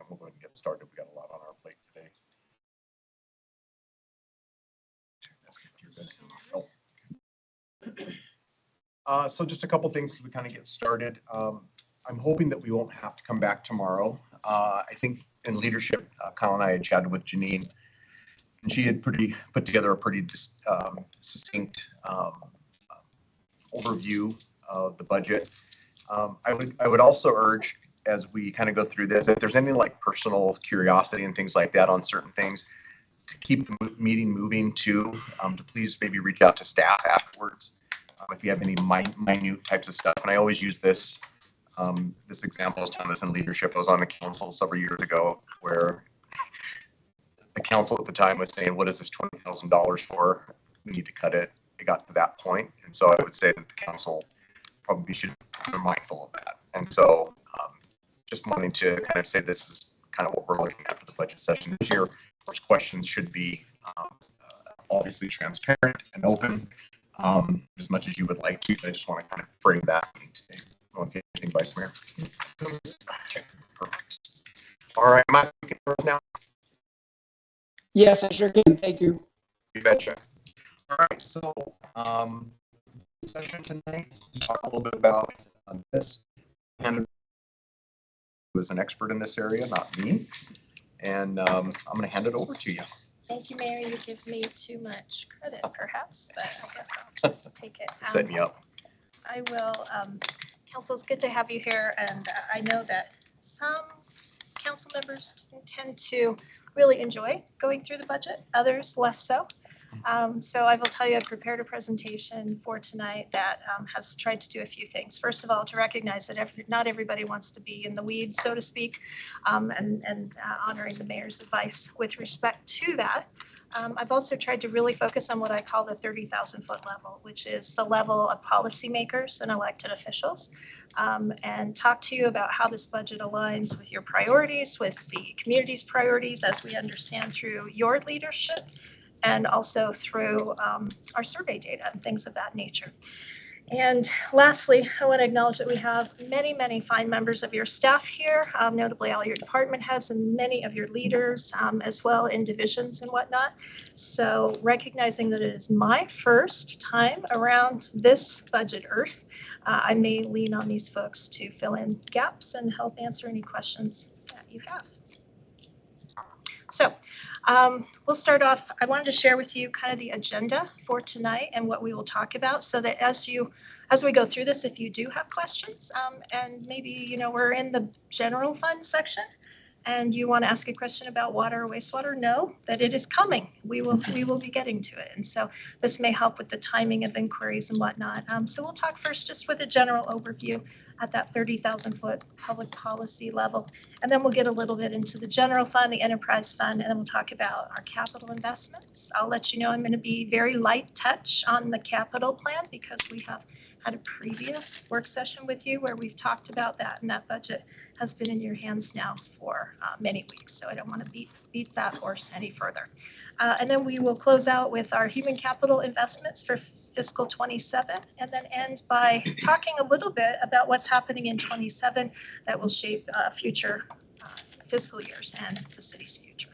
and we'll go ahead and get started. We got a lot on our plate today. So just a couple things as we kind of get started. I'm hoping that we won't have to come back tomorrow. I think in leadership, Kyle and I had chatted with Janine, and she had put together a pretty succinct overview of the budget. I would also urge, as we kind of go through this, if there's any like personal curiosity and things like that on certain things, to keep the meeting moving to please maybe reach out to staff afterwards if you have any minute types of stuff. And I always use this example. I was telling this in leadership. I was on the council several years ago where the council at the time was saying, what is this $20,000 for? We need to cut it. It got to that point. And so I would say that the council probably should be mindful of that. And so just wanting to kind of say this is kind of what we're looking at for the budget session this year. First questions should be obviously transparent and open as much as you would like to. I just want to kind of frame that today. I don't know if you have anything, Vice Mayor. Okay, perfect. All right, am I looking for us now? Yes, I sure can. Thank you. You betcha. All right, so session tonight, talk a little bit about this. And who is an expert in this area, not me. And I'm going to hand it over to you. Thank you, Mayor. You give me too much credit, perhaps, but I guess I'll just take it. Set me up. I will. Council, it's good to have you here, and I know that some council members tend to really enjoy going through the budget, others less so. So I will tell you, I prepared a presentation for tonight that has tried to do a few things. First of all, to recognize that not everybody wants to be in the weeds, so to speak, and honoring the mayor's advice with respect to that. I've also tried to really focus on what I call the 30,000-foot level, which is the level of policymakers and elected officials, and talk to you about how this budget aligns with your priorities, with the community's priorities as we understand through your leadership, and also through our survey data and things of that nature. And lastly, I want to acknowledge that we have many, many fine members of your staff here, notably all your department heads and many of your leaders as well in divisions and whatnot. So recognizing that it is my first time around this budget earth, I may lean on these folks to fill in gaps and help answer any questions that you have. So we'll start off. I wanted to share with you kind of the agenda for tonight and what we will talk about, so that as we go through this, if you do have questions, and maybe we're in the general fund section and you want to ask a question about water or wastewater, know that it is coming. We will be getting to it, and so this may help with the timing of inquiries and whatnot. So we'll talk first just with a general overview at that 30,000-foot public policy level. And then we'll get a little bit into the general fund, the enterprise fund, and then we'll talk about our capital investments. I'll let you know I'm going to be very light touch on the capital plan because we have had a previous work session with you where we've talked about that, and that budget has been in your hands now for many weeks. So I don't want to beat that horse any further. And then we will close out with our human capital investments for fiscal 27, and then end by talking a little bit about what's happening in 27 that will shape future fiscal years and the city's future.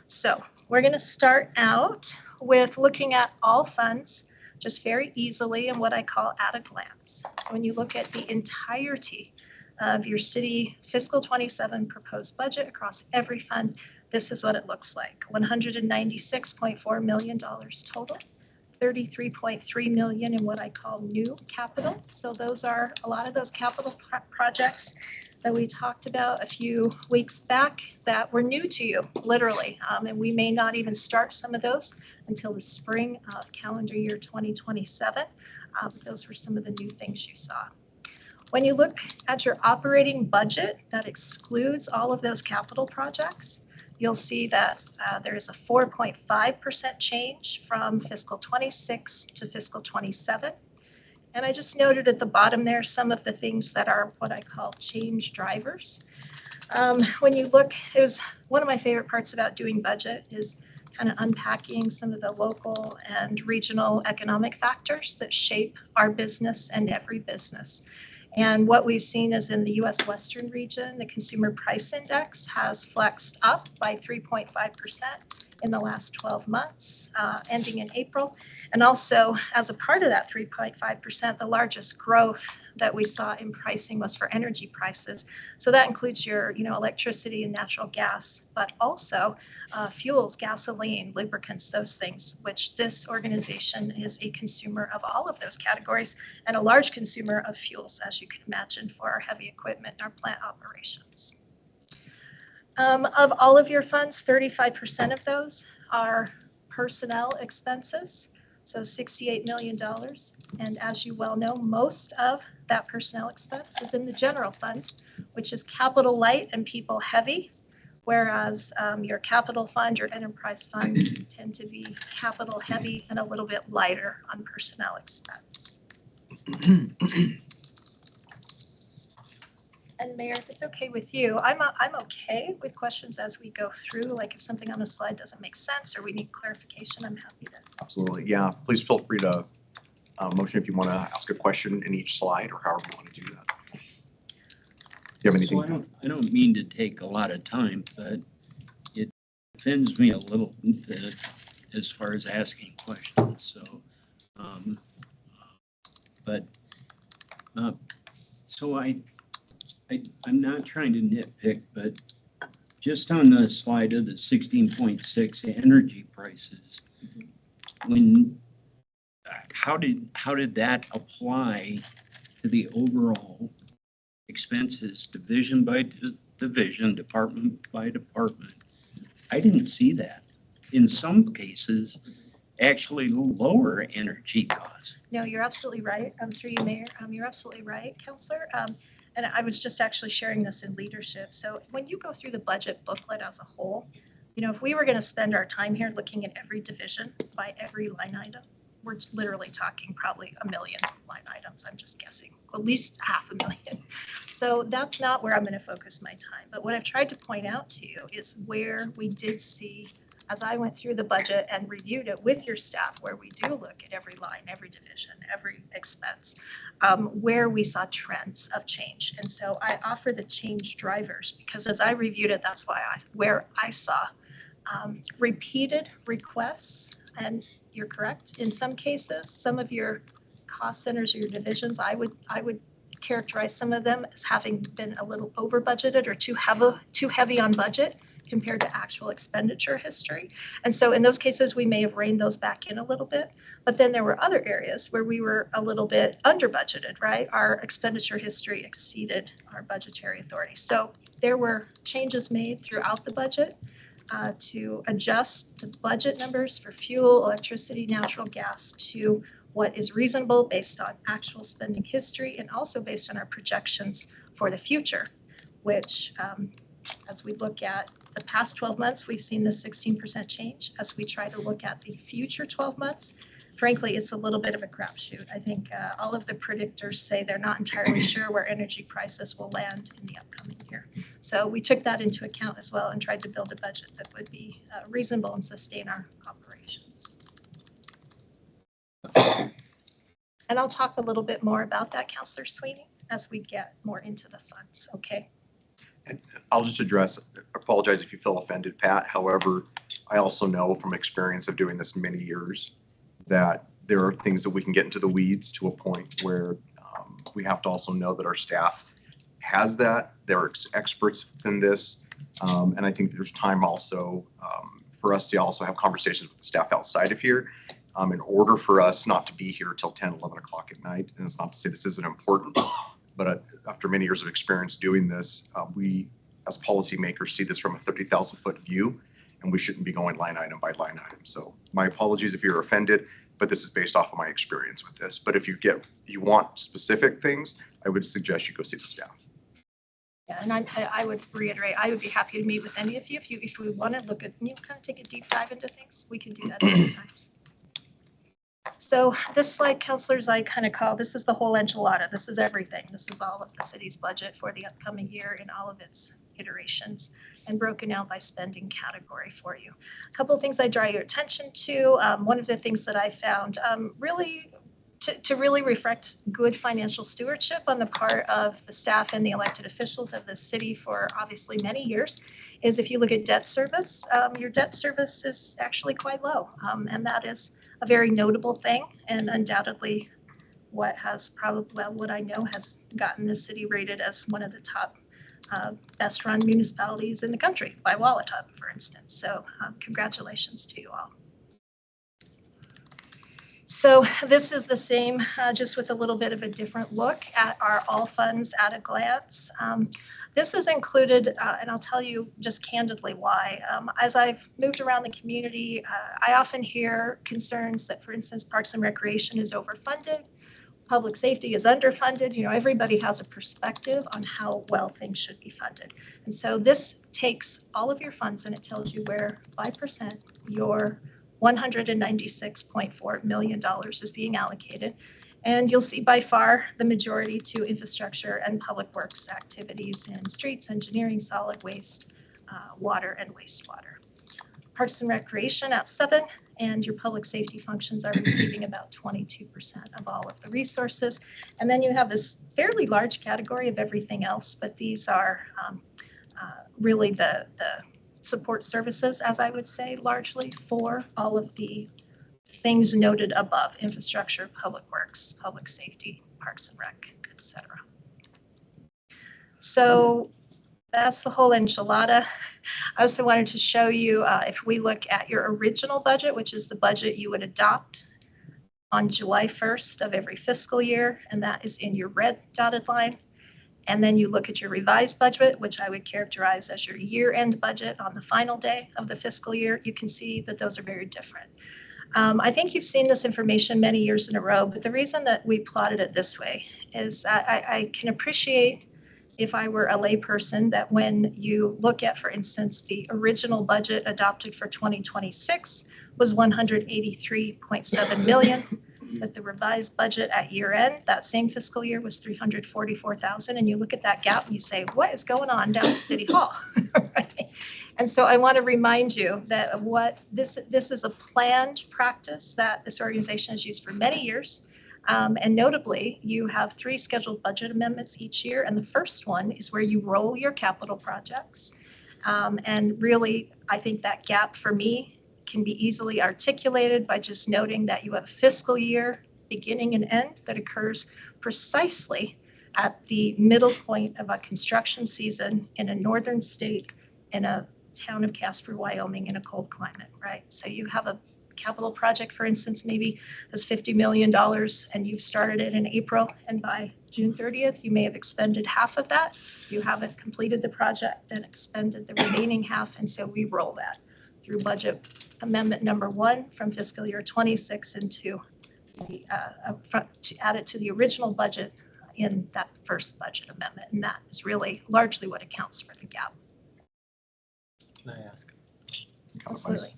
So we're going to start out with looking at all funds just very easily and what I call at a glance. So when you look at the entirety of your city fiscal 27 proposed budget across every fund, this is what it looks like. $196.4 million total. 33.3 million in what I call new capital. So those are a lot of those capital projects that we talked about a few weeks back that were new to you, literally. And we may not even start some of those until the spring of calendar year 2027. Those were some of the new things you saw. When you look at your operating budget that excludes all of those capital projects, you'll see that there is a 4.5% change from fiscal 26 to fiscal 27. And I just noted at the bottom there some of the things that are what I call change drivers. When you look, it was one of my favorite parts about doing budget is kind of unpacking some of the local and regional economic factors that shape our business and every business. And what we've seen is in the US Western region, the consumer price index has flexed up by 3.5% in the last 12 months, ending in April. And also, as a part of that 3.5%, the largest growth that we saw in pricing was for energy prices. So that includes your, electricity and natural gas, but also fuels, gasoline, lubricants, those things, which this organization is a consumer of all of those categories and a large consumer of fuels, as you can imagine, for our heavy equipment and our plant operations. Of all of your funds, 35% of those are personnel expenses, so $68 million. And as you well know, most of that personnel expense is in the general fund, which is capital light and people heavy, whereas your capital fund, your enterprise funds tend to be capital heavy and a little bit lighter on personnel expense. And Mayor, if it's okay with you, I'm okay with questions as we go through. Like if something on the slide doesn't make sense or we need clarification, I'm happy to. Absolutely, yeah. Please feel free to motion if you want to ask a question in each slide or however you want to do that. Do you have anything? So I don't mean to take a lot of time, but it offends me a little bit as far as asking questions. So, so I'm not trying to nitpick, but just on the slide of the 16.6 energy prices, how did that apply to the overall expenses, division by division, department by department? I didn't see that. In some cases, actually lower energy costs. No, you're absolutely right. Through you, Mayor. You're absolutely right, Councillor. And I was just actually sharing this in leadership. So when you go through the budget booklet as a whole, if we were going to spend our time here looking at every division by every line item, we're literally talking probably 1 million line items. I'm just guessing, at least 500,000. So that's not where I'm going to focus my time. But what I've tried to point out to you is where we did see, as I went through the budget and reviewed it with your staff, where we do look at every line, every division, every expense, where we saw trends of change. And so I offer the change drivers because as I reviewed it, that's where I saw repeated requests. And you're correct. In some cases, some of your cost centers or your divisions, I would characterize some of them as having been a little over budgeted or too heavy on budget compared to actual expenditure history. And so in those cases, we may have reined those back in a little bit. But then there were other areas where we were a little bit under budgeted, right? Our expenditure history exceeded our budgetary authority. So there were changes made throughout the budget to adjust the budget numbers for fuel, electricity, natural gas to what is reasonable based on actual spending history and also based on our projections for the future, which as we look at the past 12 months, we've seen this 16% change. As we try to look at the future 12 months, frankly, it's a little bit of a crapshoot. I think all of the predictors say they're not entirely sure where energy prices will land in the upcoming year. So we took that into account as well and tried to build a budget that would be reasonable and sustain our operations. And I'll talk a little bit more about that, Councillor Sweeney, as we get more into the funds, okay? And I'll just apologize if you feel offended, Pat. However, I also know from experience of doing this many years that there are things that we can get into the weeds to a point where we have to also know that our staff has that. They're experts in this. And I think there's time also for us to also have conversations with the staff outside of here in order for us not to be here till 10, 11 o'clock at night. And it's not to say this isn't important, but after many years of experience doing this, we as policymakers see this from a 30,000 foot view, and we shouldn't be going line item by line item. So my apologies if you're offended, but this is based off of my experience with this. But if you want specific things, I would suggest you go see the staff. Yeah, and I would reiterate, I would be happy to meet with any of you if we want to look at, kind of take a deep dive into things, we can do that at any time. So this slide, councilors, I kind of call, this is the whole enchilada. This is everything. This is all of the city's budget for the upcoming year in all of its iterations and broken out by spending category for you. A couple of things I draw your attention to. One of the things that I found really to really reflect good financial stewardship on the part of the staff and the elected officials of the city for obviously many years, is if you look at debt service, your debt service is actually quite low. And that is a very notable thing, and undoubtedly what I know has gotten the city rated as one of the top best run municipalities in the country by Wallet Hub, for instance. So congratulations to you all. So this is the same, just with a little bit of a different look at our all funds at a glance. This is included, and I'll tell you just candidly why. As I've moved around the community, I often hear concerns that, for instance, Parks and Recreation is overfunded, public safety is underfunded. You know, everybody has a perspective on how well things should be funded. And so this takes all of your funds and it tells you where 5% your $196.4 million is being allocated. And you'll see by far the majority to infrastructure and public works activities in streets, engineering, solid waste, water, and wastewater. Parks and Recreation at 7%, and your public safety functions are receiving about 22% of all of the resources. And then you have this fairly large category of everything else, but these are really the support services, as I would say, largely for all of the things noted above: infrastructure, public works, public safety, parks and rec, etc. So that's the whole enchilada. I also wanted to show you, if we look at your original budget, which is the budget you would adopt on July 1st of every fiscal year, and that is in your red dotted line. And then you look at your revised budget, which I would characterize as your year-end budget on the final day of the fiscal year. You can see that those are very different. I think you've seen this information many years in a row, but the reason that we plotted it this way is I can appreciate, if I were a layperson, that when you look at, for instance, the original budget adopted for 2026 was 183.7 million. But the revised budget at year end, that same fiscal year, was 344,000. And you look at that gap and you say, what is going on down at City Hall? Right? And so I want to remind you that this is a planned practice that this organization has used for many years. And notably, you have 3 scheduled budget amendments each year. And the first one is where you roll your capital projects. And really, I think that gap for me can be easily articulated by just noting that you have a fiscal year beginning and end that occurs precisely at the middle point of a construction season in a northern state, in a town of Casper, Wyoming, in a cold climate, right? So you have a capital project, for instance, maybe that's $50 million and you've started it in April, and by June 30th, you may have expended half of that. You haven't completed the project and expended the remaining half, and so we roll that through budget amendment number 1 from fiscal year 26 into the to add it to the original budget in that first budget amendment, and that is really largely what accounts for the gap. Can I ask? Absolutely.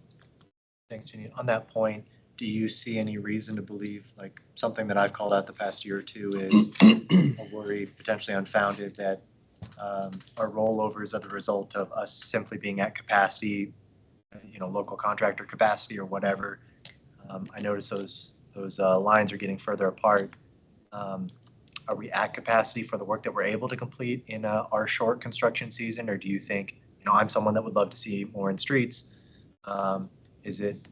Thanks, Jeannie. On that point, do you see any reason to believe, like something that I've called out the past year or two is a worry, potentially unfounded, that our rollovers are the result of us simply being at capacity, local contractor capacity or whatever? I notice those lines are getting further apart. Are we at capacity for the work that we're able to complete in our short construction season, or do you think, I'm someone that would love to see more in streets? Is it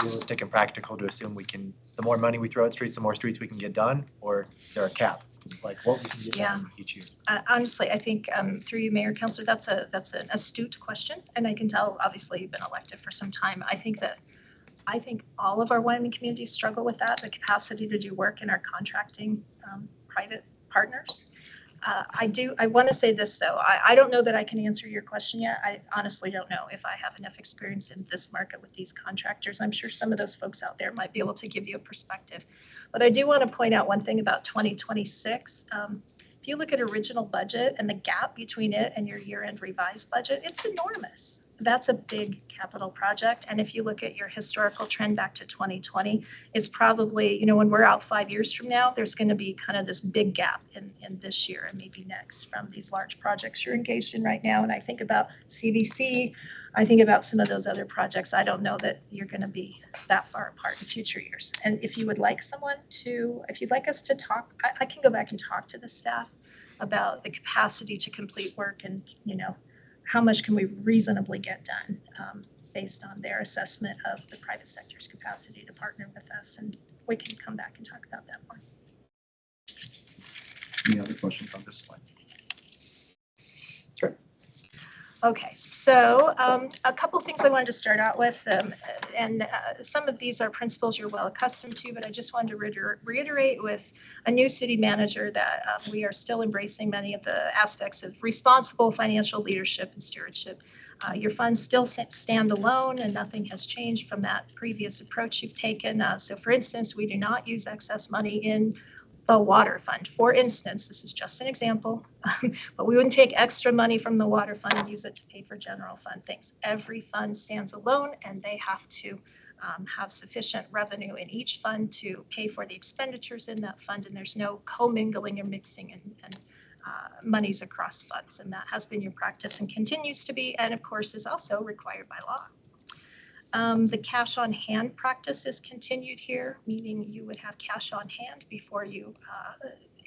realistic and practical to assume the more money we throw at streets, the more streets we can get done, or is there a cap, like what we can get done each year? Honestly, I think through you, Mayor, Councilor, that's an astute question, and I can tell, obviously, you've been elected for some time. I think all of our Wyoming communities struggle with that, the capacity to do work in our contracting private partners. I want to say this, though. I don't know that I can answer your question yet. I honestly don't know if I have enough experience in this market with these contractors. I'm sure some of those folks out there might be able to give you a perspective. But I do want to point out one thing about 2026. If you look at original budget and the gap between it and your year-end revised budget, it's enormous. That's a big capital project. And if you look at your historical trend back to 2020, it's probably, when we're out 5 years from now, there's going to be kind of this big gap in this year and maybe next from these large projects you're engaged in right now. And I think about CVC, I think about some of those other projects. I don't know that you're going to be that far apart in future years. And if you would like if you'd like us to talk, I can go back and talk to the staff about the capacity to complete work and, how much can we reasonably get done based on their assessment of the private sector's capacity to partner with us. And we can come back and talk about that more. Any other questions on this slide? Okay, so a couple of things I wanted to start out with, and some of these are principles you're well accustomed to, but I just wanted to reiterate with a new city manager that we are still embracing many of the aspects of responsible financial leadership and stewardship. Your funds still stand alone and nothing has changed from that previous approach you've taken. So for instance, we do not use excess money in the water fund. For instance, this is just an example, but we wouldn't take extra money from the water fund and use it to pay for general fund things. Every fund stands alone and they have to have sufficient revenue in each fund to pay for the expenditures in that fund, and there's no commingling or mixing and monies across funds. And that has been your practice and continues to be, and of course is also required by law. The cash on hand practice is continued here, meaning you would have cash on hand before you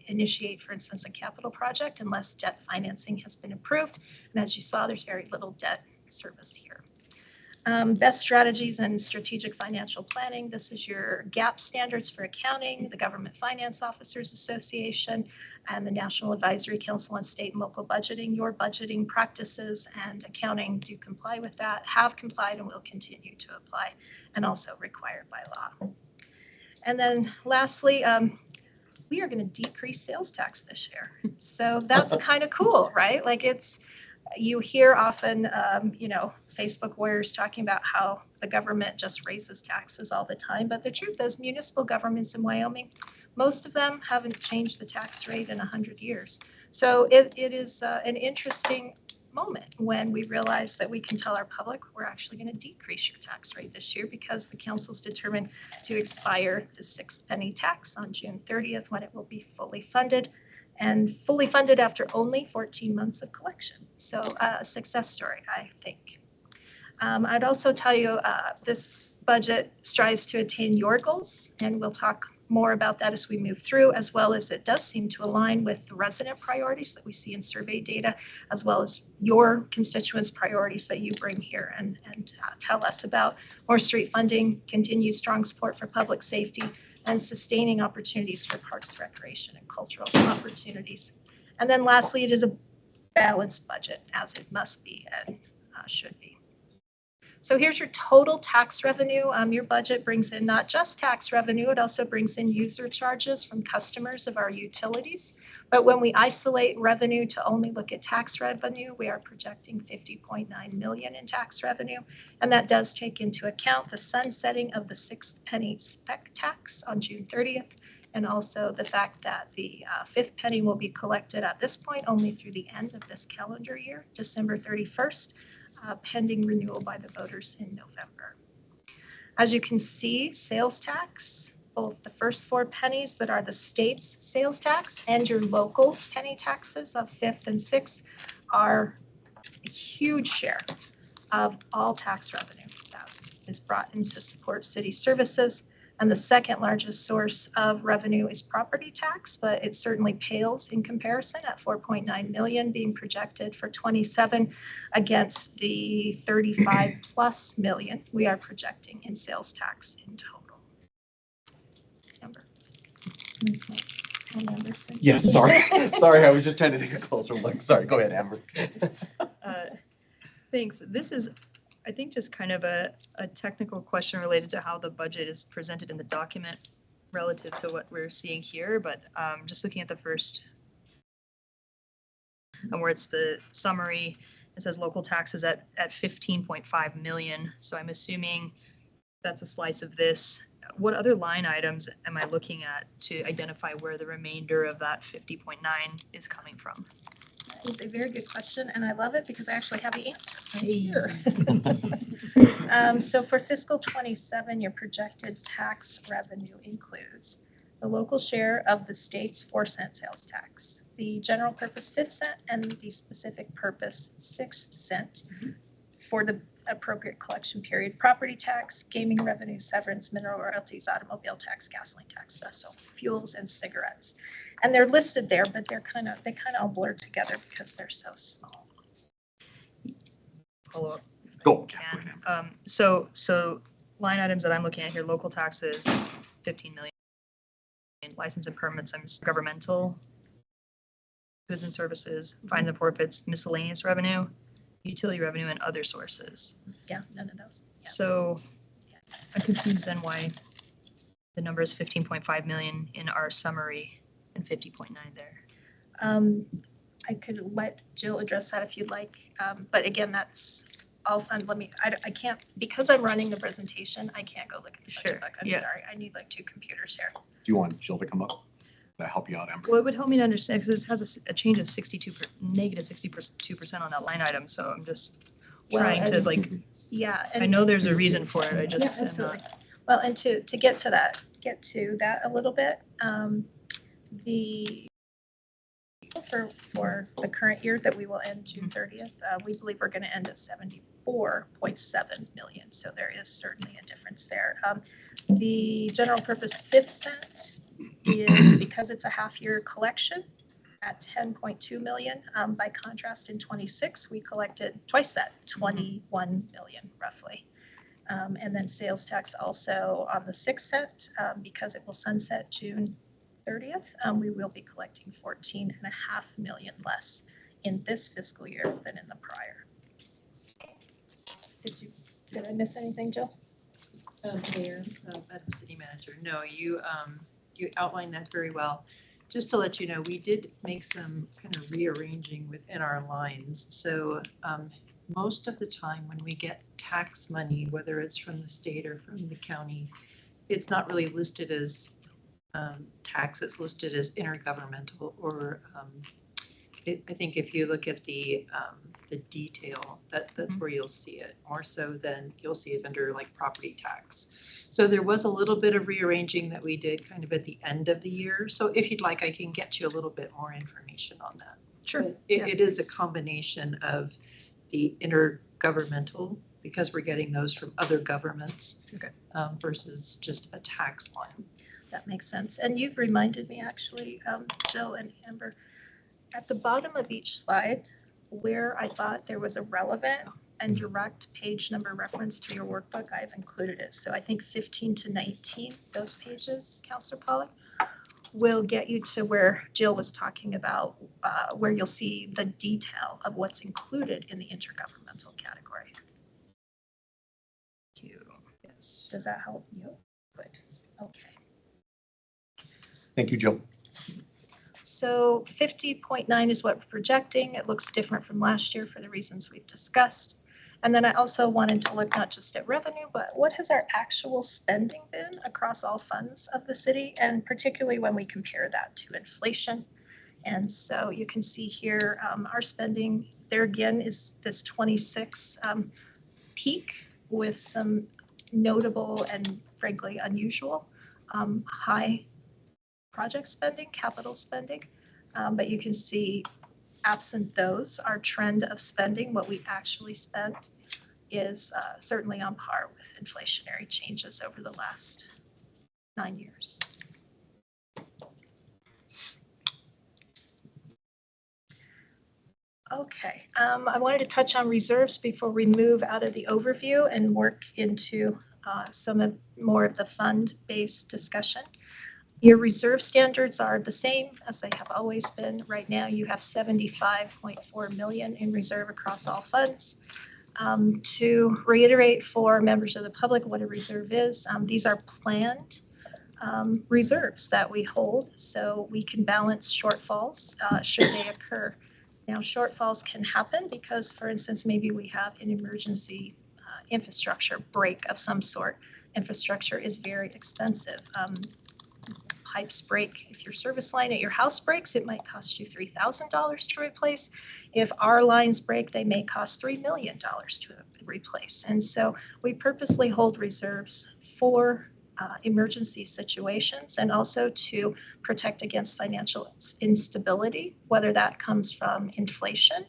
initiate, for instance, a capital project unless debt financing has been approved. And as you saw, there's very little debt service here. Best strategies and strategic financial planning. This is your GAAP standards for accounting, the Government Finance Officers Association, and the National Advisory Council on State and Local Budgeting. Your budgeting practices and accounting do comply with that, have complied, and will continue to apply, and also required by law. And then lastly, we are going to decrease sales tax this year. So that's kind of cool, right? Like you hear often, Facebook warriors talking about how the government just raises taxes all the time. But the truth is, municipal governments in Wyoming, most of them haven't changed the tax rate in 100 years. So it is an interesting moment when we realize that we can tell our public we're actually going to decrease your tax rate this year because the council's determined to expire the 6th penny tax on June 30th when it will be fully funded. And fully funded after only 14 months of collection. So a success story, I think. I'd also tell you this budget strives to attain your goals, and we'll talk more about that as we move through, as well as it does seem to align with the resident priorities that we see in survey data, as well as your constituents' priorities that you bring here and tell us about. More street funding, continued strong support for public safety, and sustaining opportunities for parks, recreation, and cultural opportunities. And then lastly, it is a balanced budget, as it must be and should be. So here's your total tax revenue. Your budget brings in not just tax revenue, it also brings in user charges from customers of our utilities. But when we isolate revenue to only look at tax revenue, we are projecting $50.9 million in tax revenue. And that does take into account the sunsetting of the 6th penny spec tax on June 30th, and also the fact that the 5th penny will be collected at this point only through the end of this calendar year, December 31st. Pending renewal by the voters in November. As you can see, sales tax, both the first 4 pennies that are the state's sales tax and your local penny taxes of 5th and 6th are a huge share of all tax revenue that is brought in to support city services. And the second largest source of revenue is property tax, but it certainly pales in comparison at 4.9 million being projected for 27 against the 35 plus million we are projecting in sales tax in total. Amber. Yes, sorry. Sorry, I was just trying to take a closer look. Sorry, go ahead, Amber. Thanks. This is, I think, just kind of a technical question related to how the budget is presented in the document relative to what we're seeing here, but just looking at the first, and where it's the summary, it says local taxes at 15.5 million. So I'm assuming that's a slice of this. What other line items am I looking at to identify where the remainder of that 50.9 is coming from? That is a very good question, and I love it because I actually have the answer right here. So for fiscal 27, your projected tax revenue includes the local share of the state's 4-cent sales tax, the general purpose 5th cent, and the specific purpose 6th cent for the appropriate collection period, property tax, gaming revenue, severance, mineral royalties, automobile tax, gasoline tax, fossil fuels, and cigarettes. And they're listed there, but they kind of all blur together because they're so small. Follow up. if I Go. can. So line items that I'm looking at here, local taxes, 15 million. License and permits, I'm governmental. Goods and services, fines and forfeits, miscellaneous revenue, utility revenue, and other sources. Yeah, none of those. Yeah. So I'm confused then why the number is 15.5 million in our summary and 50.9 there. I could let Jill address that if you'd like. But again, that's all fun. I can't, because I'm running the presentation, I can't go look at the Sure, budget book. I'm yeah. sorry. I need like 2 computers here. Do you want Jill to come up? That help you out, Amber? Well, it would help me to understand because this has a change of negative 62% on that line item. So I'm just Well, trying to and- like, Yeah. I know there's a reason for it. I Yeah, just am absolutely. not. Well, and to get to that a little bit, the for the current year that we will end June 30th, we believe we're going to end at 74.7 million. So there is certainly a difference there. The general purpose 5th cent is because it's a half year collection at 10.2 million. By contrast, in 26, we collected twice that, 21 million roughly. And then sales tax also on the 6th cent, because it will sunset June 30th, we will be collecting 14.5 million less in this fiscal year than in the prior. Did I miss anything, Jill? Mayor, Madam City Manager, no, you outlined that very well. Just to let you know, we did make some kind of rearranging within our lines. So most of the time when we get tax money, whether it's from the state or from the county, it's not really listed as tax, it's listed as intergovernmental, or I think if you look at the detail, that's where you'll see it more so than you'll see it under like property tax. So there was a little bit of rearranging that we did kind of at the end of the year. So if you'd like, I can get you a little bit more information on that. Sure. But it is a combination of the intergovernmental, because we're getting those from other governments, Okay. Versus just a tax line. That makes sense. And you've reminded me actually, Jill and Amber, at the bottom of each slide, where I thought there was a relevant and direct page number reference to your workbook, I've included it. So I think 15 to 19, those pages, Counselor Pollack, will get you to where Jill was talking about, where you'll see the detail of what's included in the intergovernmental category. Thank you. Yes. Does that help you? Good. Okay. Thank you, Jill. So 50.9 is what we're projecting. It looks different from last year for the reasons we've discussed. And then I also wanted to look not just at revenue, but what has our actual spending been across all funds of the city, and particularly when we compare that to inflation. And so you can see here, our spending there again is this 26 peak with some notable and frankly unusual high project spending, capital spending. But you can see, absent those, our trend of spending, what we actually spent, is certainly on par with inflationary changes over the last 9 years. Okay, I wanted to touch on reserves before we move out of the overview and work into more of the fund-based discussion. Your reserve standards are the same as they have always been. Right now, you have 75.4 million in reserve across all funds. To reiterate for members of the public what a reserve is, these are planned reserves that we hold so we can balance shortfalls should they occur. Now, shortfalls can happen because, for instance, maybe we have an emergency infrastructure break of some sort. Infrastructure is very expensive. Pipes break. If your service line at your house breaks, it might cost you $3,000 to replace. If our lines break, they may cost $3 million to replace. And so we purposely hold reserves for emergency situations and also to protect against financial instability, whether that comes from inflation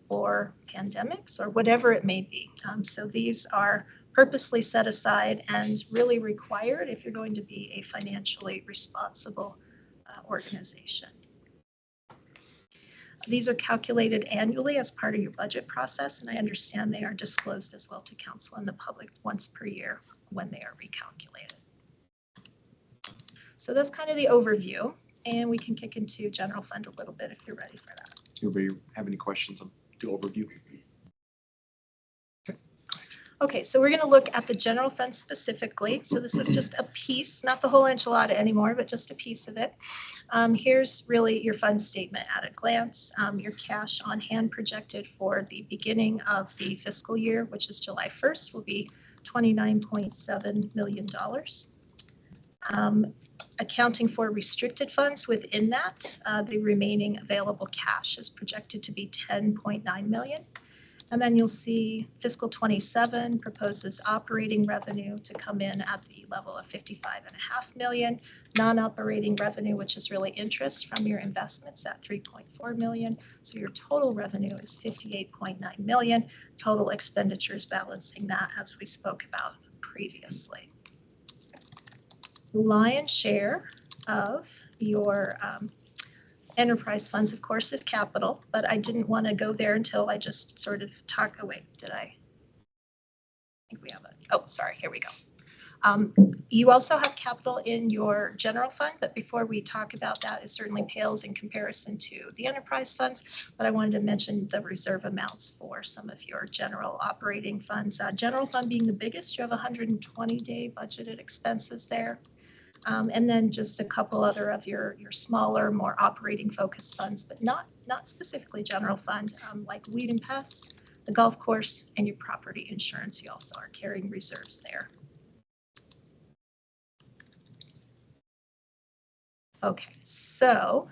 or pandemics or whatever it may be. So these are purposely set aside and really required if you're going to be a financially responsible organization. These are calculated annually as part of your budget process, and I understand they are disclosed as well to council and the public once per year when they are recalculated. So that's kind of the overview, and we can kick into general fund a little bit if you're ready for that. Anybody have any questions on the overview? Okay, so we're going to look at the general fund specifically. So this is just a piece, not the whole enchilada anymore, but just a piece of it. Here's really your fund statement at a glance. Your cash on hand projected for the beginning of the fiscal year, which is July 1st, will be $29.7 million. Accounting for restricted funds within that, the remaining available cash is projected to be $10.9 million. And then you'll see fiscal 27 proposes operating revenue to come in at the level of 55.5 million, non-operating revenue, which is really interest from your investments, at 3.4 million. So your total revenue is 58.9 million. Total expenditures balancing that, as we spoke about previously. The lion's share of your enterprise funds, of course, is capital, but I didn't want to go there until I just sort of talk. Oh, wait, did I think we have a, oh, sorry, here we go. You also have capital in your general fund, but before we talk about that, it certainly pales in comparison to the enterprise funds, but I wanted to mention the reserve amounts for some of your general operating funds. General fund being the biggest, you have 120-day budgeted expenses there. And then just a couple other of your smaller, more operating focused funds, but not specifically general fund, like weed and pest, the golf course, and your property insurance. You also are carrying reserves there. Okay, so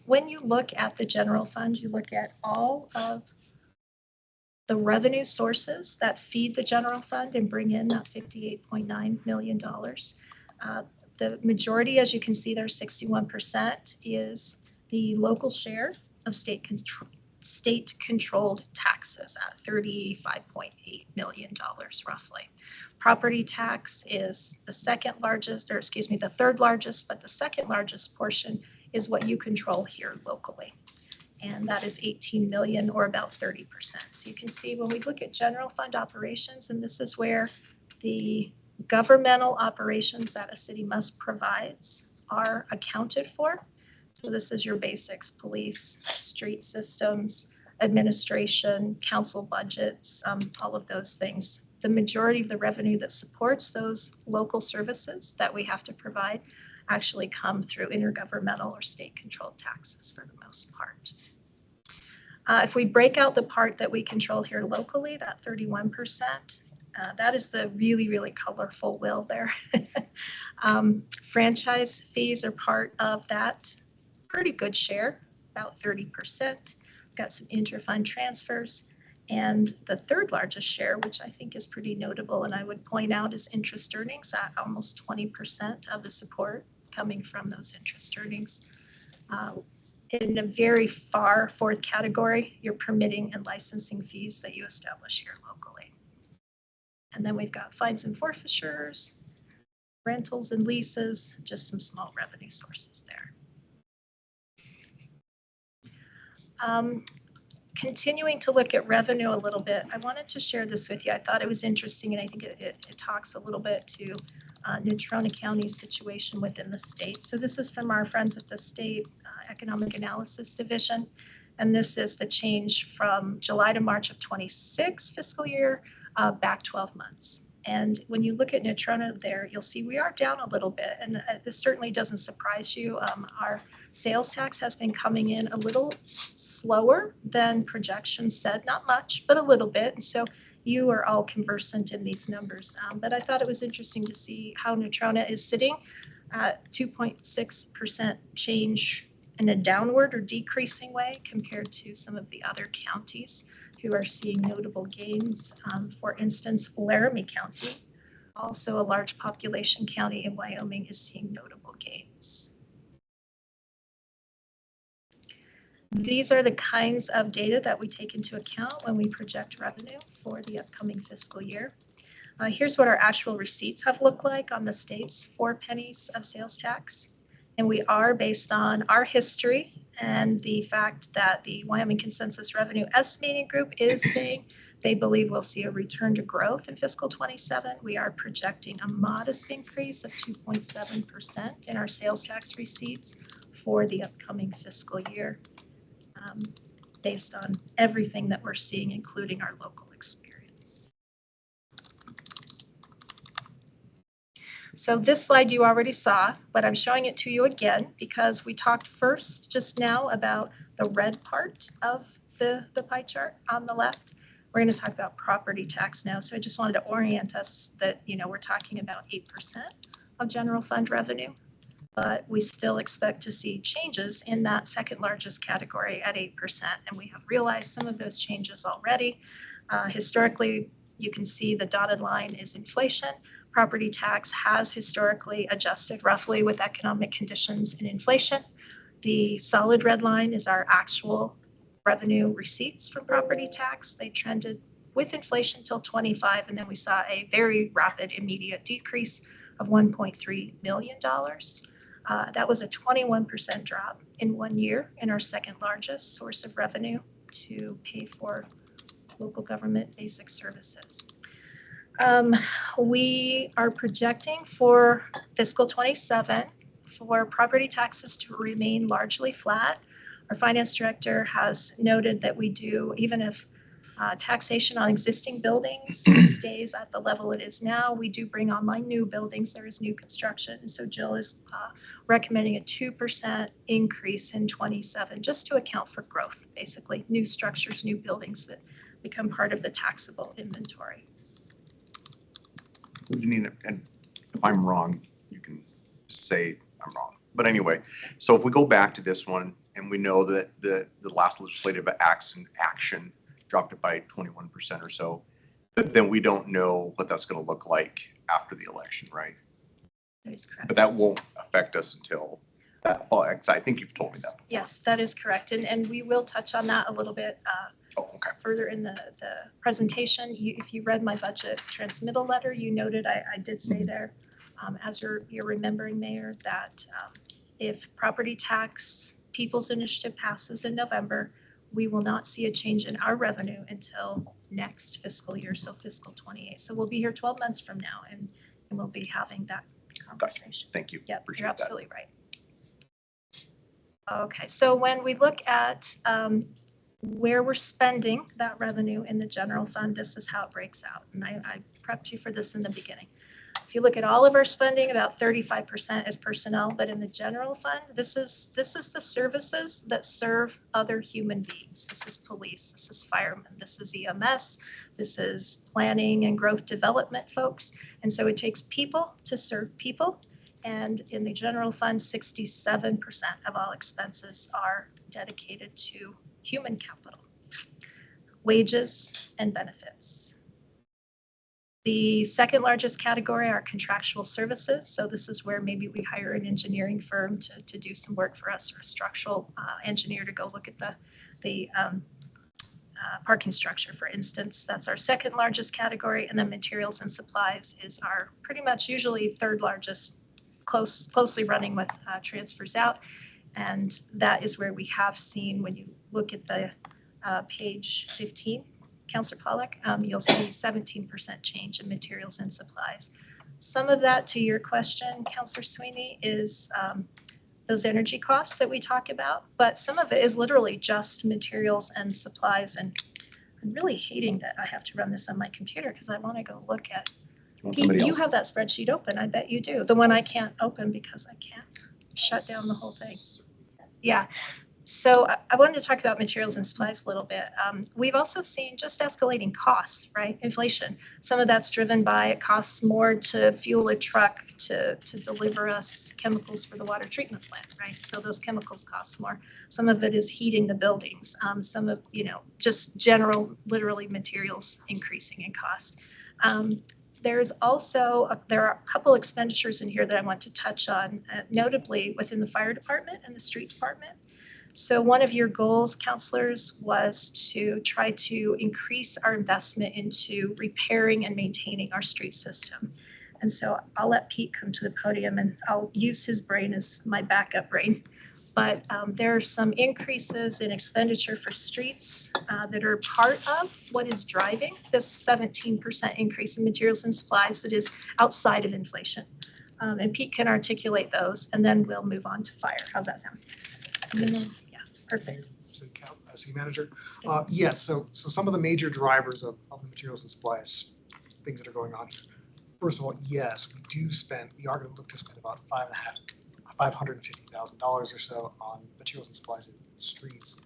when you look at the general fund, you look at all of the revenue sources that feed the general fund and bring in that $58.9 million. The majority, as you can see there, 61%, is the local share of state-controlled taxes at $35.8 million roughly. Property tax is the second largest, or excuse me, the third largest, but the second largest portion is what you control here locally. And that is 18 million, or about 30%. So you can see when we look at general fund operations, and this is where the governmental operations that a city must provide are accounted for. So this is your basics: police, street systems, administration, council budgets, all of those things. The majority of the revenue that supports those local services that we have to provide actually come through intergovernmental or state-controlled taxes for the most part. If we break out the part that we control here locally, that 31%, that is the really, really colorful wheel there. Franchise fees are part of that pretty good share, about 30%. Got some interfund transfers. And the third largest share, which I think is pretty notable, and I would point out, is interest earnings at almost 20% of the support coming from those interest earnings. In a very far fourth category, your permitting and licensing fees that you establish here locally. And then we've got fines and forfeitures, rentals and leases, just some small revenue sources there. Continuing to look at revenue a little bit, I wanted to share this with you. I thought it was interesting, and I think it talks a little bit to Natrona County's situation within the state. So this is from our friends at the State Economic Analysis Division, and this is the change from July to March of 26 fiscal year, back 12 months. And when you look at Natrona there, you'll see we are down a little bit, and this certainly doesn't surprise you. Our sales tax has been coming in a little slower than projections said, not much, but a little bit. And so you are all conversant in these numbers. But I thought it was interesting to see how Natrona is sitting at 2.6% change in a downward or decreasing way compared to some of the other counties who are seeing notable gains. For instance, Laramie County, also a large population county in Wyoming, is seeing notable gains. These are the kinds of data that we take into account when we project revenue for the upcoming fiscal year. Here's what our actual receipts have looked like on the state's 4 pennies of sales tax. And we are based on our history and the fact that the Wyoming Consensus Revenue Estimating Group is saying they believe we'll see a return to growth in fiscal 27. We are projecting a modest increase of 2.7% in our sales tax receipts for the upcoming fiscal year, based on everything that we're seeing, including our local experience. So this slide you already saw, but I'm showing it to you again because we talked first just now about the red part of the pie chart on the left. We're going to talk about property tax now. So I just wanted to orient us that, we're talking about 8% of general fund revenue, but we still expect to see changes in that second largest category at 8%. And we have realized some of those changes already. Historically, you can see the dotted line is inflation. Property tax has historically adjusted roughly with economic conditions and inflation. The solid red line is our actual revenue receipts from property tax. They trended with inflation till 25, and then we saw a very rapid immediate decrease of $1.3 million. That was a 21% drop in 1 year in our second largest source of revenue to pay for local government basic services. We are projecting for fiscal 27 for property taxes to remain largely flat. Our finance director has noted that we do, even if taxation on existing buildings stays at the level it is now, we do bring online new buildings. There is new construction. And so Jill is recommending a 2% increase in 27 just to account for growth, basically new structures, new buildings that become part of the taxable inventory. Janine, and if I'm wrong, you can say I'm wrong. But anyway, so if we go back to this one and we know that the last legislative action dropped it by 21% or so, then we don't know what that's going to look like after the election, right? That is correct. But that won't affect us until that fall. I think you've told me that before. Yes, that is correct. And we will touch on that a little bit Okay. further in the presentation. If you read my budget transmittal letter, you noted I did say there, as you're remembering, Mayor, that if property tax People's Initiative passes in November, we will not see a change in our revenue until next fiscal year, so fiscal 28. So we'll be here 12 months from now, and we'll be having that conversation. Thank you. Yep, Appreciate you're that. absolutely right. Okay, so when we look at where we're spending that revenue in the general fund, this is how it breaks out. And I prepped you for this in the beginning. If you look at all of our spending, about 35% is personnel, but in the general fund, this is the services that serve other human beings. This is police, this is firemen, this is EMS, this is planning and growth development folks. And so it takes people to serve people. And in the general fund, 67% of all expenses are dedicated to human capital, wages and benefits. The second largest category are contractual services. So this is where maybe we hire an engineering firm to do some work for us, or a structural engineer to go look at the parking structure, for instance. That's our second largest category. And then materials and supplies is our pretty much usually third largest, closely running with transfers out. And that is where we have seen, when you look at the page 15, Councillor Pollack, you'll see 17% change in materials and supplies. Some of that, to your question, Councillor Sweeney, is those energy costs that we talk about, but some of it is literally just materials and supplies. And I'm really hating that I have to run this on my computer because I want to go look at. You have that spreadsheet open, I bet you do. The one I can't open because I can't shut down the whole thing. Yeah. So I wanted to talk about materials and supplies a little bit. We've also seen just escalating costs, right? Inflation. Some of that's driven by it costs more to fuel a truck to deliver us chemicals for the water treatment plant, right? So those chemicals cost more. Some of it is heating the buildings. Some of, just general, literally materials increasing in cost. There's also, there are a couple expenditures in here that I want to touch on, notably within the fire department and the street department. So one of your goals, counselors, was to try to increase our investment into repairing and maintaining our street system. And so I'll let Pete come to the podium and I'll use his brain as my backup brain. But there are some increases in expenditure for streets that are part of what is driving this 17% increase in materials and supplies that is outside of inflation. And Pete can articulate those, and then we'll move on to fire. How's that sound? Yeah, perfect. City manager. Yes, so some of the major drivers of the materials and supplies, things that are going on here. First of all, yes, we are going to look to spend about $550,000 or so on materials and supplies in streets.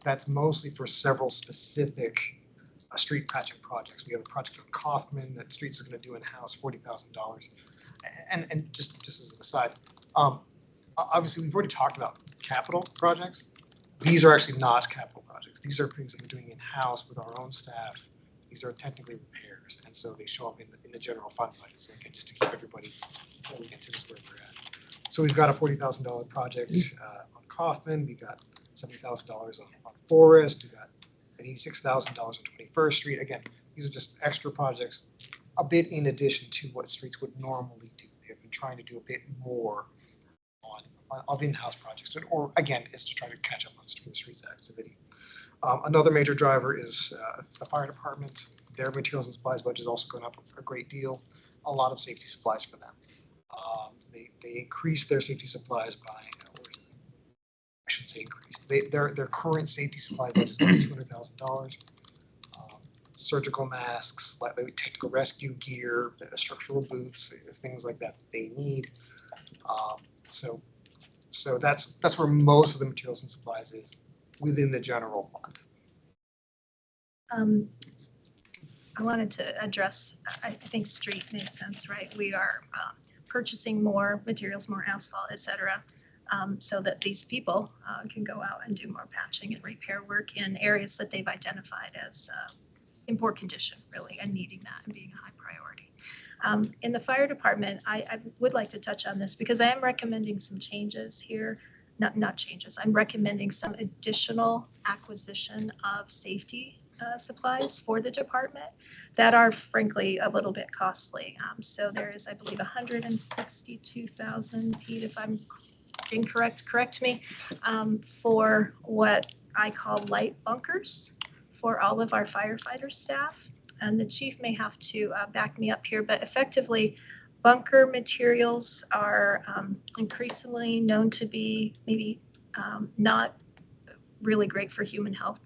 That's mostly for several specific street patching projects. We have a project on Kaufman that Streets is going to do in-house, $40,000. And just as an aside, obviously we've already talked about capital projects. These are actually not capital projects. These are things that we're doing in-house with our own staff. These are technically repairs, and so they show up in the general fund budget. So again, just to keep everybody oriented is where we're at. So we've got a $40,000 project on Kaufman. We got $70,000 on Forest. We got $86,000 on 21st Street. Again, these are just extra projects, a bit in addition to what streets would normally do. They've been trying to do a bit more of in-house projects, or again, is to try to catch up on the streets activity. Another major driver is the fire department. Their materials and supplies budget is also going up a great deal. A lot of safety supplies for them. They increased their safety supplies by, I shouldn't say increased. Their current safety supply budget is about $200,000. Surgical masks, technical rescue gear, structural boots, things like that they need. So that's where most of the materials and supplies is within the general fund. I wanted to address, I think street makes sense, right? We are purchasing more materials, more asphalt, et cetera, so that these people can go out and do more patching and repair work in areas that they've identified as in poor condition, really, and needing that and being a high priority. In the fire department, I would like to touch on this because I am recommending some changes here. Not changes, I'm recommending some additional acquisition of safety supplies for the department that are frankly a little bit costly. So there is, I believe, 162,000, Pete, if I'm incorrect, correct me, for what I call light bunkers for all of our firefighter staff. And the chief may have to back me up here, but effectively, bunker materials are increasingly known to be maybe not really great for human health.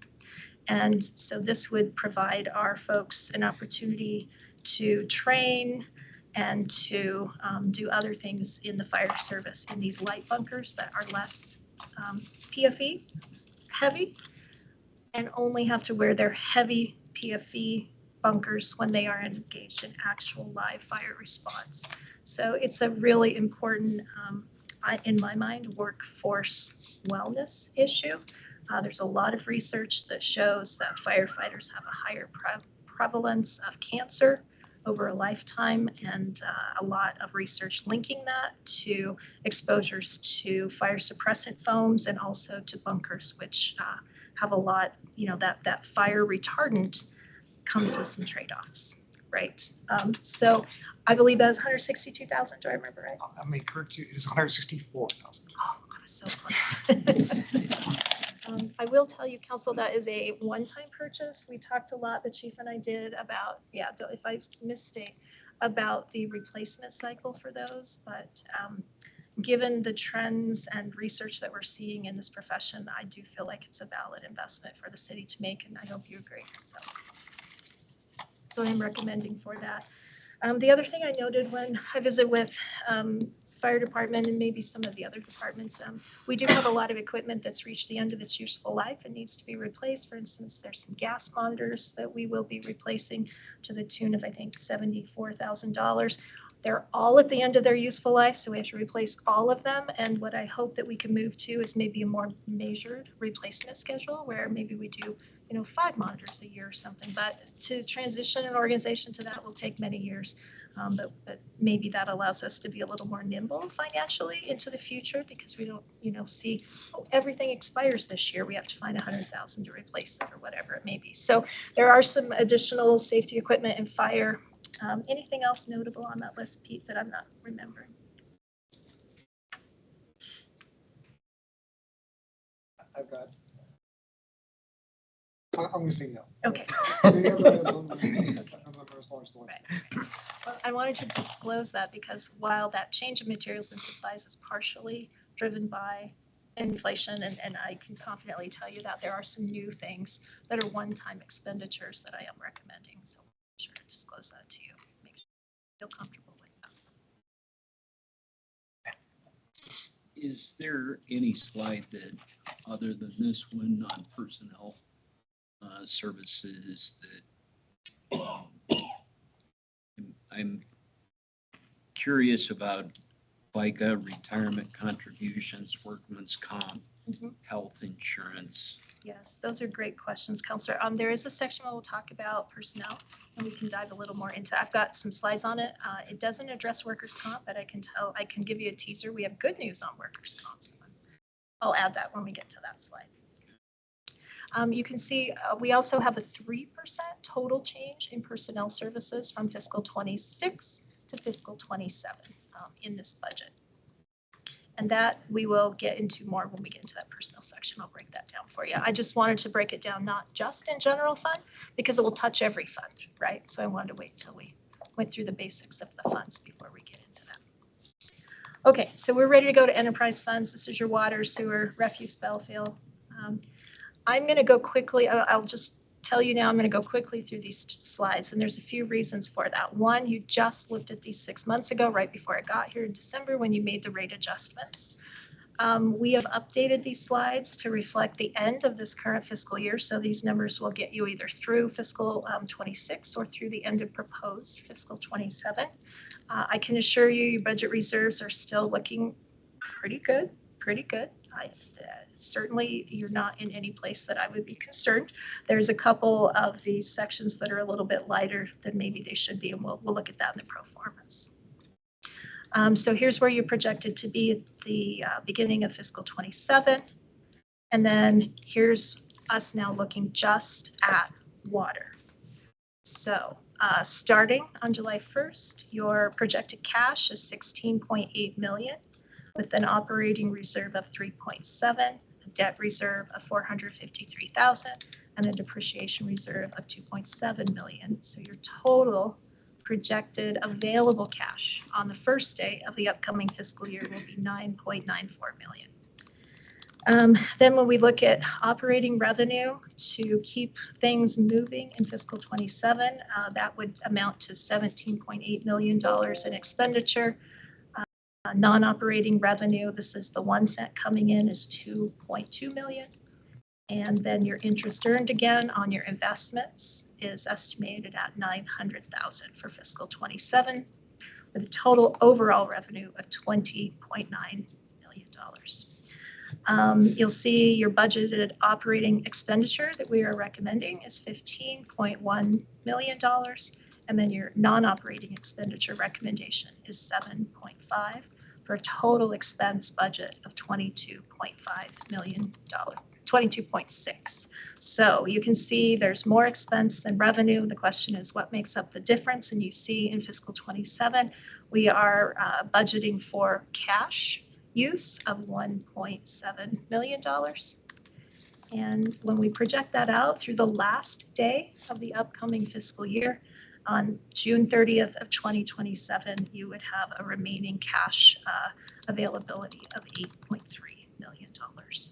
And so this would provide our folks an opportunity to train and to do other things in the fire service in these light bunkers that are less PFE heavy and only have to wear their heavy PFE bunkers when they are engaged in actual live fire response. So it's a really important, in my mind, workforce wellness issue. There's a lot of research that shows that firefighters have a higher prevalence of cancer over a lifetime, and a lot of research linking that to exposures to fire suppressant foams and also to bunkers, which have a lot, that fire retardant comes with some trade-offs, right? So I believe that is 162,000. Do I remember right? I may correct you. It is 164,000. Oh, I was so close. I will tell you, council, that is a one-time purchase. We talked a lot, the chief and I did about, if I misstate, about the replacement cycle for those. But given the trends and research that we're seeing in this profession, I do feel like it's a valid investment for the city to make, and I hope you agree. So I'm recommending for that. The other thing I noted when I visited with fire department and maybe some of the other departments, we do have a lot of equipment that's reached the end of its useful life and needs to be replaced. For instance, there's some gas monitors that we will be replacing to the tune of, I think, $74,000. They're all at the end of their useful life, so we have to replace all of them. And what I hope that we can move to is maybe a more measured replacement schedule where maybe we do 5 monitors a year or something. But to transition an organization to that will take many years. But maybe that allows us to be a little more nimble financially into the future because we don't, see, oh, everything expires this year. We have to find 100,000 to replace it or whatever it may be. So there are some additional safety equipment and fire. Anything else notable on that list, Pete, that I'm not remembering? I've got. I'm gonna say no. Okay. The other items on the correspondence list. Right. Well, I wanted to disclose that because while that change in materials and supplies is partially driven by inflation, and I can confidently tell you that there are some new things that are one-time expenditures that I am recommending. So I'm sure to disclose that to you. Make sure you feel comfortable with that. Is there any slide that, other than this one, on personnel services, that I'm curious about FICA, retirement contributions, workman's comp, Mhm. health insurance? Yes, those are great questions, Counselor. There is a section where we'll talk about personnel, and we can dive a little more into. I've got some slides on it. It doesn't address workers' comp, but I can give you a teaser. We have good news on workers' comp. I'll add that when we get to that slide. You can see we also have a 3% total change in personnel services from fiscal 26 to fiscal 27 in this budget. And that we will get into more when we get into that personnel section. I'll break that down for you. I just wanted to break it down, not just in general fund, because it will touch every fund, right? So I wanted to wait until we went through the basics of the funds before we get into that. Okay, so we're ready to go to enterprise funds. This is your water, sewer, refuse, Bellfield. I'm going to go quickly. I'll just tell you now, I'm going to go quickly through these slides, and there's a few reasons for that. One, you just looked at these 6 months ago, right before I got here in December, when you made the rate adjustments. We have updated these slides to reflect the end of this current fiscal year, so these numbers will get you either through fiscal 26 or through the end of proposed fiscal 27. I can assure you your budget reserves are still looking pretty good, pretty good. Certainly, you're not in any place that I would be concerned. There's a couple of these sections that are a little bit lighter than maybe they should be, and we'll look at that in the performance. So here's where you're projected to be at the beginning of fiscal 27. And then here's us now looking just at water. So starting on July 1st, your projected cash is 16.8 million with an operating reserve of 3.7, a debt reserve of 453,000, and a depreciation reserve of 2.7 million. So your total projected available cash on the first day of the upcoming fiscal year will be 9.94 million. Then when we look at operating revenue to keep things moving in fiscal 27, that would amount to $17.8 million in expenditure. Non-operating revenue, this is the 1 cent coming in, is 2.2 million. And then your interest earned again on your investments is estimated at 900,000 for fiscal 27, with a total overall revenue of $20.9 million. You'll see your budgeted operating expenditure that we are recommending is $15.1 million. And then your non-operating expenditure recommendation is 7.5 for a total expense budget of $22.5 million, 22.6. So you can see there's more expense than revenue. The question is what makes up the difference? And you see in fiscal 27, we are budgeting for cash use of $1.7 million. And when we project that out through the last day of the upcoming fiscal year, on June 30th of 2027, you would have a remaining cash availability of $8.3 million.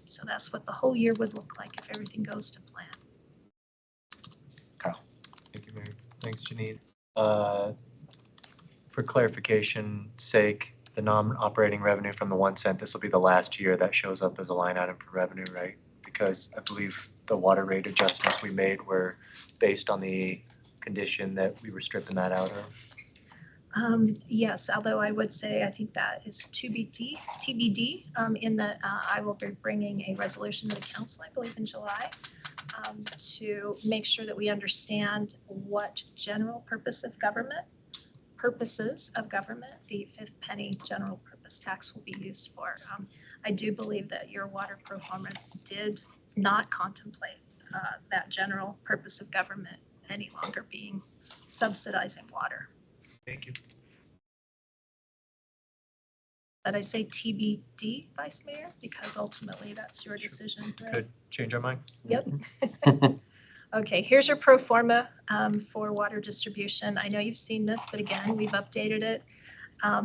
So that's what the whole year would look like if everything goes to plan. Thank you, Mary. Thanks, Janine. For clarification sake, the non-operating revenue from the 1 cent, this will be the last year that shows up as a line item for revenue, right? Because I believe the water rate adjustments we made were based on the condition that we were stripping that out of. Yes, although I would say I think that is TBD in that I will be bringing a resolution to the council, I believe in July, to make sure that we understand what purposes of government, the fifth penny general purpose tax will be used for. I do believe that your water pro forma did not contemplate that general purpose of government any longer being subsidizing water. Thank you. But I say TBD, Vice Mayor, because ultimately that's your decision, right? Could change our mind. Yep. Okay, here's your pro forma for water distribution. I know you've seen this, but again, we've updated it.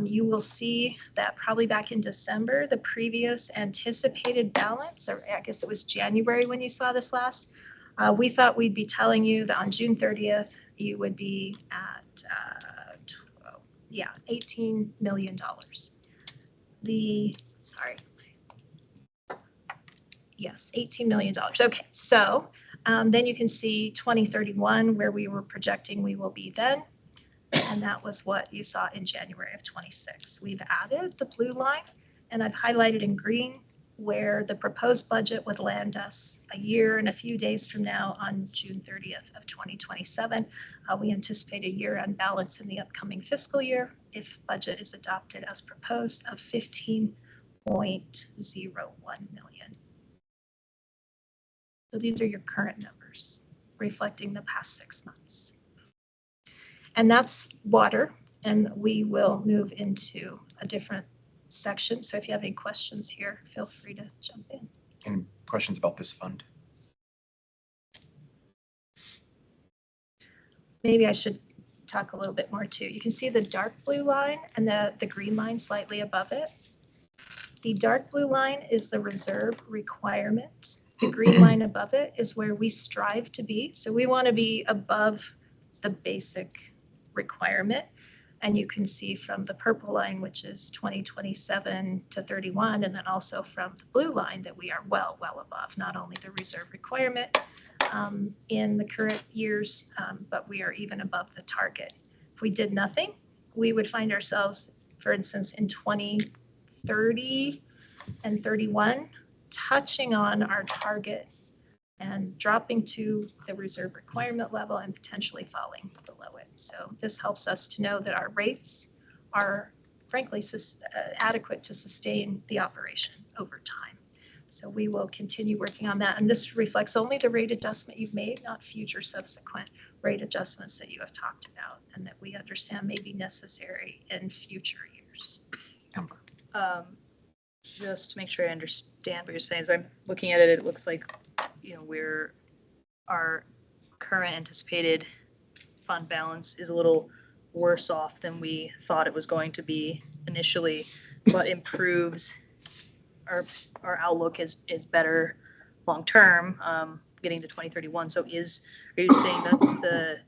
You will see that probably back in December, the previous anticipated balance, or I guess it was January when you saw this last, we thought we'd be telling you that on June 30th, you would be at, $18 million. Yes, $18 million. Okay, so then you can see 2031 where we were projecting we will be then. And that was what you saw in January of 26. We've added the blue line and I've highlighted in green where the proposed budget would land us a year and a few days from now on June 30th of 2027. We anticipate a year-end balance in the upcoming fiscal year if budget is adopted as proposed of 15.01 million. So these are your current numbers reflecting the past 6 months. And that's water, and we will move into a different section. So if you have any questions here, feel free to jump in. Any questions about this fund? Maybe I should talk a little bit more too. You can see the dark blue line and the green line slightly above it. The dark blue line is the reserve requirement. The green line above it is where we strive to be. So we want to be above the basic requirement. And you can see from the purple line, which is 2027 to 31, and then also from the blue line that we are well above not only the reserve requirement in the current years, but we are even above the target. If we did nothing, we would find ourselves, for instance, in 2030 and 31, touching on our target and dropping to the reserve requirement level and potentially falling below it. So this helps us to know that our rates are frankly adequate to sustain the operation over time. So we will continue working on that. And this reflects only the rate adjustment you've made, not future subsequent rate adjustments that you have talked about and that we understand may be necessary in future years. Just to make sure I understand what you're saying, as I'm looking at it, it looks like, our current anticipated fund balance is a little worse off than we thought it was going to be initially, but improves our outlook is better long-term, getting to 2031. So are you saying that's the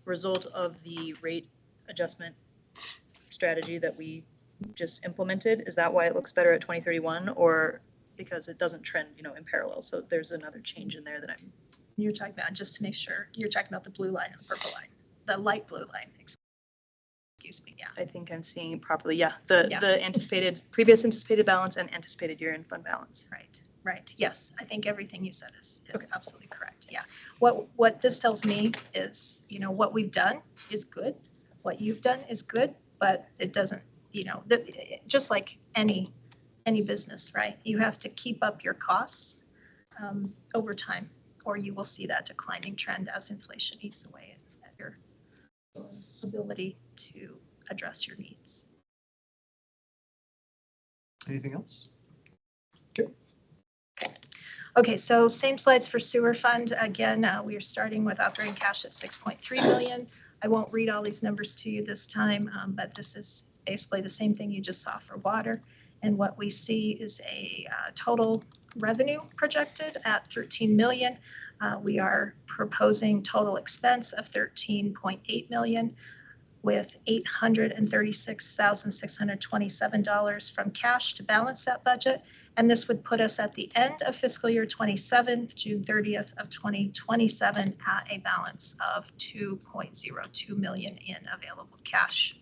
result of the rate adjustment strategy that we just implemented? Is that why it looks better at 2031, or because it doesn't trend, in parallel? So there's another change in there that You're talking about, just to make sure, you're talking about the blue line and the purple line, the light blue line, excuse me, yeah. I think I'm seeing it properly. Yeah, the previous anticipated balance and anticipated year-end fund balance. Right. Yes, I think everything you said is okay. Absolutely correct. Yeah. What this tells me is, what we've done is good. What you've done is good, but it doesn't, just like any business, right? You have to keep up your costs over time, or you will see that declining trend as inflation eats away at your ability to address your needs. Anything else? Okay, so same slides for sewer fund. Again, we are starting with operating cash at 6.3 million. I won't read all these numbers to you this time, but this is basically the same thing you just saw for water. And what we see is a total revenue projected at 13 million. We are proposing total expense of 13.8 million with $836,627 from cash to balance that budget. And this would put us at the end of fiscal year 27, June 30th of 2027, at a balance of 2.02 million in available cash.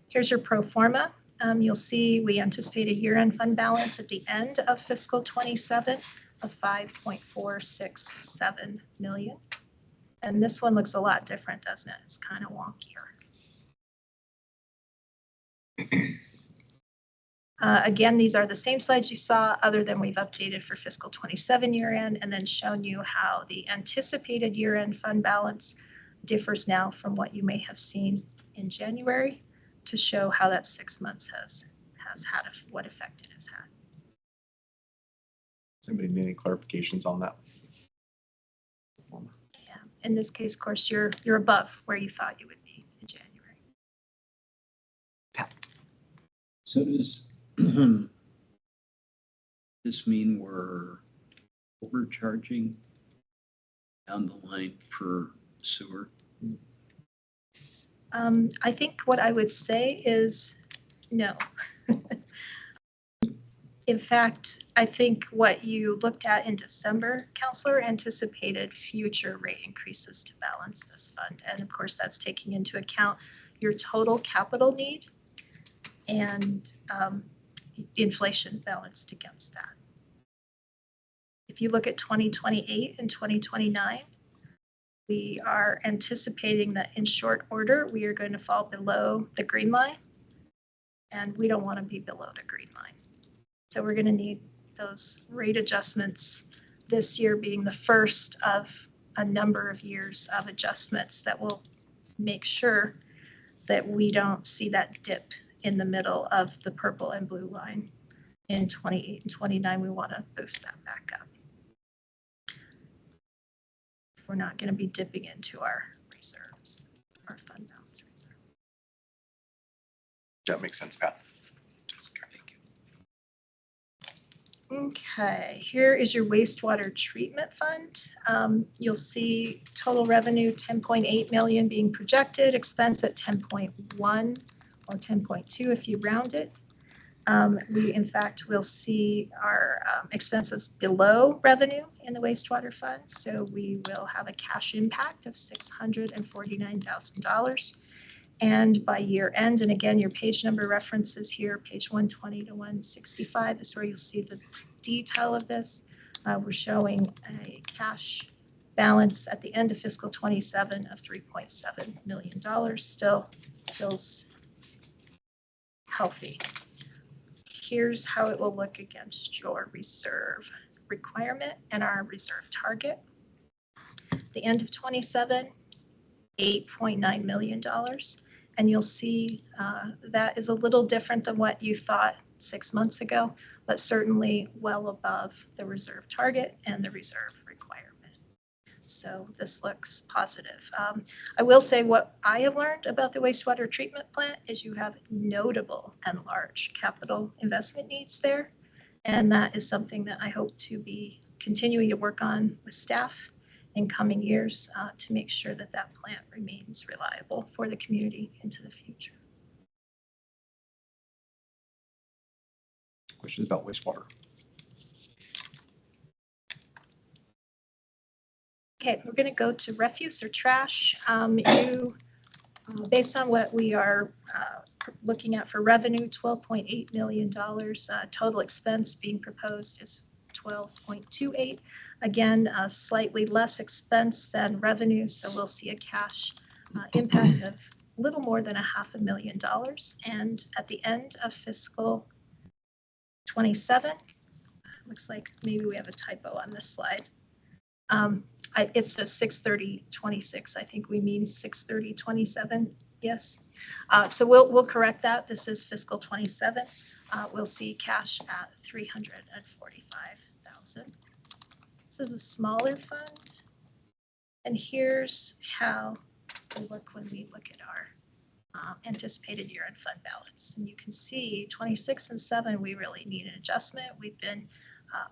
Here's your pro forma. you'll see we anticipate a year-end fund balance at the end of fiscal '27 of 5.467 million. And this one looks a lot different, doesn't it? It's kind of wonkier. Again, these are the same slides you saw, other than we've updated for fiscal '27 year end and then shown you how the anticipated year end fund balance differs now from what you may have seen in January to show how that 6 months has had, what effect it has had. Does anybody need any clarifications on that? Yeah. In this case, of course, you're above where you thought you would be in January. So does this mean we're overcharging down the line for sewer? I think what I would say is no. In fact, I think what you looked at in December, Counselor, anticipated future rate increases to balance this fund. And of course, that's taking into account your total capital need and inflation balanced against that. If you look at 2028 and 2029, we are anticipating that in short order, we are going to fall below the green line, and we don't want to be below the green line. So we're going to need those rate adjustments this year being the first of a number of years of adjustments that will make sure that we don't see that dip in the middle of the purple and blue line. In 28 and 29, we want to boost that back up. We're not going to be dipping into our reserves, our fund balance reserve. That makes sense, Pat. Okay, here is your wastewater treatment fund. You'll see total revenue 10.8 million being projected, expense at 10.1 or 10.2 if you round it. We in fact will see our expenses below revenue in the wastewater fund, so we will have a cash impact of $649,000. And by year end, and again, your page number references here, page 120 to 165 is where you'll see the detail of this. We're showing a cash balance at the end of fiscal 27 of $3.7 million. Still feels healthy. Here's how it will look against your reserve requirement and our reserve target. At the end of 27, $8.9 million. And you'll see that is a little different than what you thought 6 months ago, but certainly well above the reserve target and the reserve requirement. So this looks positive. I will say what I have learned about the wastewater treatment plant is you have notable and large capital investment needs there. And that is something that I hope to be continuing to work on with staff in coming years to make sure that that plant remains reliable for the community into the future. Questions about wastewater? Okay, we're going to go to refuse or trash. Based on what we are looking at for revenue, $12.8 million. Total expense being proposed is 12.28. Again, slightly less expense than revenue, so we'll see a cash impact of a little more than $500,000. And at the end of fiscal 27, looks like maybe we have a typo on this slide. It says 6/30/26. I think we mean 6/30/27. Yes. So we'll correct that. This is fiscal 27. We'll see cash at 345,000. This is a smaller fund. And here's how we look when we look at our anticipated year-end fund balance. And you can see 26 and 7, we really need an adjustment. We've been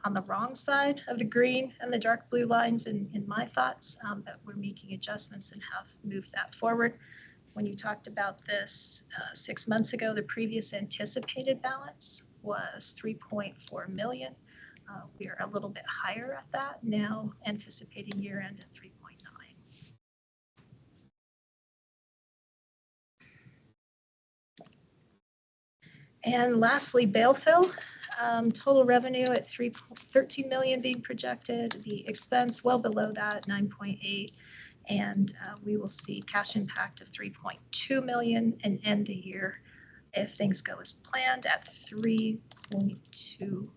on the wrong side of the green and the dark blue lines in my thoughts, but we're making adjustments and have moved that forward. When you talked about this 6 months ago, the previous anticipated balance was 3.4 million. We are a little bit higher at that now, anticipating year end at 3.9. And lastly, bail fill, total revenue at 13 million being projected, the expense well below that, 9.8. And we will see cash impact of 3.2 million and end the year, if things go as planned, at $3.2 million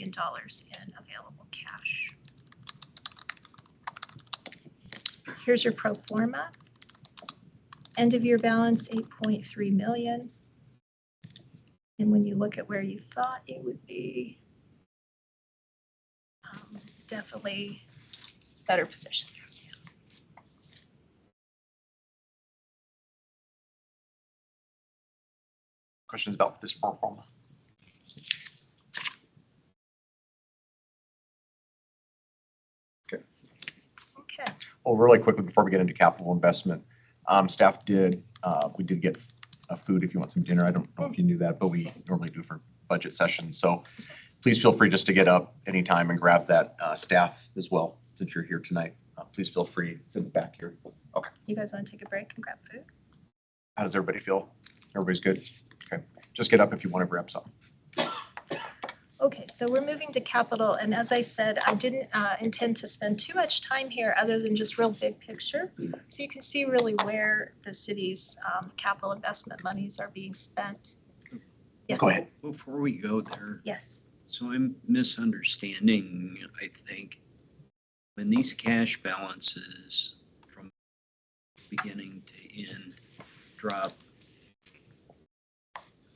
in available cash. Here's your pro forma. End of year balance, 8.3 million. And when you look at where you thought it would be, definitely better position. Questions about this pro forma? Okay. Well, really quickly before we get into capital investment, staff did, we did get food if you want some dinner. I don't know if you knew that, but we normally do for budget sessions. So please feel free just to get up anytime and grab that, staff as well, since you're here tonight. Please feel free. It's in the back here. Okay. You guys want to take a break and grab food? How does everybody feel? Everybody's good? Okay. Just get up if you want to grab something. Okay, so we're moving to capital, and as I said, I didn't intend to spend too much time here other than just real big picture. So you can see really where the city's capital investment monies are being spent. Yes. Go ahead. Before we go there, Yes. so I'm misunderstanding, I think, when these cash balances from beginning to end drop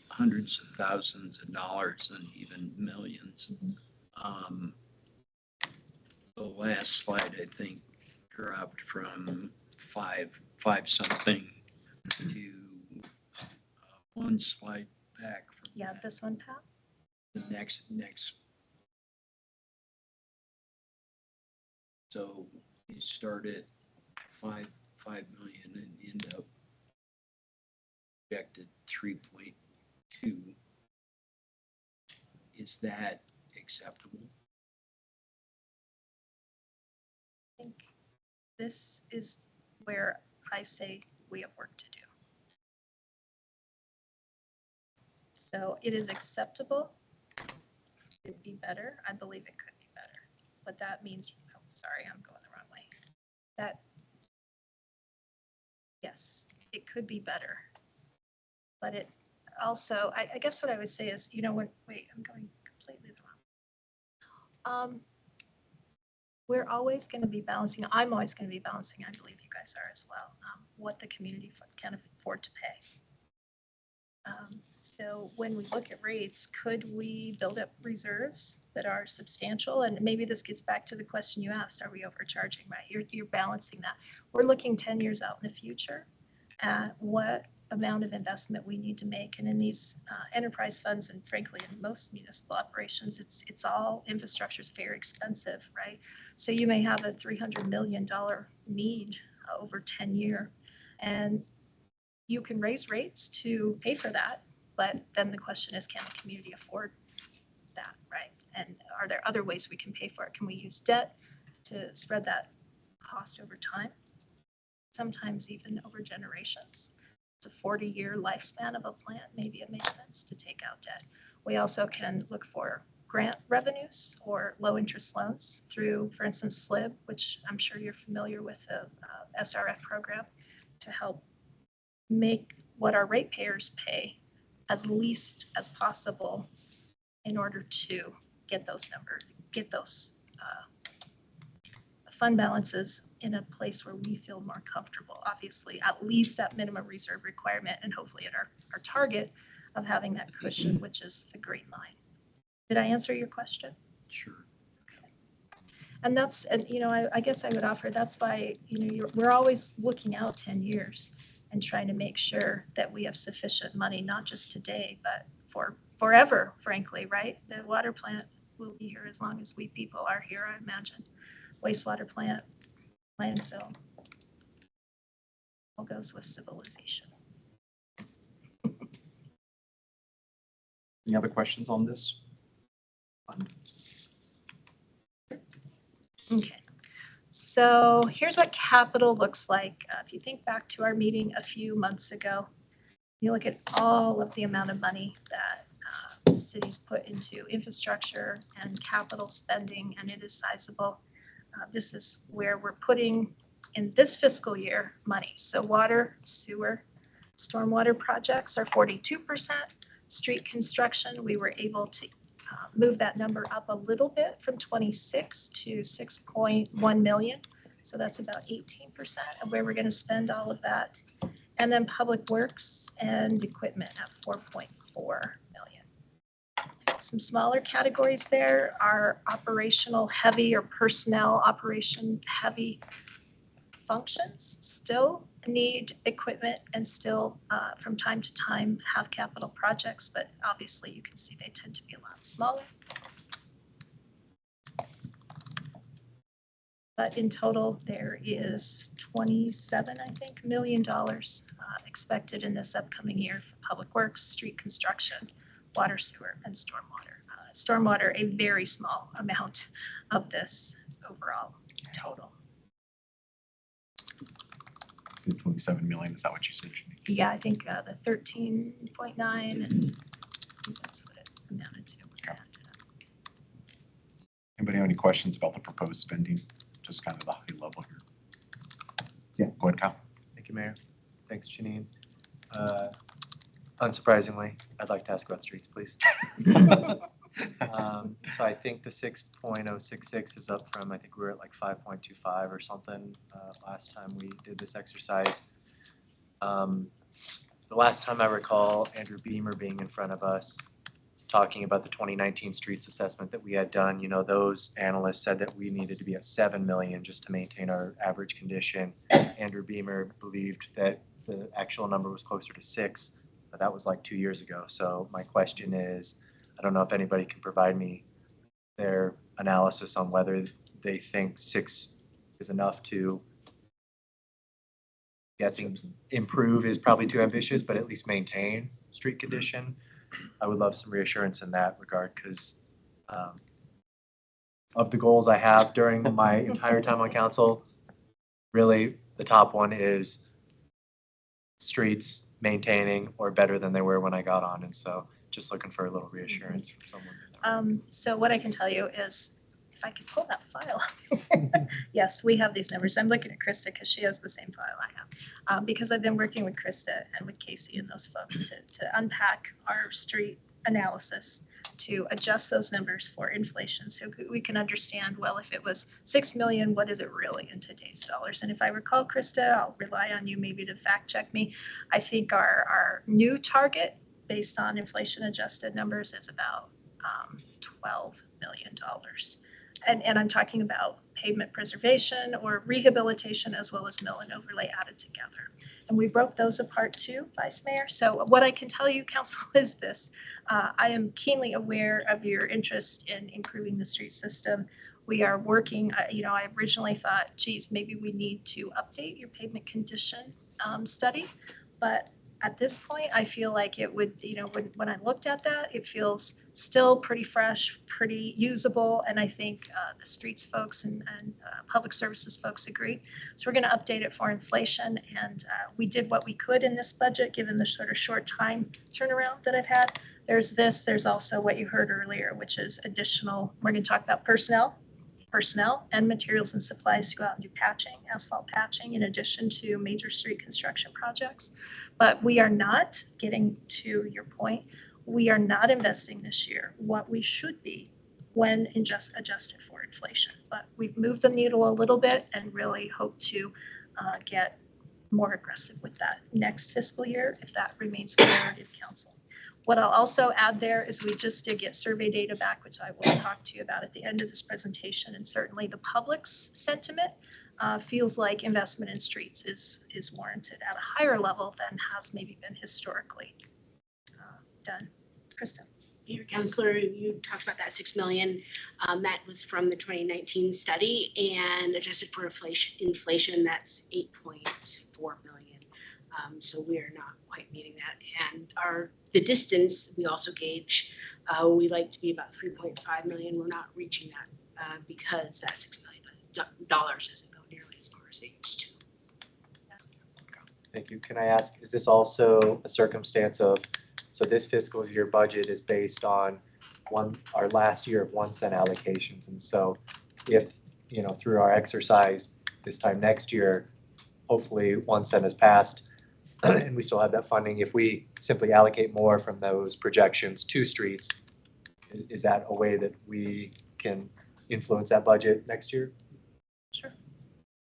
hundreds of thousands of dollars and even millions. The last slide, I think, dropped from five something to one slide back from Yeah, that. this one, Pat? The next. So you start at 5 million and end up projected 3.2. Is that acceptable? I think this is where I say we have work to do. So it is acceptable. It would be better. I believe it could be better. But that means, oh, sorry, I'm going the wrong way. That, yes, it could be better. But it also, I guess what I would say is, you know, wait, I'm going completely the wrong. We're always going to be balancing, I'm always going to be balancing, I believe you guys are as well, what the community can afford to pay. So when we look at rates, could we build up reserves that are substantial? And maybe this gets back to the question you asked, are we overcharging, right? You're balancing that. We're looking 10 years out in the future at what amount of investment we need to make. And in these enterprise funds, and frankly, in most municipal operations, it's all infrastructure is very expensive, right? So you may have a $300 million need over 10 year, and you can raise rates to pay for that. But then the question is, can the community afford that, right? And are there other ways we can pay for it? Can we use debt to spread that cost over time? Sometimes even over generations. It's a 40-year lifespan of a plant. Maybe it makes sense to take out debt. We also can look for grant revenues or low interest loans through, for instance, SLIB, which I'm sure you're familiar with, the SRF program, to help make what our ratepayers pay as least as possible in order to get those numbers, get those fund balances in a place where we feel more comfortable, obviously, at least at minimum reserve requirement, and hopefully at our target of having that cushion, which is the green line. Did I answer your question? Sure. And that's, you know, I guess I would offer, that's why, you know, we're always looking out 10 years and trying to make sure that we have sufficient money, not just today, but for forever, frankly, right? The water plant will be here as long as we people are here, I imagine. Wastewater plant, landfill, all goes with civilization. Any other questions on this? Okay, so here's what capital looks like. If you think back to our meeting a few months ago, you look at all of the amount of money that the city's put into infrastructure and capital spending, and it is sizable. This is where we're putting in this fiscal year money. So water, sewer, stormwater projects are 42%. Street construction, we were able to move that number up a little bit from 26 to 6.1 million. So that's about 18% of where we're going to spend all of that. And then public works and equipment at 4.4 million. Some smaller categories there are operational heavy or personnel operation heavy functions still need equipment and still from time to time have capital projects, but obviously you can see they tend to be a lot smaller. But in total, there is 27, I think, $1 million expected in this upcoming year for public works, street construction, water, sewer, and stormwater. Stormwater, a very small amount of this overall total. 27 million, is that what you said? Janine? Yeah, I think the 13.9, and I think that's what it amounted to. Anybody have any questions about the proposed spending? Just kind of the high level here. Yeah, go ahead, Kyle. Thank you, Mayor. Thanks, Janine. Unsurprisingly, I'd like to ask about streets, please. So I think the 6.066 is up from, I think we were at like 5.25 or something last time we did this exercise. The last time I recall Andrew Beamer being in front of us talking about the 2019 streets assessment that we had done, you know, those analysts said that we needed to be at 7 million just to maintain our average condition. Andrew Beamer believed that the actual number was closer to 6, but that was like 2 years ago. So my question is, I don't know if anybody can provide me their analysis on whether they think 6 is enough to, guessing improve is probably too ambitious, but at least maintain street condition. I would love some reassurance in that regard because of the goals I have during my entire time on council, really the top one is streets maintaining or better than they were when I got on. And so just looking for a little reassurance from someone. So what I can tell you is, if I could pull that file. Yes, we have these numbers. I'm looking at Krista because she has the same file I have. Because I've been working with Krista and with Casey and those folks to unpack our street analysis, to adjust those numbers for inflation. So we can understand, well, if it was 6 million, what is it really in today's dollars? And if I recall, Krista, I'll rely on you maybe to fact check me. I think our new target based on inflation adjusted numbers is about $12 million. And I'm talking about pavement preservation or rehabilitation as well as mill and overlay added together. And we broke those apart too, Vice Mayor. So what I can tell you, Council, is this. I am keenly aware of your interest in improving the street system. We are working, I originally thought, geez, maybe we need to update your pavement condition study. But at this point, I feel like it would, when I looked at that, it feels still pretty fresh, pretty usable. And I think the streets folks and public services folks agree. So we're going to update it for inflation. And we did what we could in this budget, given the sort of short time turnaround that I've had. There's this, there's also what you heard earlier, which is additional, we're going to talk about personnel and materials and supplies to go out and do patching, asphalt patching, in addition to major street construction projects. But we are not, getting to your point, we are not investing this year what we should be when adjusted for inflation. But we've moved the needle a little bit and really hope to get more aggressive with that next fiscal year if that remains priority of council. What I'll also add there is we just did get survey data back, which I will talk to you about at the end of this presentation. And certainly the public's sentiment feels like investment in streets is warranted at a higher level than has maybe been historically done. Krista. Your counselor, you talked about that 6 million. That was from the 2019 study, and adjusted for inflation, that's 8.4 million. So we are not quite meeting that. And the distance we also gauge, we like to be about 3.5 million. We're not reaching that because that $6 million doesn't go nearly as far as they used to. Thank you. Can I ask, is this also a circumstance of So this fiscal year budget is based on our last year of 1 cent allocations. And so if, through our exercise this time next year, hopefully 1 cent has passed and we still have that funding, if we simply allocate more from those projections to streets, is that a way that we can influence that budget next year? Sure.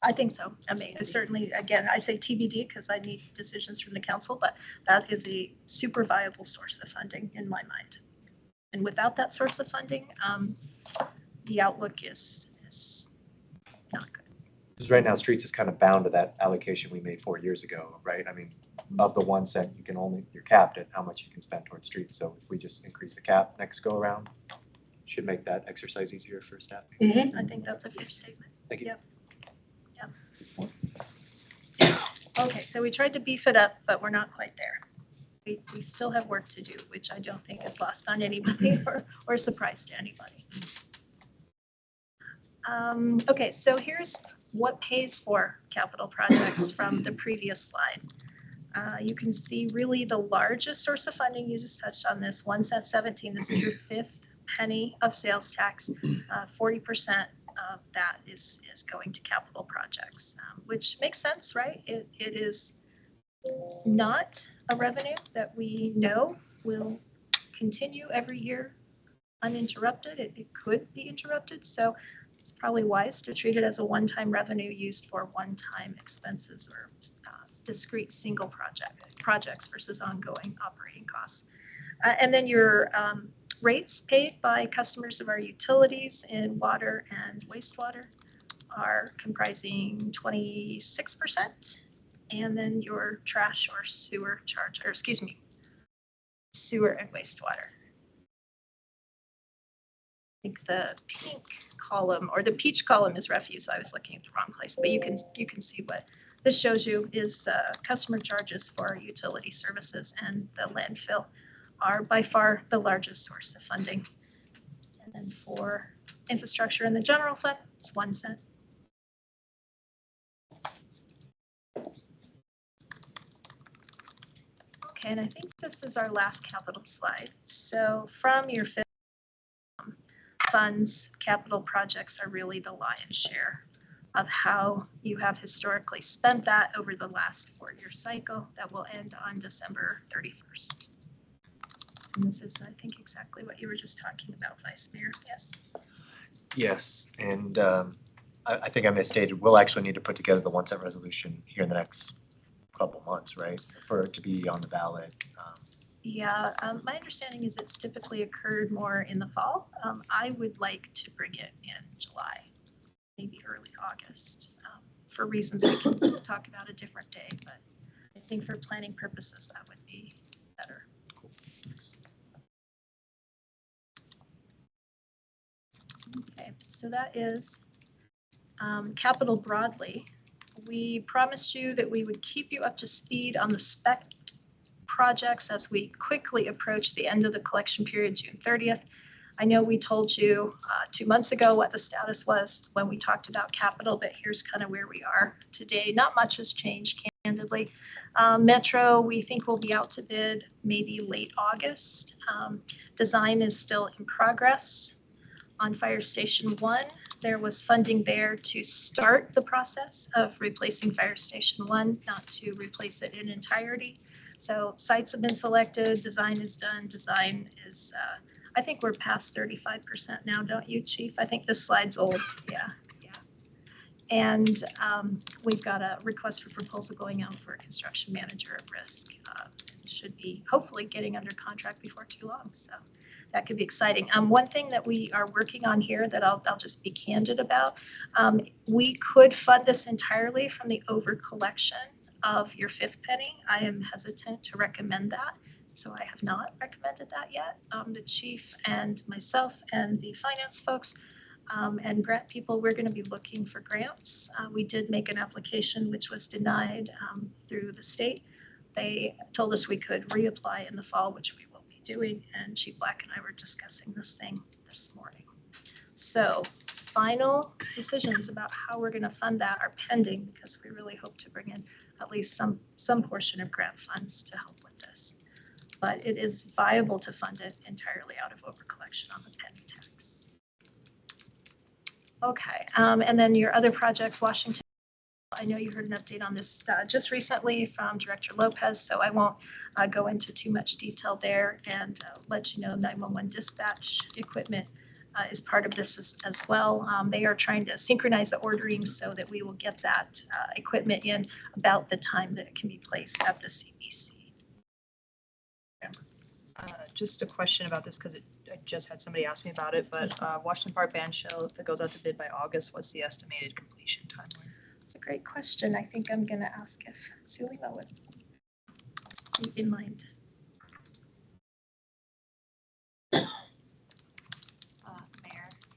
I think so. I mean, certainly, again, I say TBD because I need decisions from the council, but that is a super viable source of funding in my mind. And without that source of funding, the outlook is not good. Because right now, streets is kind of bound to that allocation we made 4 years ago, right? I mean, of the 1 cent, you're capped at how much you can spend towards streets. So if we just increase the cap next go around, should make that exercise easier for staff. I think that's a fair statement. Thank you. Yep. Okay, so we tried to beef it up, but we're not quite there. We still have work to do, which I don't think is lost on anybody or a surprise to anybody. Okay, so here's what pays for capital projects from the previous slide. You can see really the largest source of funding, you just touched on this, 1 cent 17, this is your fifth penny of sales tax. 40% of that is going to capital projects, which makes sense, right? It is not a revenue that we know will continue every year uninterrupted. It could be interrupted, so it's probably wise to treat it as a one-time revenue used for one-time expenses or discrete single projects versus ongoing operating costs. And then your rates paid by customers of our utilities in water and wastewater are comprising 26%. And then your trash or sewer charge, or excuse me, sewer and wastewater. I think the pink column or the peach column is refuse. I was looking at the wrong place, but you can see what this shows you is customer charges for utility services, and the landfill are by far the largest source of funding. And then for infrastructure in the general fund, it's 1 cent. Okay, and I think this is our last capital slide. So from your funds, capital projects are really the lion's share of how you have historically spent that over the last 4-year cycle that will end on December 31st. And this is, I think, exactly what you were just talking about, Vice Mayor. Yes. Yes, and I think I misstated. We'll actually need to put together the 1 cent resolution here in the next couple months, right? For it to be on the ballot. Yeah, my understanding is it's typically occurred more in the fall. I would like to bring it in July, maybe early August, for reasons we can talk about a different day, but I think for planning purposes, that would be better. Okay, so that is capital broadly. We promised you that we would keep you up to speed on the spec projects as we quickly approach the end of the collection period, June 30th. I know we told you 2 months ago what the status was when we talked about capital, but here's kind of where we are today. Not much has changed, candidly. Metro, we think will be out to bid maybe late August. Design is still in progress. On Fire Station 1, there was funding there to start the process of replacing Fire Station 1, not to replace it in entirety. So sites have been selected, design is done, design is, I think we're past 35% now, don't you, Chief? I think this slide's old, yeah. And we've got a request for proposal going out for a construction manager at risk. Should be hopefully getting under contract before too long, so that could be exciting. One thing that we are working on here that I'll just be candid about, we could fund this entirely from the over collection of your fifth penny. I am hesitant to recommend that, so I have not recommended that yet. The chief and myself and the finance folks and grant people, we're going to be looking for grants. We did make an application which was denied through the state. They told us we could reapply in the fall, which we will be doing, and Chief Black and I were discussing this thing this morning. So final decisions about how we're going to fund that are pending because we really hope to bring in at least some portion of grant funds to help with this. but it is viable to fund it entirely out of overcollection on the penny tax. Okay, and then your other projects, Washington. I know you heard an update on this just recently from Director Lopez, so I won't go into too much detail there and let you know 911 dispatch equipment is part of this as well. They are trying to synchronize the ordering so that we will get that equipment in about the time that it can be placed at the CBC. Just a question about this because I just had somebody ask me about it, but Washington Park band shell that goes out to bid by August, what's the estimated completion timeline? It's a great question. I think I'm going to ask if Sulima would keep in mind. Mayor,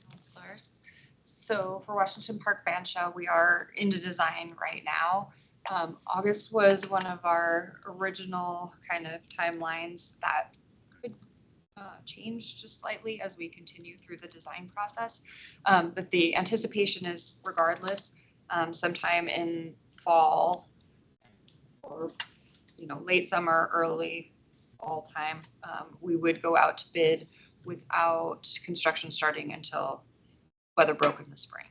councilors. So for Washington Park Band Show, we are into design right now. August was one of our original kind of timelines that could change just slightly as we continue through the design process. But the anticipation is regardless, sometime in fall or, late summer, early fall time, we would go out to bid without construction starting until weather broke in the spring.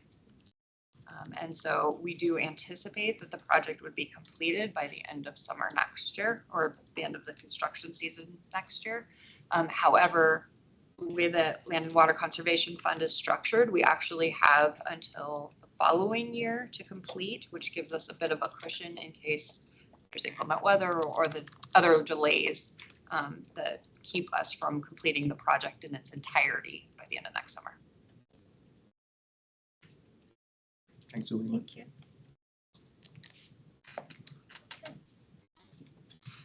And so we do anticipate that the project would be completed by the end of summer next year or the end of the construction season next year. However, the way the Land and Water Conservation Fund is structured, we actually have until the following year to complete, which gives us a bit of a cushion in case there's inclement weather or the other delays that keep us from completing the project in its entirety by the end of next summer. Thanks, Sulima. Thank you.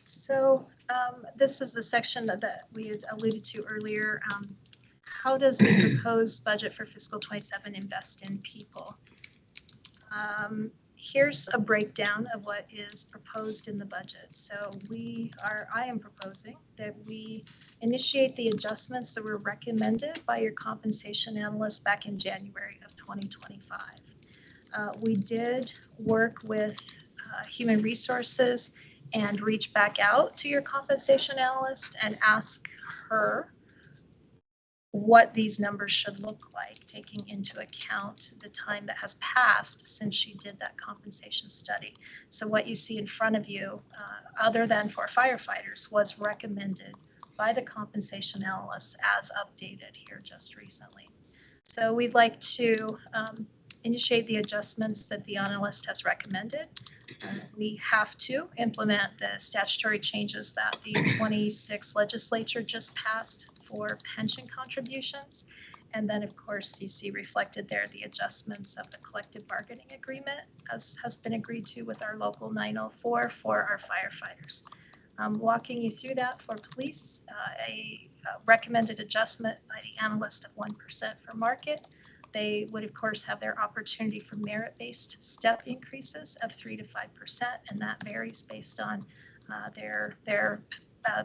So this is the section that we had alluded to earlier. How does the proposed budget for fiscal 27 invest in people? Here's a breakdown of what is proposed in the budget. So I am proposing that we initiate the adjustments that were recommended by your compensation analyst back in January of 2025. We did work with Human Resources and reach back out to your compensation analyst and ask her what these numbers should look like, taking into account the time that has passed since she did that compensation study. So what you see in front of you, other than for firefighters, was recommended by the compensation analyst as updated here just recently. So we'd like to initiate the adjustments that the analyst has recommended. We have to implement the statutory changes that the 26 legislature just passed for pension contributions. And then, of course, you see reflected there the adjustments of the collective bargaining agreement as has been agreed to with our local 904 for our firefighters. Walking you through that for police, a recommended adjustment by the analyst of 1% for market. They would, of course, have their opportunity for merit-based step increases of 3 to 5%, and that varies based on their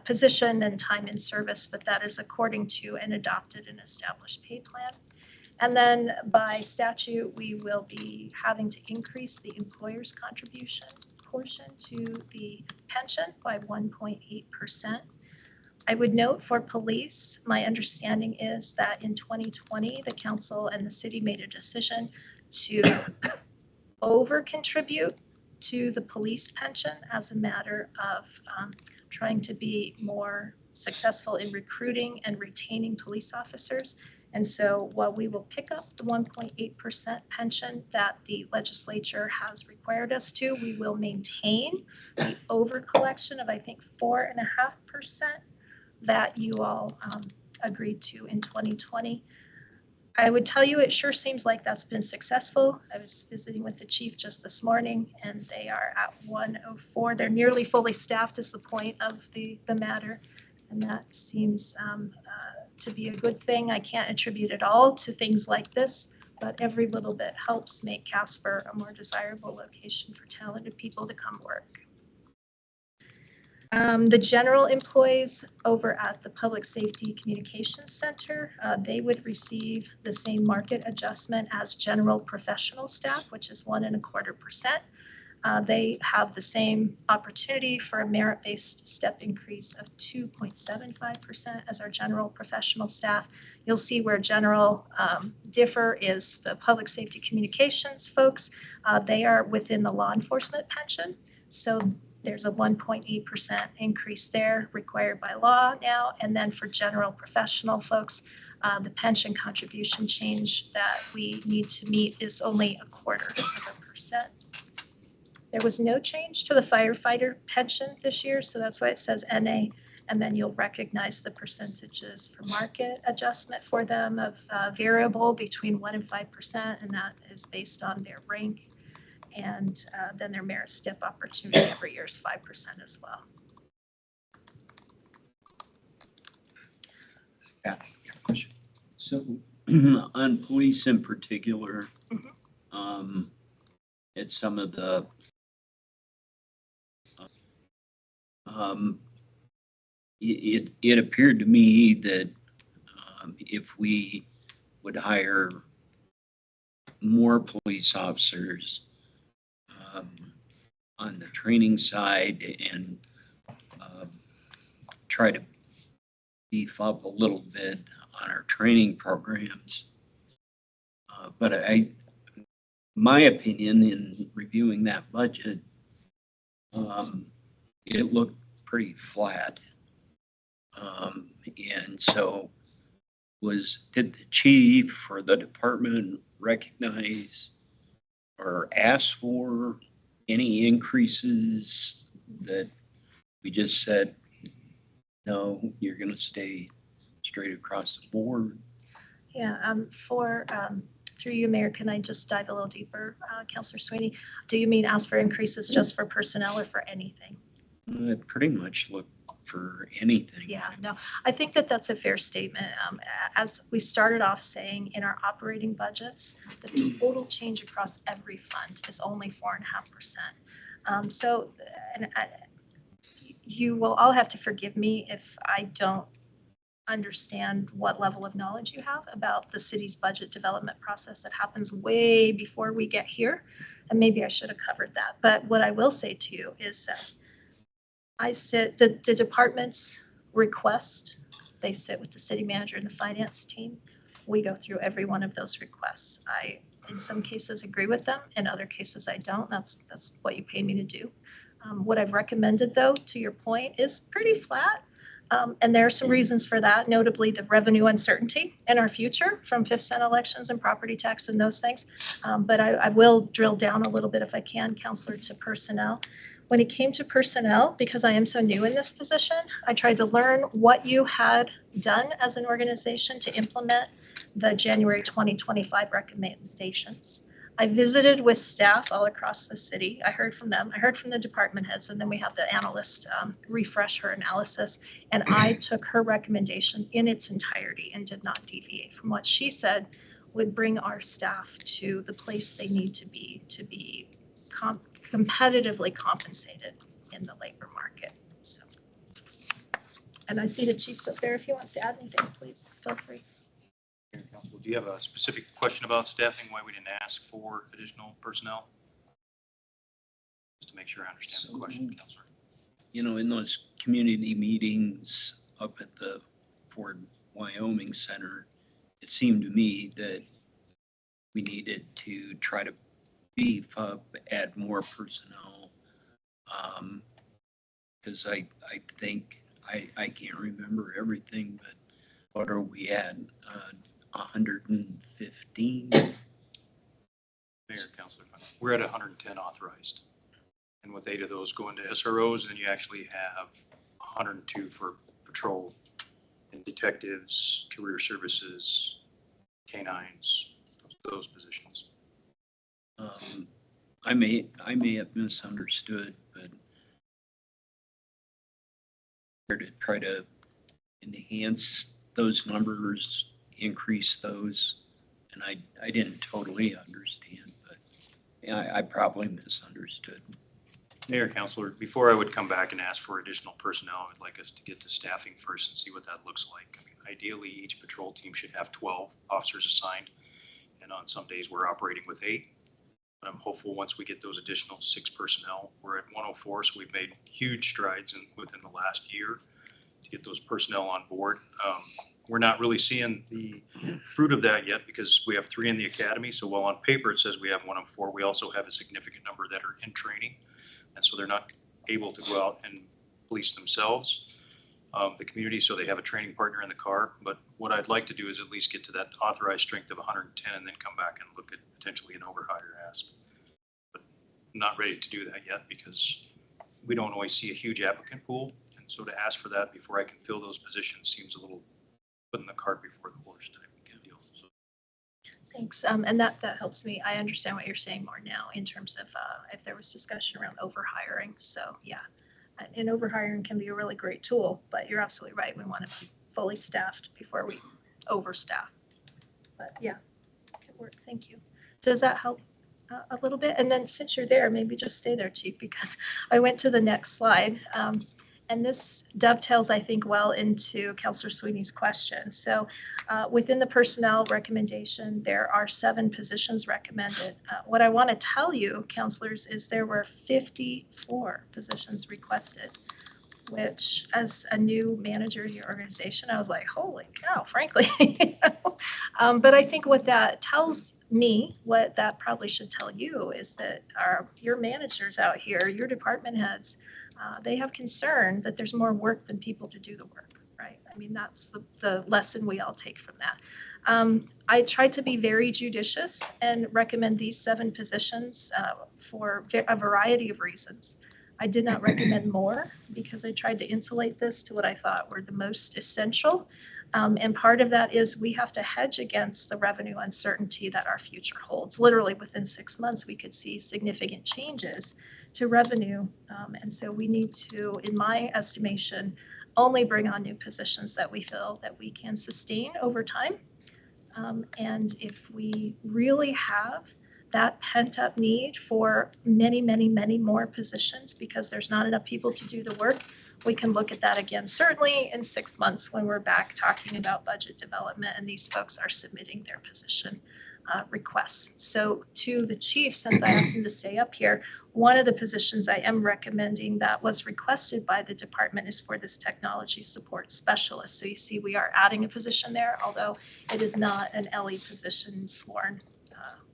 position and time in service, but that is according to an adopted and established pay plan. And then by statute, we will be having to increase the employer's contribution portion to the pension by 1.8%. I would note for police, my understanding is that in 2020, the council and the city made a decision to over contribute to the police pension as a matter of trying to be more successful in recruiting and retaining police officers. And so while we will pick up the 1.8% pension that the legislature has required us to, we will maintain the over collection of, I think, 4.5% that you all agreed to in 2020. I would tell you it sure seems like that's been successful. I was visiting with the chief just this morning and they are at 104. They're nearly fully staffed is the point of the matter. And that seems to be a good thing. I can't attribute it all to things like this, but every little bit helps make Casper a more desirable location for talented people to come work. The general employees over at the Public Safety Communications Center, they would receive the same market adjustment as general professional staff, which is 1.25%. They have the same opportunity for a merit-based step increase of 2.75% as our general professional staff. You'll see where general differ is the public safety communications folks. They are within the law enforcement pension. So there's a 1.8% increase there required by law now. And then for general professional folks, the pension contribution change that we need to meet is only 0.25%. There was no change to the firefighter pension this year, so that's why it says NA. And then you'll recognize the percentages for market adjustment for them of variable between 1% and 5%, and that is based on their rank. And then their merit step opportunity every year is 5% as well. Yeah, question. So on police in particular, at some of the it appeared to me that if we would hire more police officers on the training side and try to beef up a little bit on our training programs. But my opinion in reviewing that budget, it looked pretty flat. And so did the chief or the department recognize or ask for any increases that we just said, no, you're going to stay straight across the board? Yeah, through you, Mayor, can I just dive a little deeper, Councilor Sweeney? Do you mean ask for increases just for personnel or for anything? It pretty much looked for anything. Yeah, no, I think that that's a fair statement. As we started off saying, in our operating budgets, the total change across every fund is only 4.5%. So you will all have to forgive me if I don't understand what level of knowledge you have about the city's budget development process that happens way before we get here. And maybe I should have covered that. But what I will say to you is the department's request, they sit with the city manager and the finance team. We go through every one of those requests. I, in some cases, agree with them. In other cases, I don't. That's what you paid me to do. What I've recommended, though, to your point, is pretty flat. And there are some reasons for that, notably the revenue uncertainty in our future from 5th-cent elections and property tax and those things. But I will drill down a little bit if I can, Councilor, to personnel. When it came to personnel, because I am so new in this position, I tried to learn what you had done as an organization to implement the January 2025 recommendations. I visited with staff all across the city. I heard from them. I heard from the department heads, and then we had the analyst refresh her analysis. And I took her recommendation in its entirety and did not deviate from what she said would bring our staff to the place they need to be competitively compensated in the labor market. So, and I see the chief's up there. If he wants to add anything, please feel free. Council, do you have a specific question about staffing, why we didn't ask for additional personnel? Just to make sure I understand the question, Councilor. You know, in those community meetings up at the Ford, Wyoming Center, it seemed to me that we needed to try to beef up, add more personnel. Because I think, I can't remember everything, but what are we at? 115? Mayor, Councilor, we're at 110 authorized. And with 8 of those go into SROs, then you actually have 102 for patrol and detectives, career services, canines, those positions. I may have misunderstood, but to try to enhance those numbers, increase those, and I didn't totally understand, but yeah, I probably misunderstood. Mayor, Councilor, before I would come back and ask for additional personnel, I'd like us to get to staffing first and see what that looks like. I mean, ideally, each patrol team should have 12 officers assigned, and on some days we're operating with 8. But I'm hopeful once we get those additional 6 personnel, we're at 104, so we've made huge strides within the last year to get those personnel on board. We're not really seeing the fruit of that yet because we have 3 in the academy. So while on paper it says we have 104, we also have a significant number that are in training. And so they're not able to go out and police themselves, the community, so they have a training partner in the car. But what I'd like to do is at least get to that authorized strength of 110 and then come back and look at potentially an overhire ask. But I'm not ready to do that yet because we don't always see a huge applicant pool. And so to ask for that before I can fill those positions seems a little putting the cart before the horse type of deal. So. Thanks. And that helps me. I understand what you're saying more now in terms of if there was discussion around overhiring. So yeah, and overhiring can be a really great tool, but you're absolutely right. We want to be fully staffed before we overstaff. But yeah, could work. Thank you. Does that help a little bit? And then since you're there, maybe just stay there, Chief, because I went to the next slide. And this dovetails, I think, well into Councilor Sweeney's question. So within the personnel recommendation, there are 7 positions recommended. What I want to tell you, councilors, is there were 54 positions requested, which as a new manager in your organization, I was like, holy cow, frankly. But I think what that tells me, what that probably should tell you, is that your managers out here, your department heads, they have concern that there's more work than people to do the work, right? I mean, that's the lesson we all take from that. I tried to be very judicious and recommend these 7 positions for a variety of reasons. I did not recommend more because I tried to insulate this to what I thought were the most essential. And part of that is we have to hedge against the revenue uncertainty that our future holds. Literally within 6 months, we could see significant changes to revenue. And so we need to, in my estimation, only bring on new positions that we feel that we can sustain over time. And if we really have that pent up need for many, many, many more positions because there's not enough people to do the work, we can look at that again, certainly in 6 months when we're back talking about budget development and these folks are submitting their position requests. So to the chief, since I asked him to stay up here, one of the positions I am recommending that was requested by the department is for this technology support specialist. So you see we are adding a position there, although it is not an LE position sworn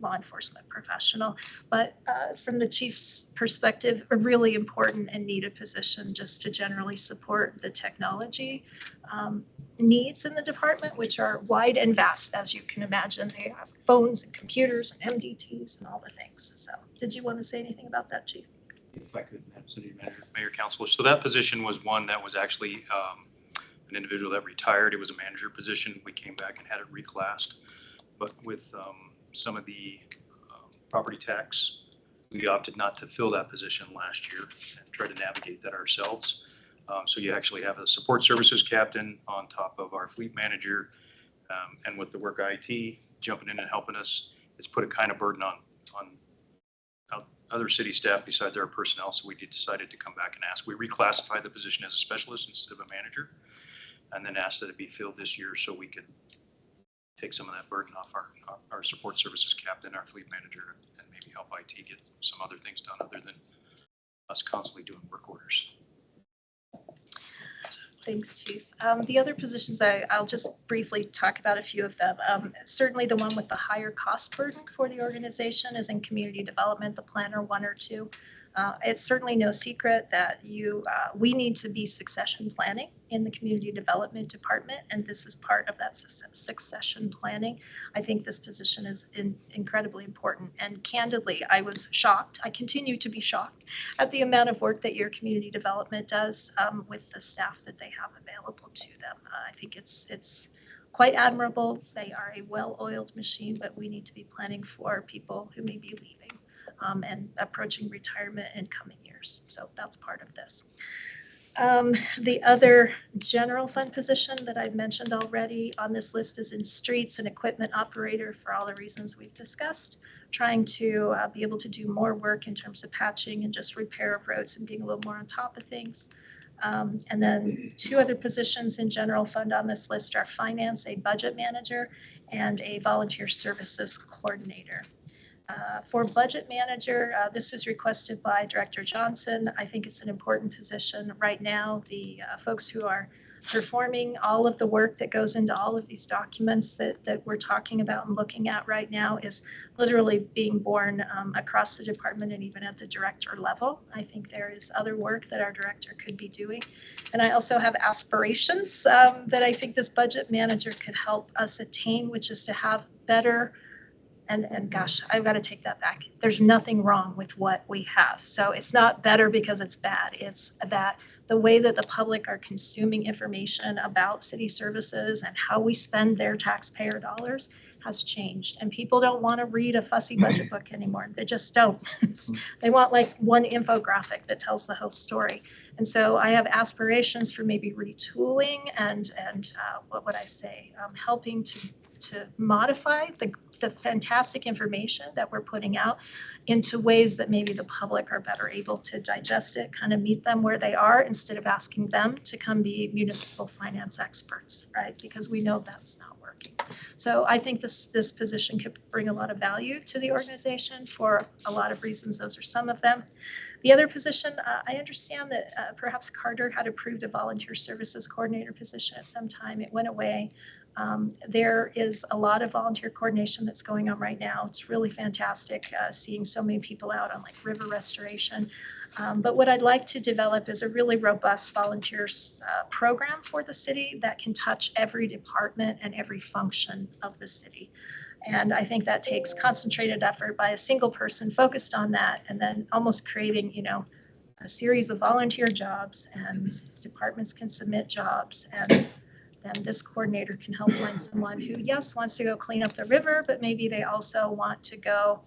law enforcement professional. But from the chief's perspective, a really important and needed position just to generally support the technology needs in the department, which are wide and vast, as you can imagine. They have phones and computers and MDTs and all the things. So did you want to say anything about that, Chief? If I could, City Manager, Mayor, Councilor. So that position was one that was actually an individual that retired. It was a manager position. We came back and had it reclassed. But with some of the property tax, we opted not to fill that position last year and tried to navigate that ourselves. So you actually have a support services captain on top of our fleet manager. And with the work IT jumping in and helping us, it's put a kind of burden on other city staff besides our personnel. So we decided to come back and ask. We reclassified the position as a specialist instead of a manager, and then asked that it be filled this year so we could take some of that burden off our support services captain, our fleet manager, and maybe help IT get some other things done other than us constantly doing work orders. Thanks, Chief. The other positions, I'll just briefly talk about a few of them. Certainly the one with the higher cost burden for the organization is in community development, the planner 1 or 2. It's certainly no secret that we need to be succession planning in the community development department, and this is part of that succession planning. I think this position is incredibly important, and candidly, I was shocked. I continue to be shocked at the amount of work that your community development does with the staff that they have available to them. I think it's quite admirable. They are a well-oiled machine, but we need to be planning for people who may be leaving and approaching retirement in coming years. So that's part of this. The other general fund position that I've mentioned already on this list is in streets and equipment operator for all the reasons we've discussed, trying to be able to do more work in terms of patching and just repair of roads and being a little more on top of things. And then 2 other positions in general fund on this list are finance, a budget manager, and a volunteer services coordinator. For budget manager, this was requested by Director Johnson. I think it's an important position right now. The folks who are performing all of the work that goes into all of these documents that we're talking about and looking at right now is literally being borne across the department and even at the director level. I think there is other work that our director could be doing. And I also have aspirations that I think this budget manager could help us attain, which is to have better. And gosh, I've got to take that back. There's nothing wrong with what we have. So it's not better because it's bad. It's that the way that the public are consuming information about city services and how we spend their taxpayer dollars has changed. And people don't want to read a fussy budget book anymore. They just don't. They want like one infographic that tells the whole story. And so I have aspirations for maybe retooling and what would I say, helping to modify the fantastic information that we're putting out into ways that maybe the public are better able to digest it, kind of meet them where they are instead of asking them to come be municipal finance experts, right? Because we know that's not working. So I think this position could bring a lot of value to the organization for a lot of reasons. Those are some of them. The other position, I understand that perhaps Carter had approved a volunteer services coordinator position at some time. It went away. There is a lot of volunteer coordination that's going on right now. It's really fantastic seeing so many people out on like river restoration. But what I'd like to develop is a really robust volunteers program for the city that can touch every department and every function of the city. And I think that takes concentrated effort by a single person focused on that, and then almost creating, a series of volunteer jobs, and departments can submit jobs, and then this coordinator can help find someone who, yes, wants to go clean up the river, but maybe they also want to go,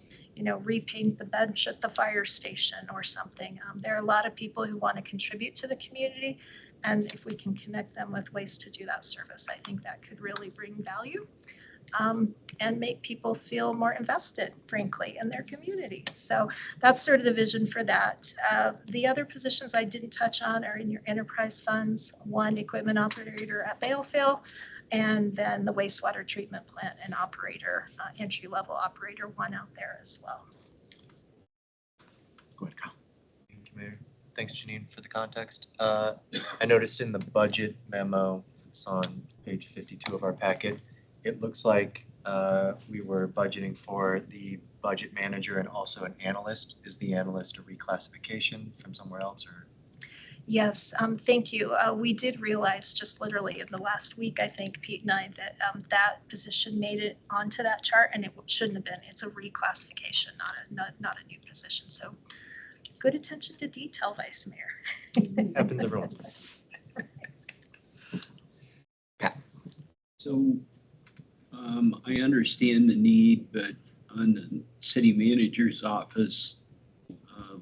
repaint the bench at the fire station or something. There are a lot of people who want to contribute to the community, and if we can connect them with ways to do that service, I think that could really bring value. And make people feel more invested, frankly, in their community. So that's sort of the vision for that. The other positions I didn't touch on are in your enterprise funds, one equipment operator at Balefil, and then the wastewater treatment plant and operator, entry-level operator one out there as well. Go ahead, Kyle. Thank you, Mayor. Thanks, Janine, for the context. I noticed in the budget memo, it's on page 52 of our packet, it looks like we were budgeting for the budget manager and also an analyst. Is the analyst a reclassification from somewhere else, or? Yes, thank you. We did realize just literally in the last week, I think, Pete and I, that that position made it onto that chart, and it shouldn't have been. It's a reclassification, not a new position. So good attention to detail, Vice Mayor. Happens every once in a while. So I understand the need, but on the city manager's office,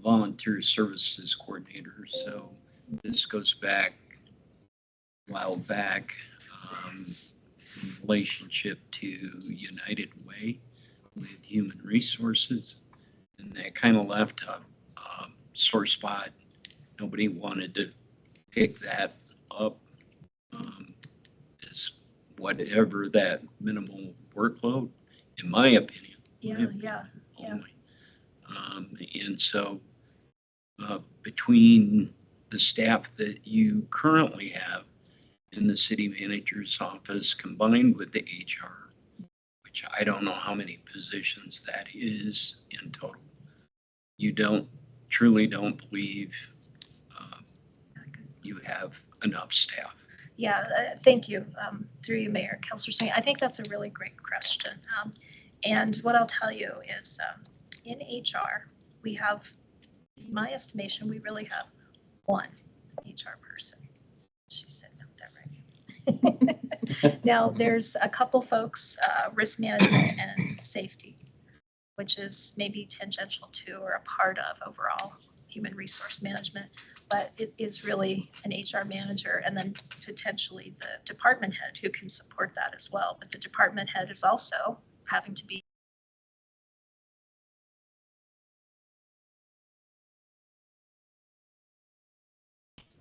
volunteer services coordinator. So this goes back a while back in relationship to United Way with Human Resources. And that kind of left a sore spot. Nobody wanted to pick that up. As whatever that minimal workload, in my opinion. Yeah. Only. And so between the staff that you currently have in the city manager's office combined with the HR, which I don't know how many positions that is in total, you truly don't believe you have enough staff. Yeah, thank you. Through you, Mayor, Councilor Sweeney. I think that's a really great question. And what I'll tell you is in HR, we have, in my estimation, we really have one HR person. She's sitting up there right now. Now, there's a couple folks, risk management and safety, which is maybe tangential to or a part of overall human resource management, but it is really an HR manager and then potentially the department head who can support that as well. But the department head is also having to be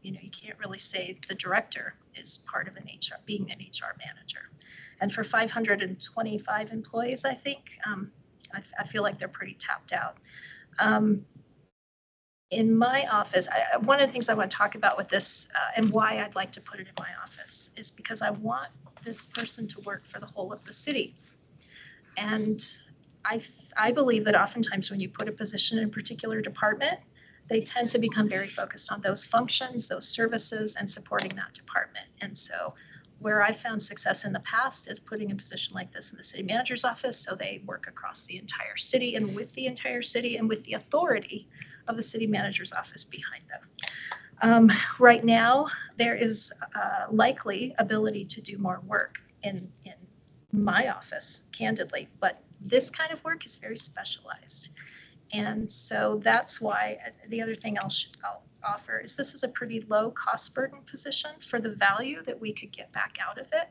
you can't really say the director is part of an HR, being an HR manager. And for 525 employees, I think, I feel like they're pretty tapped out. In my office, one of the things I want to talk about with this and why I'd like to put it in my office is because I want this person to work for the whole of the city. And I believe that oftentimes when you put a position in a particular department, they tend to become very focused on those functions, those services, and supporting that department. And so where I've found success in the past is putting a position like this in the city manager's office, so they work across the entire city and with the entire city and with the authority of the city manager's office behind them. Right now, there is likely ability to do more work in my office, candidly, but this kind of work is very specialized. And so that's why the other thing I'll offer is this is a pretty low cost burden position for the value that we could get back out of it.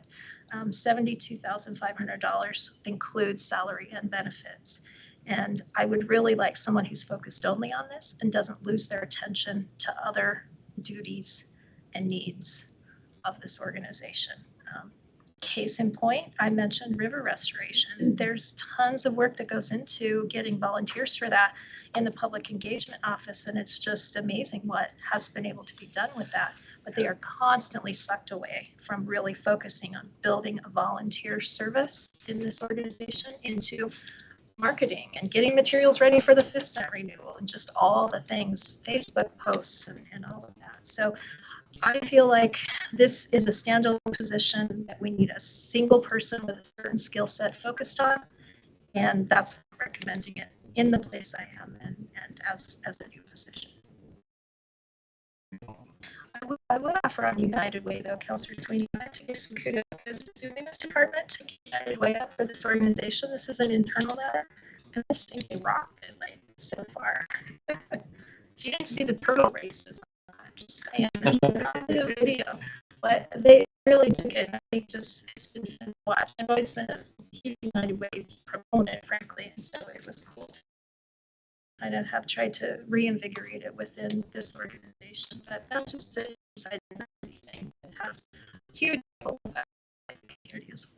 $72,500 includes salary and benefits. And I would really like someone who's focused only on this and doesn't lose their attention to other duties and needs of this organization. Case in point, I mentioned river restoration. There's tons of work that goes into getting volunteers for that in the public engagement office, and it's just amazing what has been able to be done with that. But they are constantly sucked away from really focusing on building a volunteer service in this organization into marketing and getting materials ready for the 5th cent renewal and just all the things, Facebook posts and all of that. So I feel like this is a standalone position that we need a single person with a certain skill set focused on. And that's recommending it in the place I am and as a new position. I would offer on United Way though, Councilor Sweeney, I have to give some kudos to the Zooming department to keep United Way up for this organization. This is an internal matter. And I just think they rocked it like so far. If you didn't see the turtle races, just saying, the video, but they really took it. I think just it's been fun to watch. I've always been a huge United Way proponent, frankly, and so it was cool. I have tried to reinvigorate it within this organization, but that's just it. I did anything. It has huge effect on the community as well.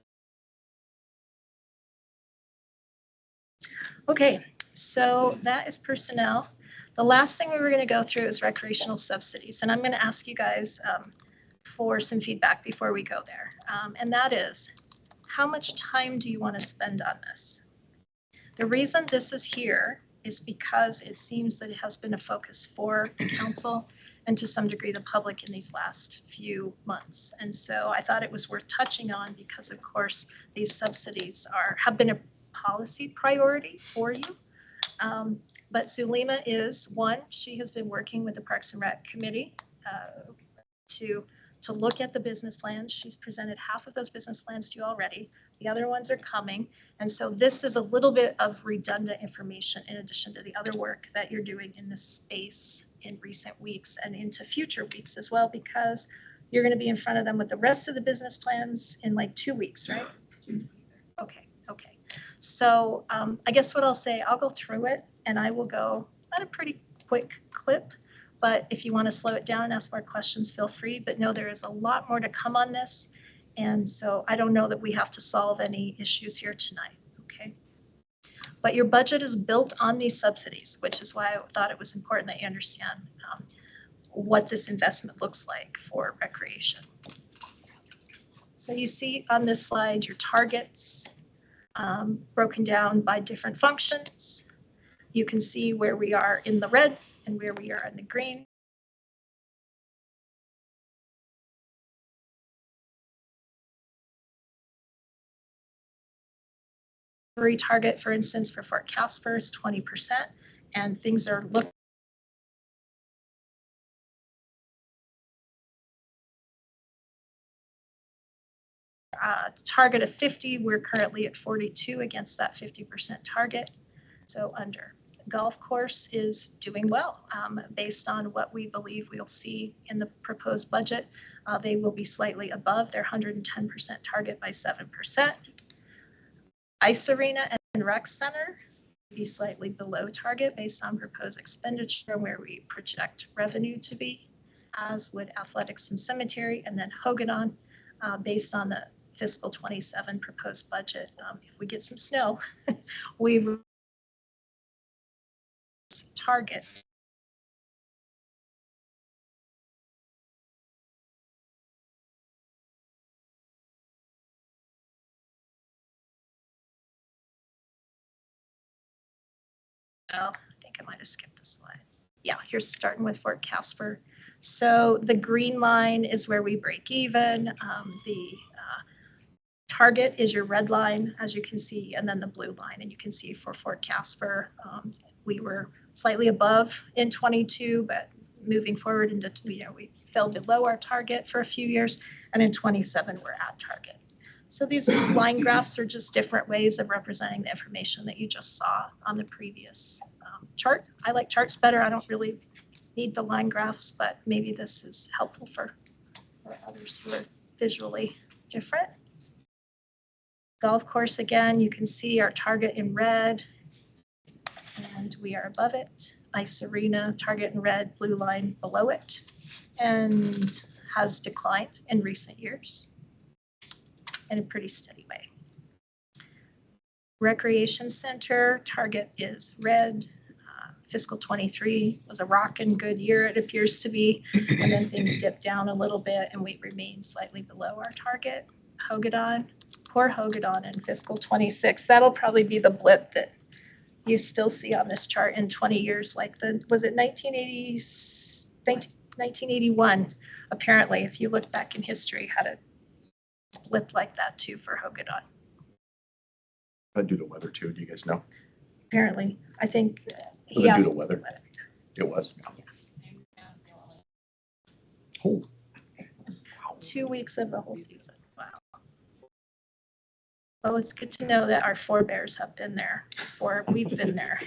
Okay, so that is personnel. The last thing we were going to go through is recreational subsidies, and I'm going to ask you guys for some feedback before we go there. And that is, how much time do you want to spend on this? The reason this is here is because it seems that it has been a focus for the council and to some degree the public in these last few months. And so I thought it was worth touching on because, of course, these subsidies have been a policy priority for you. But Zulema is one. She has been working with the Parks and Rec Committee to look at the business plans. She's presented half of those business plans to you already. The other ones are coming. And so this is a little bit of redundant information in addition to the other work that you're doing in this space in recent weeks and into future weeks as well, because you're going to be in front of them with the rest of the business plans in like 2 weeks, right? Okay. So I guess what I'll say, I'll go through it and I will go at a pretty quick clip. But if you want to slow it down and ask more questions, feel free. But no, there is a lot more to come on this. And so I don't know that we have to solve any issues here tonight, okay? But your budget is built on these subsidies, which is why I thought it was important that you understand what this investment looks like for recreation. So you see on this slide your targets broken down by different functions. You can see where we are in the red and where we are in the green. Target, for instance, for Fort Casper is 20%, and things are looking target of 50. We're currently at 42 against that 50% target, so under. Golf course is doing well based on what we believe we'll see in the proposed budget. They will be slightly above their 110% target by 7%. Ice arena and rec center be slightly below target based on proposed expenditure where we project revenue to be, as would athletics and cemetery, and then Hogadon based on the fiscal 27 proposed budget. If we get some snow, we target. Oh, I think I might have skipped a slide. Yeah, here's starting with Fort Casper. So the green line is where we break even. The target is your red line, as you can see, and then the blue line. And you can see for Fort Casper, we were slightly above in 22, but moving forward into, we fell below our target for a few years. And in 27, we're at target. So these line graphs are just different ways of representing the information that you just saw on the previous chart. I like charts better. I don't really need the line graphs, but maybe this is helpful for others who are visually different. Golf course, again, you can see our target in red, and we are above it. Ice arena, target in red, blue line below it, and has declined in recent years in a pretty steady way. Recreation center, target is red. Fiscal 23 was a rockin' good year, it appears to be, and then things dipped down a little bit and we remain slightly below our target. Hogadon, poor Hogadon in fiscal 26. That'll probably be the blip that you still see on this chart in 20 years, like was it 1981, apparently, if you look back in history, had a blip like that too for Hogadon. That due to weather too, do you guys know? Apparently, I think Was it due to weather? It was. Oh. 2 weeks of the whole season. Wow. Well, it's good to know that our forebears have been there before we've been there.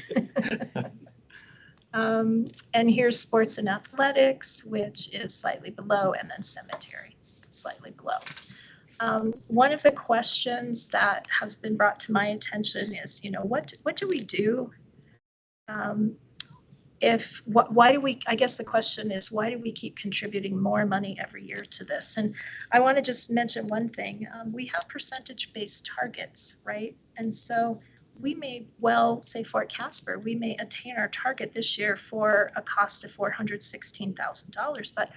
And here's sports and athletics, which is slightly below, and then cemetery, slightly below. One of the questions that has been brought to my attention is, what do we do? Why do we, I guess the question is, why do we keep contributing more money every year to this? And I want to just mention one thing. We have percentage-based targets, right? And so we may well, say Fort Casper, we may attain our target this year for a cost of $416,000, but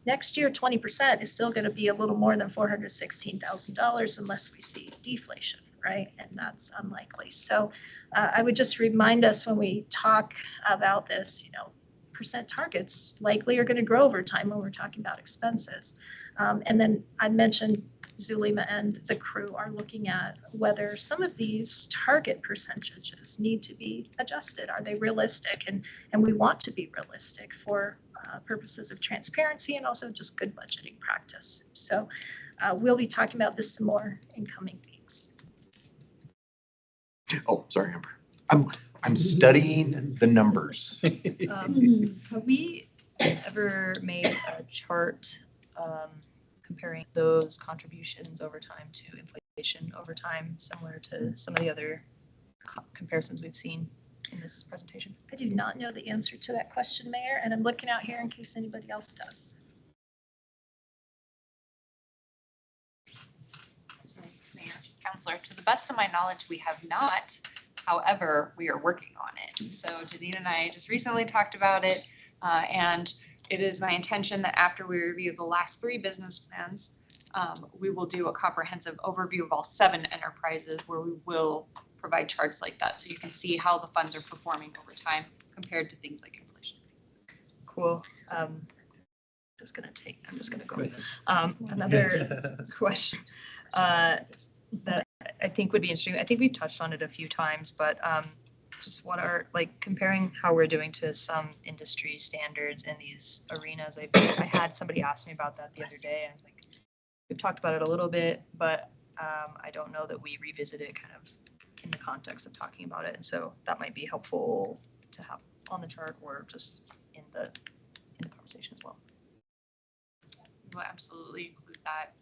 next year, 20% is still going to be a little more than $416,000 unless we see deflation, right? And that's unlikely. So I would just remind us when we talk about this, percent targets likely are going to grow over time when we're talking about expenses. And then I mentioned Zulima and the crew are looking at whether some of these target percentages need to be adjusted. Are they realistic? And we want to be realistic for purposes of transparency and also just good budgeting practice. So we'll be talking about this some more in coming weeks. Oh, sorry, Amber. I'm studying the numbers. Have we ever made a chart comparing those contributions over time to inflation over time, similar to some of the other comparisons we've seen in this presentation? I do not know the answer to that question, Mayor, and I'm looking out here in case anybody else does. Mayor, Counselor, to the best of my knowledge, we have not. However, we are working on it. So Janine and I just recently talked about it, and it is my intention that after we review the last 3 business plans, we will do a comprehensive overview of all 7 enterprises where we will provide charts like that so you can see how the funds are performing over time compared to things like inflation. Cool. I'm just gonna go. Another question that I think would be interesting. I think we've touched on it a few times, but just what are, comparing how we're doing to some industry standards in these arenas. I had somebody ask me about that the other day, and I was like, we've talked about it a little bit, but I don't know that we revisit it kind of in the context of talking about it. And so that might be helpful to have on the chart or just in the conversation as well. We'll absolutely include that.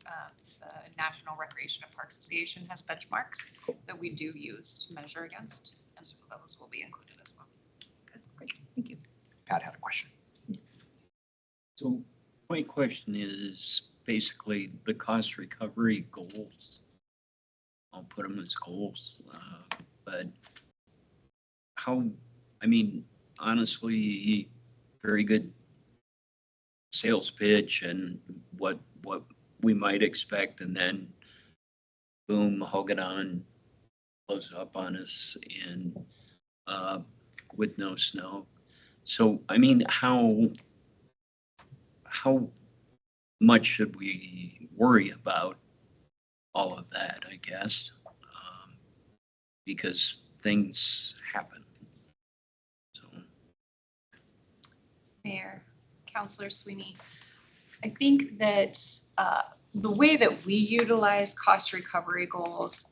The National Recreation and Parks Association has benchmarks that we do use to measure against, and so those will be included as well. Good, great, thank you. Pat had a question. So my question is basically the cost recovery goals. I'll put them as goals, but how, honestly, very good sales pitch and what we might expect, and then boom, Hogadon blows up on us and with no snow. So, I mean, how much should we worry about all of that, I guess? Because things happen. So, Mayor, Counselor Sweeney, I think that the way that we utilize cost recovery goals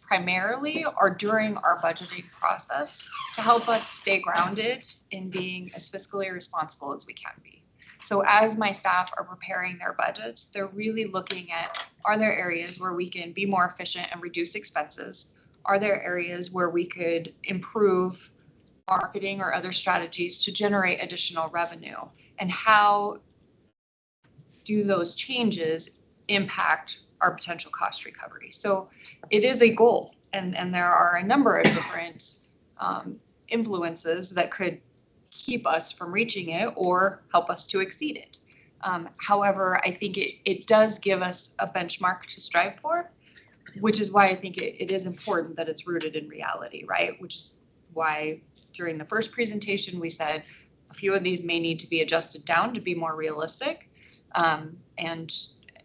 primarily are during our budgeting process to help us stay grounded in being as fiscally responsible as we can be. So as my staff are preparing their budgets, they're really looking at, are there areas where we can be more efficient and reduce expenses? Are there areas where we could improve marketing or other strategies to generate additional revenue? And how do those changes impact our potential cost recovery? So it is a goal, and there are a number of different influences that could keep us from reaching it or help us to exceed it. However, I think it does give us a benchmark to strive for, which is why I think it is important that it's rooted in reality, right? Which is why during the first presentation, we said a few of these may need to be adjusted down to be more realistic. And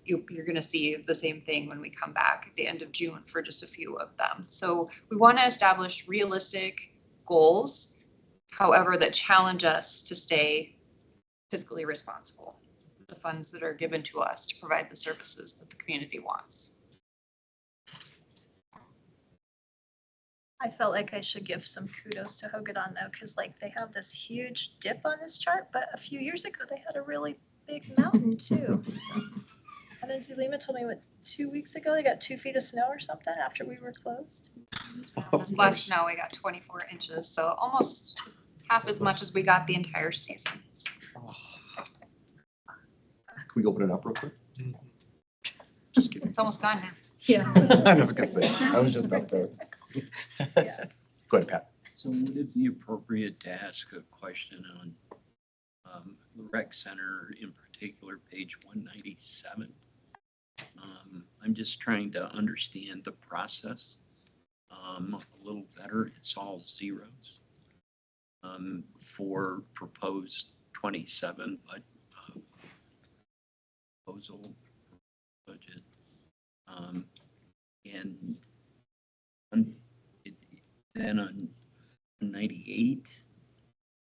you're going to see the same thing when we come back at the end of June for just a few of them. So we want to establish realistic goals, however, that challenge us to stay fiscally responsible. The funds that are given to us to provide the services that the community wants. I felt like I should give some kudos to Hogadon though, because like they have this huge dip on this chart, but a few years ago they had a really big mountain too. So. And then Zulema told me, what, 2 weeks ago, they got 2 feet of snow or something after we were closed? This last snow, we got 24 inches, so almost half as much as we got the entire season. Can we open it up real quick? Just kidding. It's almost gone now. Yeah. I was gonna say, I was just about to. Yeah. Go ahead, Pat. so would it be appropriate to ask a question on the rec center, in particular, page 197? I'm just trying to understand the process a little better. It's all zeros for proposed 27, but proposal budget. And then on 98,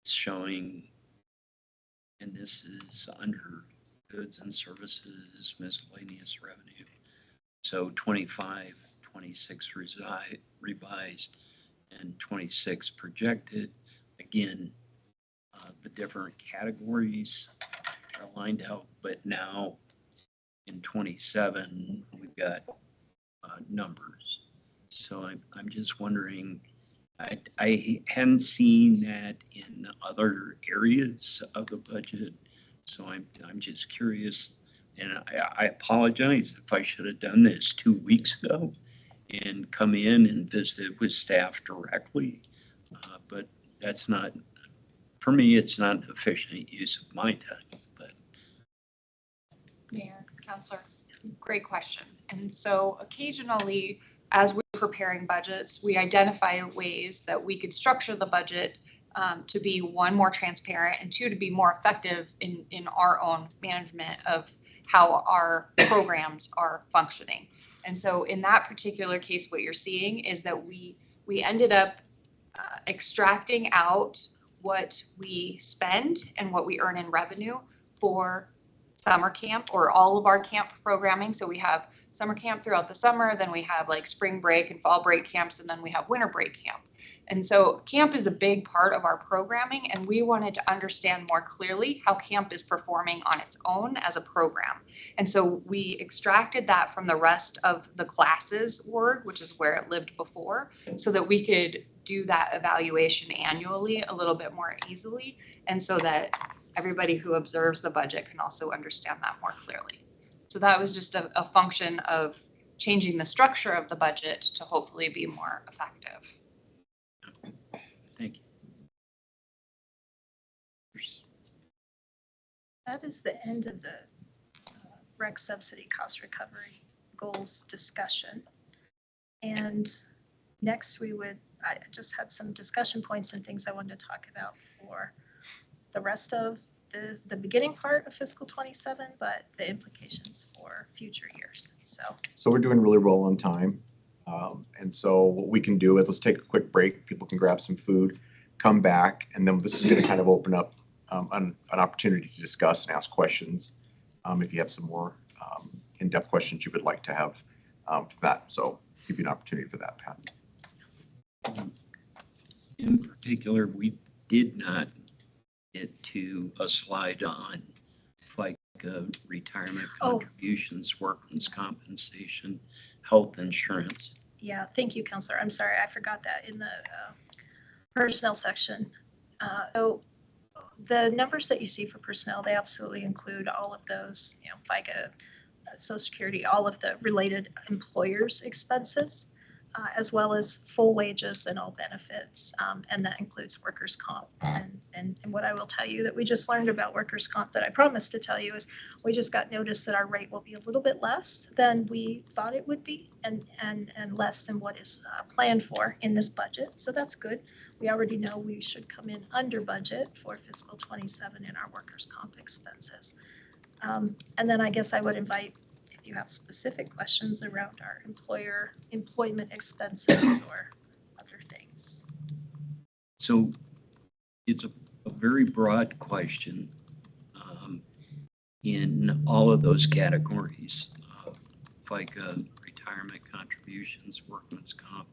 it's showing, and this is under goods and services, miscellaneous revenue. So 25, 26 revised, and 26 projected. Again, the different categories are lined out, but now in 27, we've got numbers. So I'm just wondering, I hadn't seen that in other areas of the budget. So I'm just curious, and I apologize if I should have done this 2 weeks ago and come in and visit with staff directly. But that's not, for me, it's not an efficient use of my time, but. Mayor, Counselor, great question. And so occasionally, as we're preparing budgets, we identify ways that we could structure the budget to be, one, more transparent, and two, to be more effective in our own management of how our programs are functioning. And so in that particular case, what you're seeing is that we ended up extracting out what we spend and what we earn in revenue for summer camp or all of our camp programming. So we have summer camp throughout the summer, then we have like spring break and fall break camps, and then we have winter break camp. And so camp is a big part of our programming, and we wanted to understand more clearly how camp is performing on its own as a program. And so we extracted that from the rest of the classes org, which is where it lived before, so that we could do that evaluation annually a little bit more easily, and so that everybody who observes the budget can also understand that more clearly. So that was just a function of changing the structure of the budget to hopefully be more effective. Thank you. that is the end of the rec subsidy cost recovery goals discussion. And next I just had some discussion points and things I wanted to talk about for the rest of the beginning part of fiscal 27, but the implications for future years. So we're doing really well on time. And so what we can do is let's take a quick break. People can grab some food, come back, and then this is going to kind of open up an opportunity to discuss and ask questions. If you have some more in-depth questions you would like to have for that. So give you an opportunity for that, Pat. In particular, we did not get to a slide on FICA, retirement Oh. contributions, workman's compensation, health insurance. Yeah, thank you, Counselor. I'm sorry, I forgot that in the personnel section. So the numbers that you see for personnel, they absolutely include all of those, FICA, Social Security, all of the related employers' expenses, as well as full wages and all benefits. And that includes workers' comp. And what I will tell you that we just learned about workers' comp that I promised to tell you is we just got notice that our rate will be a little bit less than we thought it would be and less than what is planned for in this budget. So that's good. We already know we should come in under budget for fiscal 27 in our workers' comp expenses. And then I guess I would invite, if you have specific questions around our employment expenses or other things. So it's a very broad question in all of those categories, FICA, retirement contributions, workman's comp,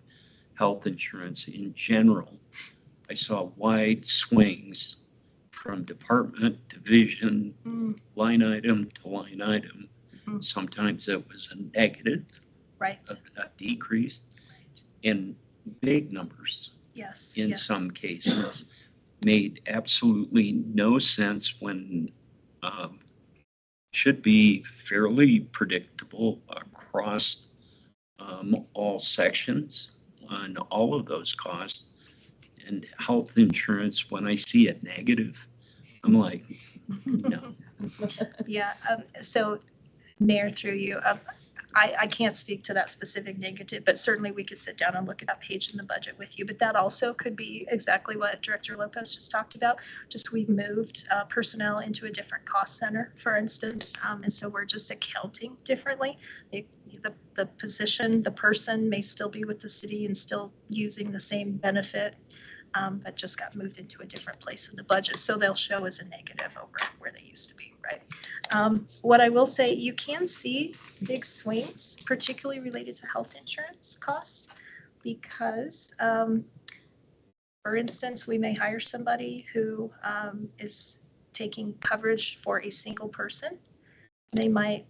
health insurance in general. I saw wide swings from department, division, line item to line item. Sometimes it was a negative, Right. a decrease, and big numbers Yes. in yes. some cases made absolutely no sense when should be fairly predictable across all sections on all of those costs. And health insurance, when I see it negative, I'm like, no. Yeah. So, Mayor, through you, I can't speak to that specific negative, but certainly we could sit down and look at that page in the budget with you. But that also could be exactly what Director Lopez just talked about. Just we've moved personnel into a different cost center, for instance, and so we're just accounting differently. The position, the person may still be with the city and still using the same benefit, but just got moved into a different place in the budget. So they'll show as a negative over where they used to be, right? What I will say, you can see big swings, particularly related to health insurance costs, because, for instance, we may hire somebody who is taking coverage for a single person. They might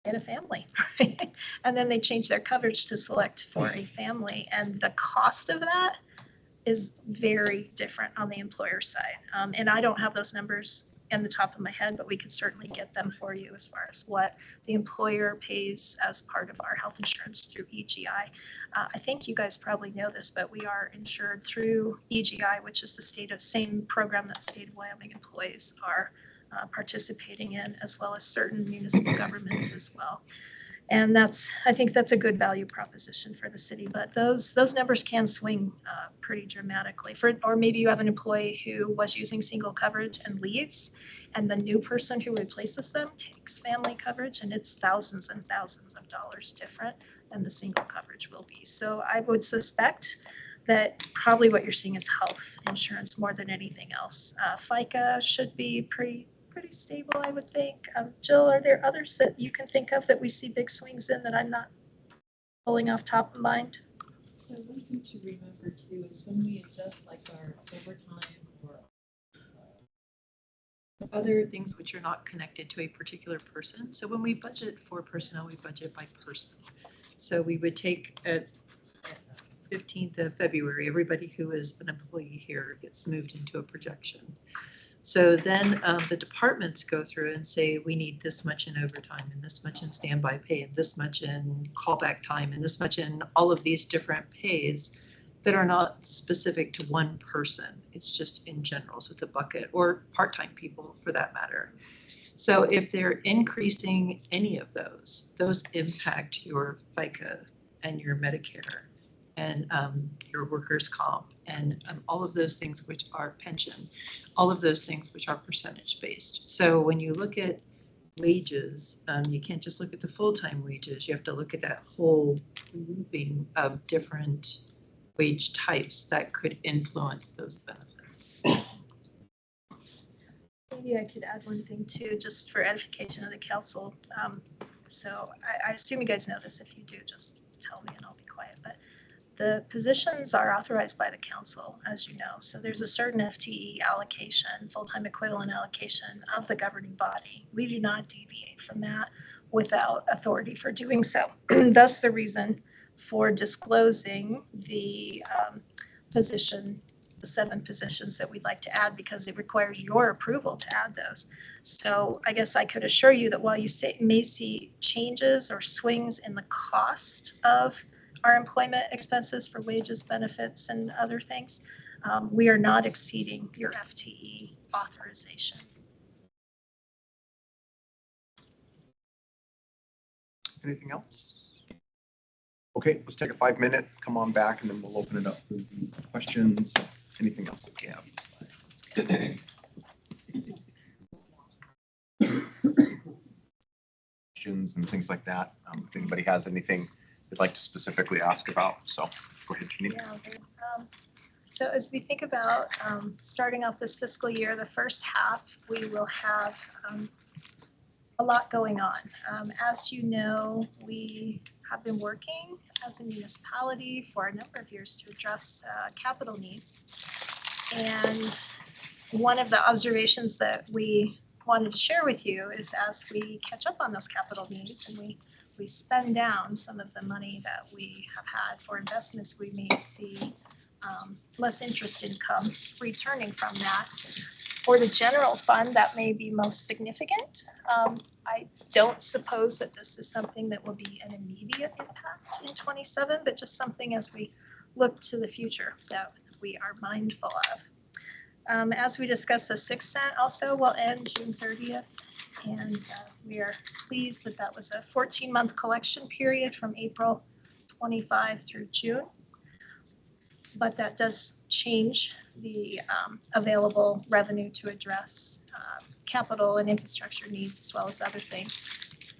get a family, right? And then they change their coverage to select for a family, and the cost of that is very different on the employer side. And I don't have those numbers in the top of my head, but we could certainly get them for you as far as what the employer pays as part of our health insurance through EGI. I think you guys probably know this, but we are insured through EGI, which is the same program that the state of Wyoming employees are participating in, as well as certain municipal governments as well. And I think that's a good value proposition for the city, but those numbers can swing pretty dramatically. Or maybe you have an employee who was using single coverage and leaves, and the new person who replaces them takes family coverage, and it's thousands and thousands of dollars different than the single coverage will be. So I would suspect that probably what you're seeing is health insurance more than anything else. FICA should be pretty stable, I would think. Jill, are there others that you can think of that we see big swings in that I'm not pulling off top of mind? So one thing to remember too is when we adjust like our overtime or other things which are not connected to a particular person. So when we budget for personnel, we budget by person. So we would take at 15th of February, everybody who is an employee here gets moved into a projection. So then the departments go through and say, we need this much in overtime and this much in standby pay and this much in callback time and this much in all of these different pays that are not specific to one person. It's just in general, so it's a bucket, or part-time people for that matter. So if they're increasing any of those impact your FICA and your Medicare and your workers' comp and all of those things which are pension, all of those things which are percentage-based. So when you look at wages, you can't just look at the full-time wages. You have to look at that whole grouping of different wage types that could influence those benefits. Maybe I could add one thing too, just for edification of the council. So I assume you guys know this. If you do, just tell me and I'll be quiet. But the positions are authorized by the council, as you know. So there's a certain FTE allocation, full-time equivalent allocation of the governing body. We do not deviate from that without authority for doing so. Thus the reason for disclosing the position, the 7 positions that we'd like to add, because it requires your approval to add those. So I guess I could assure you that while you may see changes or swings in the cost of our employment expenses for wages, benefits, and other things, we are not exceeding your FTE authorization. Anything else? Okay, let's take a 5-minute, come on back, and then we'll open it up for questions, anything else that we have. Questions and things like that. If anybody has anything they'd like to specifically ask about, so go ahead, Janine. Yeah, so as we think about starting off this fiscal year, the first half, we will have a lot going on. As you know, we have been working as a municipality for a number of years to address capital needs. And one of the observations that we wanted to share with you is as we catch up on those capital needs and we spend down some of the money that we have had for investments, we may see less interest income returning from that. For the general fund, that may be most significant. I don't suppose that this is something that will be an immediate impact in 27, but just something as we look to the future that we are mindful of. As we discussed, the 6 cent also will end June 30th. And we are pleased that that was a 14-month collection period from April 25 through June. But that does change the available revenue to address capital and infrastructure needs as well as other things.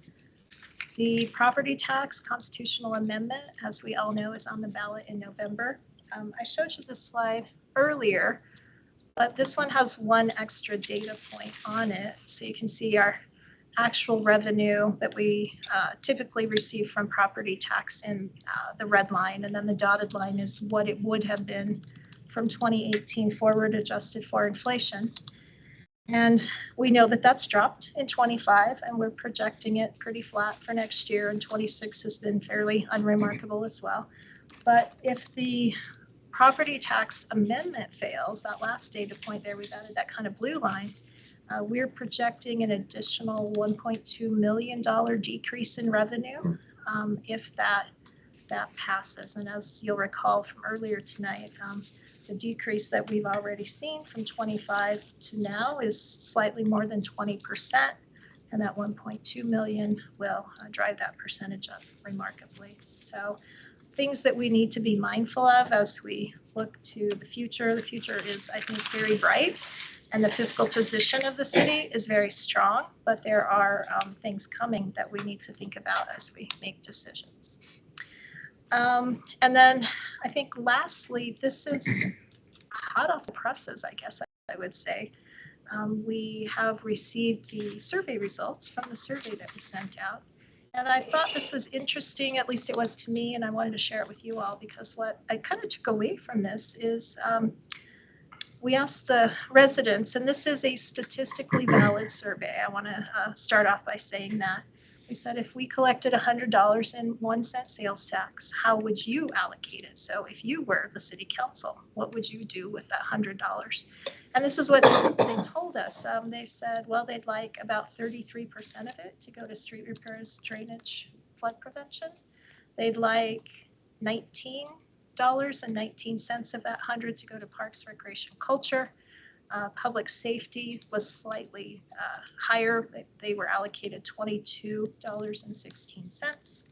The property tax constitutional amendment, as we all know, is on the ballot in November. I showed you this slide earlier, but this one has one extra data point on it. So you can see our actual revenue that we typically receive from property tax in the red line, and then the dotted line is what it would have been from 2018 forward adjusted for inflation. And we know that that's dropped in 25 and we're projecting it pretty flat for next year, and 26 has been fairly unremarkable as well. But if the property tax amendment fails, that last data point there, we've added that kind of blue line, we're projecting an additional $1.2 million decrease in revenue if that passes. And as you'll recall from earlier tonight, the decrease that we've already seen from 25 to now is slightly more than 20%. And that 1.2 million will drive that percentage up remarkably. So things that we need to be mindful of as we look to the future. The future is, I think, very bright. And the fiscal position of the city is very strong, but there are things coming that we need to think about as we make decisions. And then I think lastly, this is hot off the presses, I guess I would say. We have received the survey results from the survey that we sent out. And I thought this was interesting, at least it was to me, and I wanted to share it with you all because what I kind of took away from this is we asked the residents, and this is a statistically valid survey. I want to start off by saying that. We said if we collected $100 in 1 cent sales tax, how would you allocate it? So if you were the city council, what would you do with that $100? And this is what they told us. They said, well, they'd like about 33% of it to go to street repairs, drainage, flood prevention. They'd like 19 $50.19 of that 100 to go to Parks, Recreation, Culture. Public safety was slightly higher. They were allocated $22.16.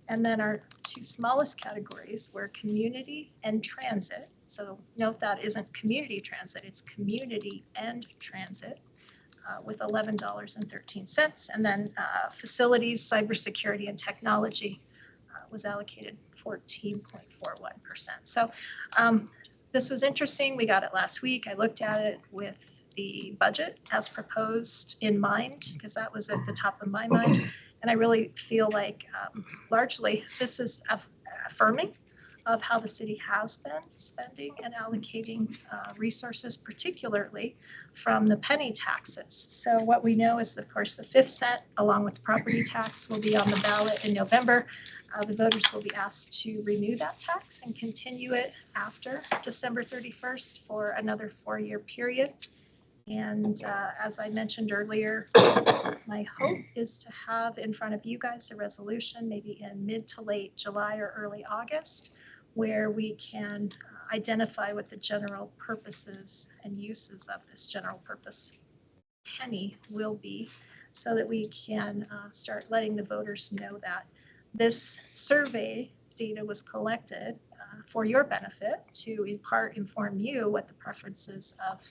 And then our two smallest categories were community and transit. So note that isn't community transit, it's community and transit with $11.13. And then facilities, cybersecurity, and technology was allocated 14.41%. So this was interesting. We got it last week. I looked at it with the budget as proposed in mind, because that was at the top of my mind. And I really feel like largely this is affirming of how the city has been spending and allocating resources, particularly from the penny taxes. So what we know is, of course, the 5th cent, along with the property tax, will be on the ballot in November. The voters will be asked to renew that tax and continue it after December 31st for another 4-year period. And as I mentioned earlier, my hope is to have in front of you guys a resolution maybe in mid to late July or early August, where we can identify what the general purposes and uses of this general purpose penny will be, so that we can start letting the voters know that this survey data was collected for your benefit to in part inform you what the preferences of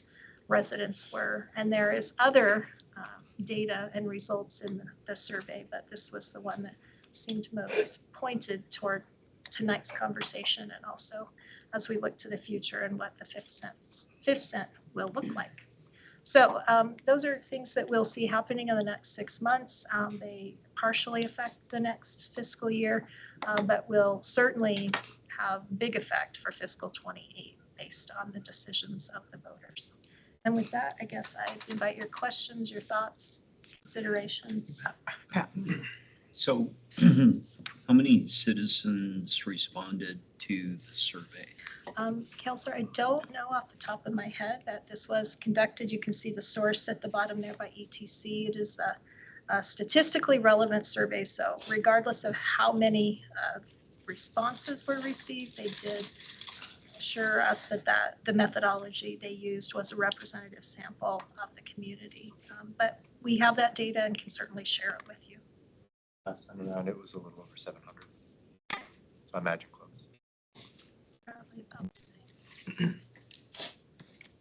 residents were. And there is other data and results in the survey, but this was the one that seemed most pointed toward tonight's conversation, and also as we look to the future and what the 5th cent will look like. So those are things that we'll see happening in the next 6 months. They partially affect the next fiscal year, but will certainly have big effect for fiscal 28 based on the decisions of the voters. And with that, I guess I invite your questions, your thoughts, considerations. So how many citizens responded to the survey? Counselor, I don't know off the top of my head that this was conducted. You can see the source at the bottom there by ETC. It is a statistically relevant survey. So regardless of how many responses were received, they did assure us that the methodology they used was a representative sample of the community. But we have that data and can certainly share it with you. Last time around, it was a little over 700. So I imagine close. Probably about the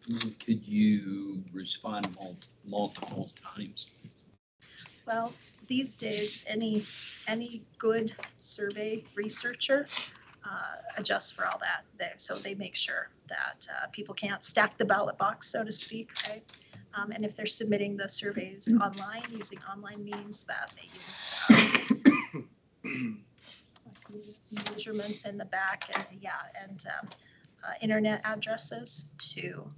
same. Could you respond multiple times? Well, these days, any good survey researcher adjusts for all that. So they make sure that people can't stack the ballot box, so to speak, right? And if they're submitting the surveys online, using online means, that they use measurements in the back and internet addresses to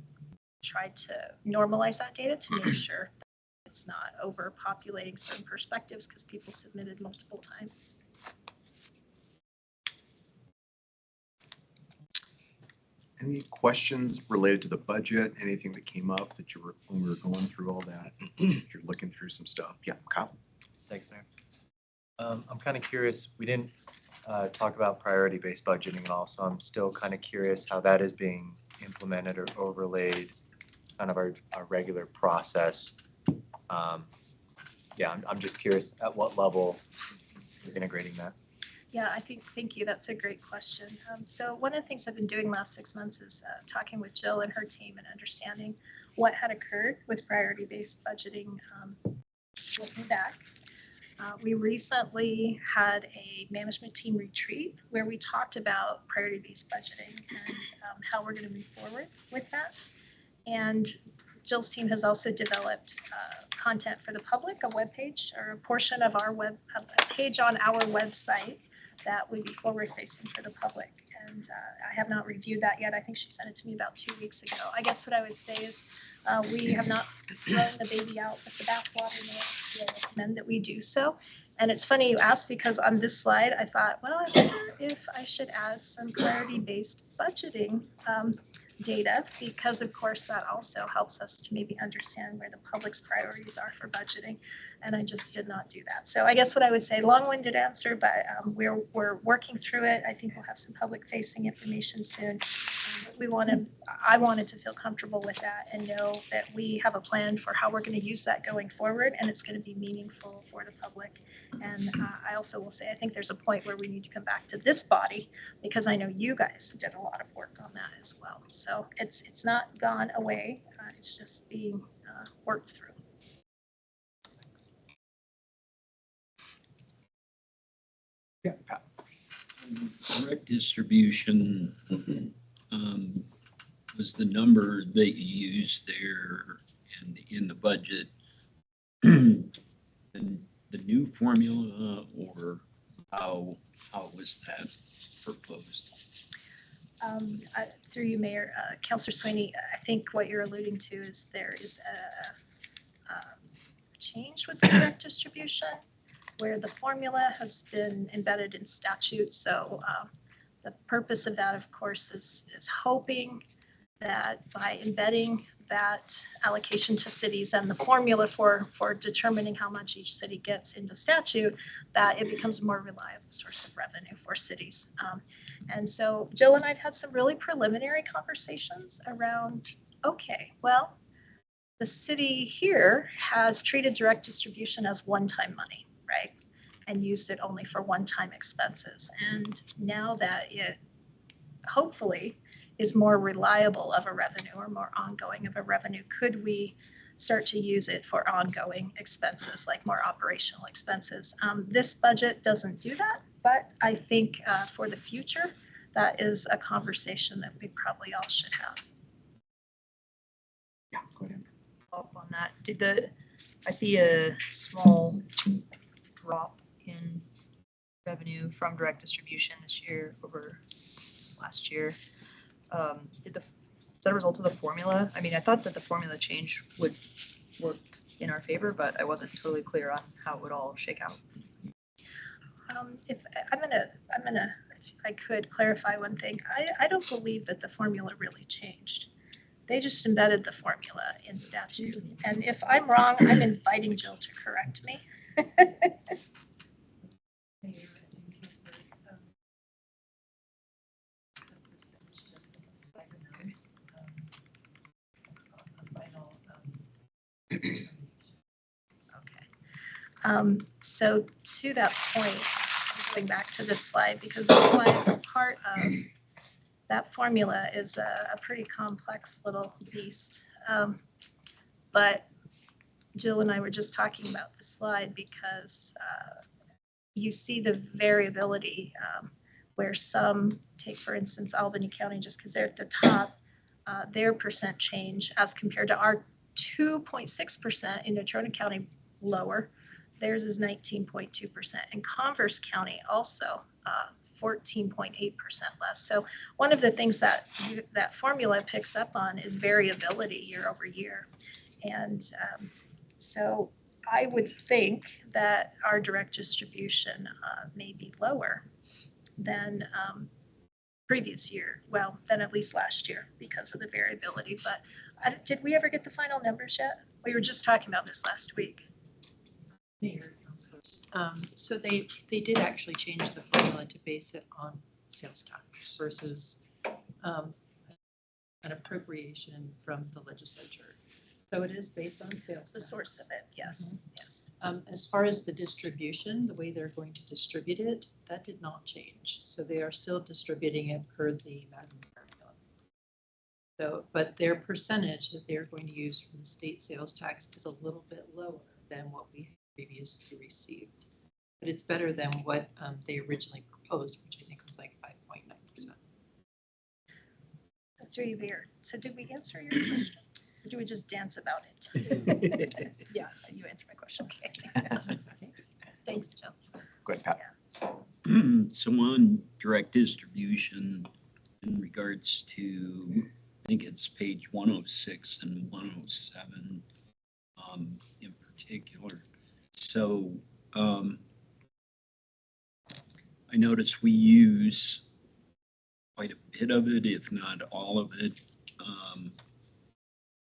try to normalize that data to make sure that it's not overpopulating certain perspectives because people submitted multiple times. Any questions related to the budget? Anything that came up that when we were going through all that? You're looking through some stuff. Yeah, Kyle. Thanks, Mayor. I'm kind of curious, we didn't talk about priority-based budgeting at all, so I'm still kind of curious how that is being implemented or overlaid, kind of our regular process. Yeah, I'm just curious at what level you're integrating that. Yeah, thank you. That's a great question. So one of the things I've been doing last 6 months is talking with Jill and her team and understanding what had occurred with priority-based budgeting. Looking back, we recently had a management team retreat where we talked about priority-based budgeting and how we're going to move forward with that. And Jill's team has also developed content for the public, a webpage or a portion of our a page on our website that would be forward-facing for the public. And I have not reviewed that yet. I think she sent it to me about 2 weeks ago. I guess what I would say is we have not thrown the baby out with the bathwater, and I recommend that we do so. And it's funny you asked, because on this slide, I thought, well, I wonder if I should add some priority-based budgeting data, because of course that also helps us to maybe understand where the public's priorities are for budgeting. and I just did not do that. So I guess what I would say, long-winded answer, but we're working through it. I think we'll have some public-facing information soon. I wanted to feel comfortable with that and know that we have a plan for how we're going to use that going forward, and it's going to be meaningful for the public. And I also will say, I think there's a point where we need to come back to this body, because I know you guys did a lot of work on that as well. So it's not gone away. It's just being worked through. Yeah, Pat. Direct distribution, was the number that you used there in the budget, the new formula, or how was that proposed? Through you, Mayor, Councillor Sweeney, I think what you're alluding to is there is a change with the direct distribution where the formula has been embedded in statute. So the purpose of that, of course, is hoping that by embedding that allocation to cities and the formula for determining how much each city gets in the statute, that it becomes a more reliable source of revenue for cities. And so Jill and I've had some really preliminary conversations around, okay, well, the city here has treated direct distribution as one-time money, right? And used it only for one-time expenses. And now that it hopefully is more reliable of a revenue or more ongoing of a revenue, could we start to use it for ongoing expenses, like more operational expenses? This budget doesn't do that, but I think for the future, that is a conversation that we probably all should have. Yeah, go ahead. Up on that, I see a small drop in revenue from direct distribution this year over last year. Is that a result of the formula? I mean, I thought that the formula change would work in our favor, but I wasn't totally clear on how it would all shake out. If I could clarify one thing, I don't believe that the formula really changed. They just embedded the formula in statute. And if I'm wrong, I'm inviting Jill to correct me. So to that point, going back to this slide, because this slide is part of that formula is a pretty complex little beast. But Jill and I were just talking about this slide because you see the variability where some, take for instance Albany County, just because they're at the top, their percent change as compared to our 2.6% in Natrona County lower. Theirs is 19.2%. And Converse County also 14.8% less. So one of the things that that formula picks up on is variability year over year. And so I would think that our direct distribution may be lower than previous year, well, than at least last year because of the variability. But did we ever get the final numbers yet? We were just talking about this last week. Mayor, councilors. So they did actually change the formula to base it on sales tax versus an appropriation from the legislature. So it is based on sales. The source of it, yes, yes. As far as the distribution, the way they're going to distribute it, that did not change. So they are still distributing it per the Magnum formula. So, but their percentage that they are going to use for the state sales tax is a little bit lower than what we previously received. But it's better than what they originally proposed, which I think was like 5.9%. That's really weird. So did we answer your question? Or do we just dance about it? Yeah, you answered my question. Okay. Thanks, Jill. Go ahead, Pat. So on direct distribution, in regards to, I think it's page 106 and 107 in particular. So I notice we use quite a bit of it, if not all of it,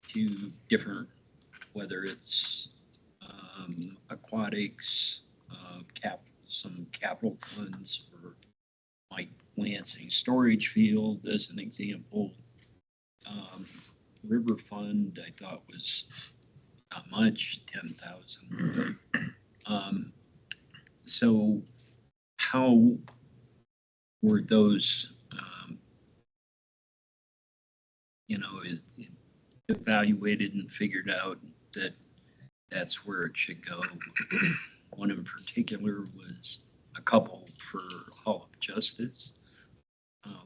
to different, whether it's a aquatics, some capital funds for like Lansing Storage Field as an example. River Fund, I thought was not much, 10,000. So how were those, evaluated and figured out that that's where it should go? One in particular was a couple for Hall of Justice,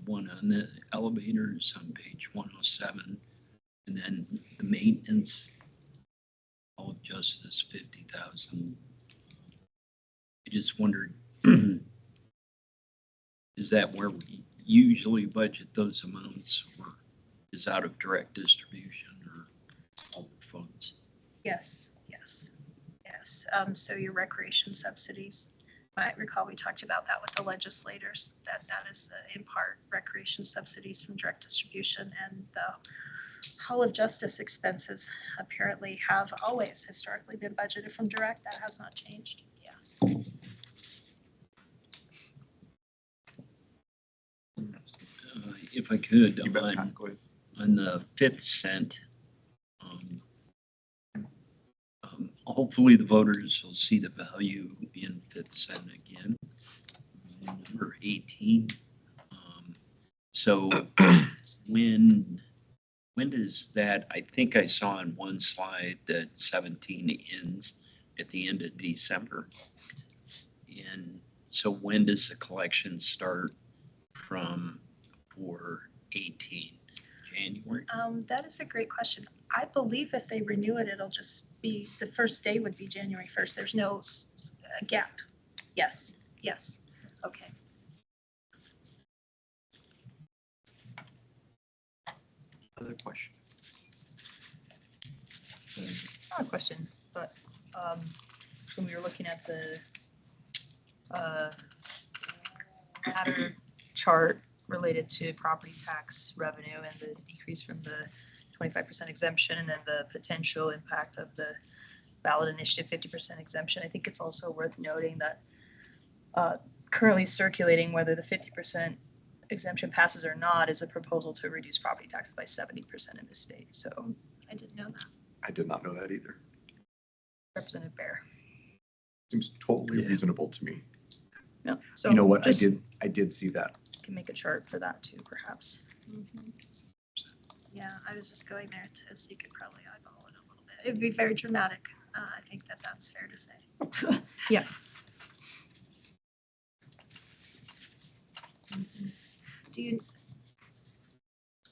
one on the elevators on page 107, and then the maintenance, Hall of Justice, 50,000. I just wondered, is that where we usually budget those amounts, or is out of direct distribution or other funds? Yes, yes, yes. So your recreation subsidies, you might recall we talked about that with the legislators, that is in part recreation subsidies from direct distribution, and the Hall of Justice expenses apparently have always historically been budgeted from direct. That has not changed. Yeah. If I could, You bet, Pat, go ahead. on the 5th cent, hopefully the voters will see the value in 5th cent again. Number 18. So when does that, I think I saw on one slide that 17 ends at the end of December. And so when does the collection start for 18? January? That is a great question. I believe if they renew it, it'll just be, the first day would be January 1st. There's no gap. Yes, yes. Okay. Other question? It's not a question, but when we were looking at the matter chart related to property tax revenue and the decrease from the 25% exemption and then the potential impact of the ballot initiative 50% exemption, I think it's also worth noting that currently circulating whether the 50% exemption passes or not is a proposal to reduce property taxes by 70% in the state. So I didn't know that. I did not know that either. Representative Bear. Seems totally reasonable to me. Yeah. So You know what? just I did see that. can make a chart for that too, perhaps. Yeah, I was just going there to see, you could probably eyeball it a little bit. It'd be very dramatic. I think that's fair to say. Yeah. Do you,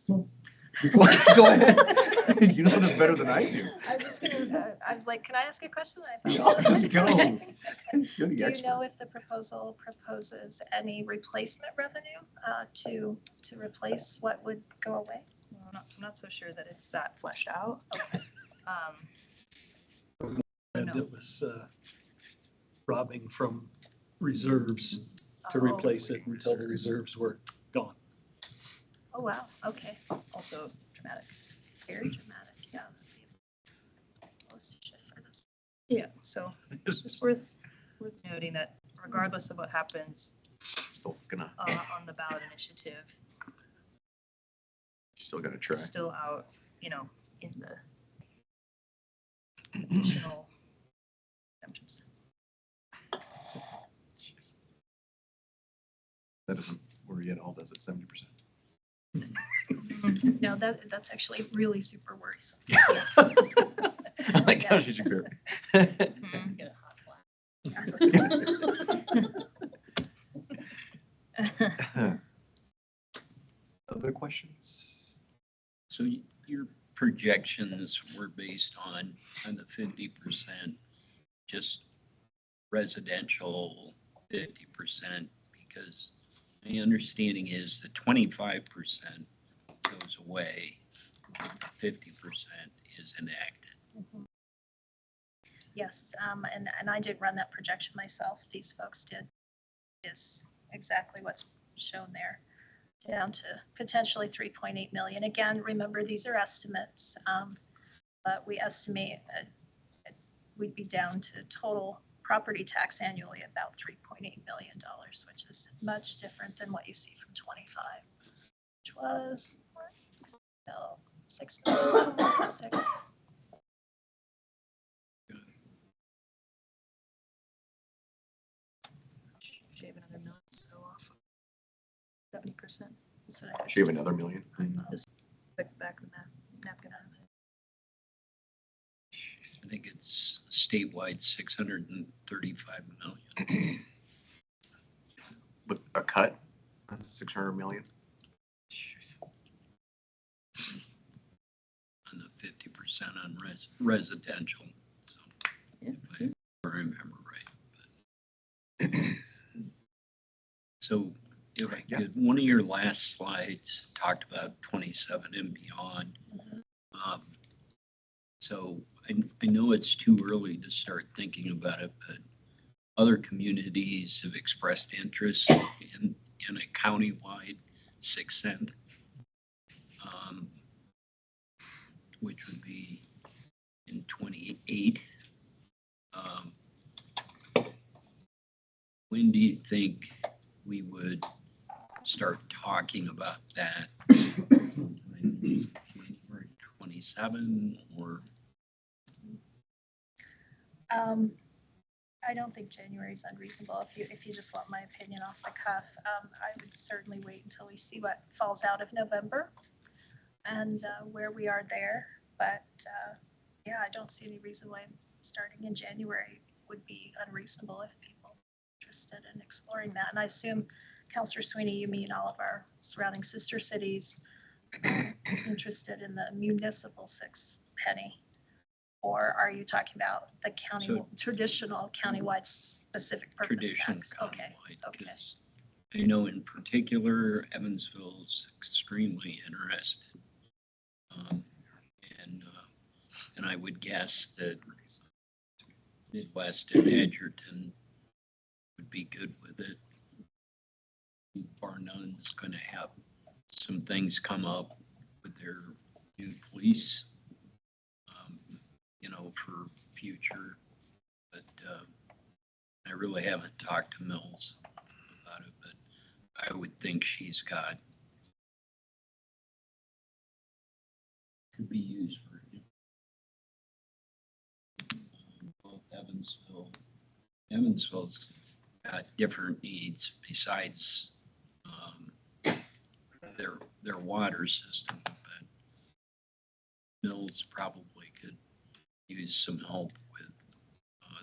Go ahead. You know this better than I do. I was just gonna, I was like, can I ask a question? I Yeah, thought- just go. You're the Do you expert. know if the proposal proposes any replacement revenue to replace what would go away? Well, I'm not so sure that it's that fleshed out. And No. it was robbing from reserves to Oh, replace it until the reserves were gone. Oh, wow, okay, Also dramatic. very dramatic, yeah. Let's shift for this. Yeah, so it's just worth noting that regardless of what happens Still gonna on the ballot initiative, try. it's still out, in the additional exemptions. Jeez. That doesn't worry at all, does it? 70%. No, that's actually really super worrisome. Like how should you bear? Mhm. Get a hot flash. Other questions? So your projections were based on the 50%, just residential 50%, because my understanding is the 25% goes away, 50% is enacted. Yes, and I did run that projection myself. These folks did. Is exactly what's shown there, down to potentially 3.8 million. Again, remember, these are estimates, but we estimate we'd be down to total property tax annually about $3.8 million, which is much different than what you see from 25, which was, no, 6 million, 6. Shave another million, so off 70%. So Shave another million. Just click back the napkin out of it. I think it's statewide 635 million. With a cut, 600 million. On the 50% on residential. So Yeah. if I remember right. But so if I Yeah. could, one of your last slides talked about 27 and beyond. So I know it's too early to start thinking about it, but other communities have expressed interest in a countywide 6 cent, which would be in 28. When do you think we would start talking about that? January 27 or? I don't think January is unreasonable. If you just want my opinion off the cuff, I would certainly wait until we see what falls out of November and where we are there. But yeah, I don't see any reason why starting in January would be unreasonable if people are interested in exploring that. And I assume, Councillor Sweeney, you mean all of our surrounding sister cities interested in the municipal 6 penny? Or are you talking about the county, So- traditional countywide specific purpose Traditional tax? Okay, countywide, okay. 'cause I know in particular, Evansville's extremely interested. And I would guess that Midwest and Edgerton would be good with it. Bar none's gonna have some things come up with their new police, for future. But I really haven't talked to Mills about it, but I would think she's got, could be used for both Evansville's got different needs besides their water system, but Mills probably could use some help with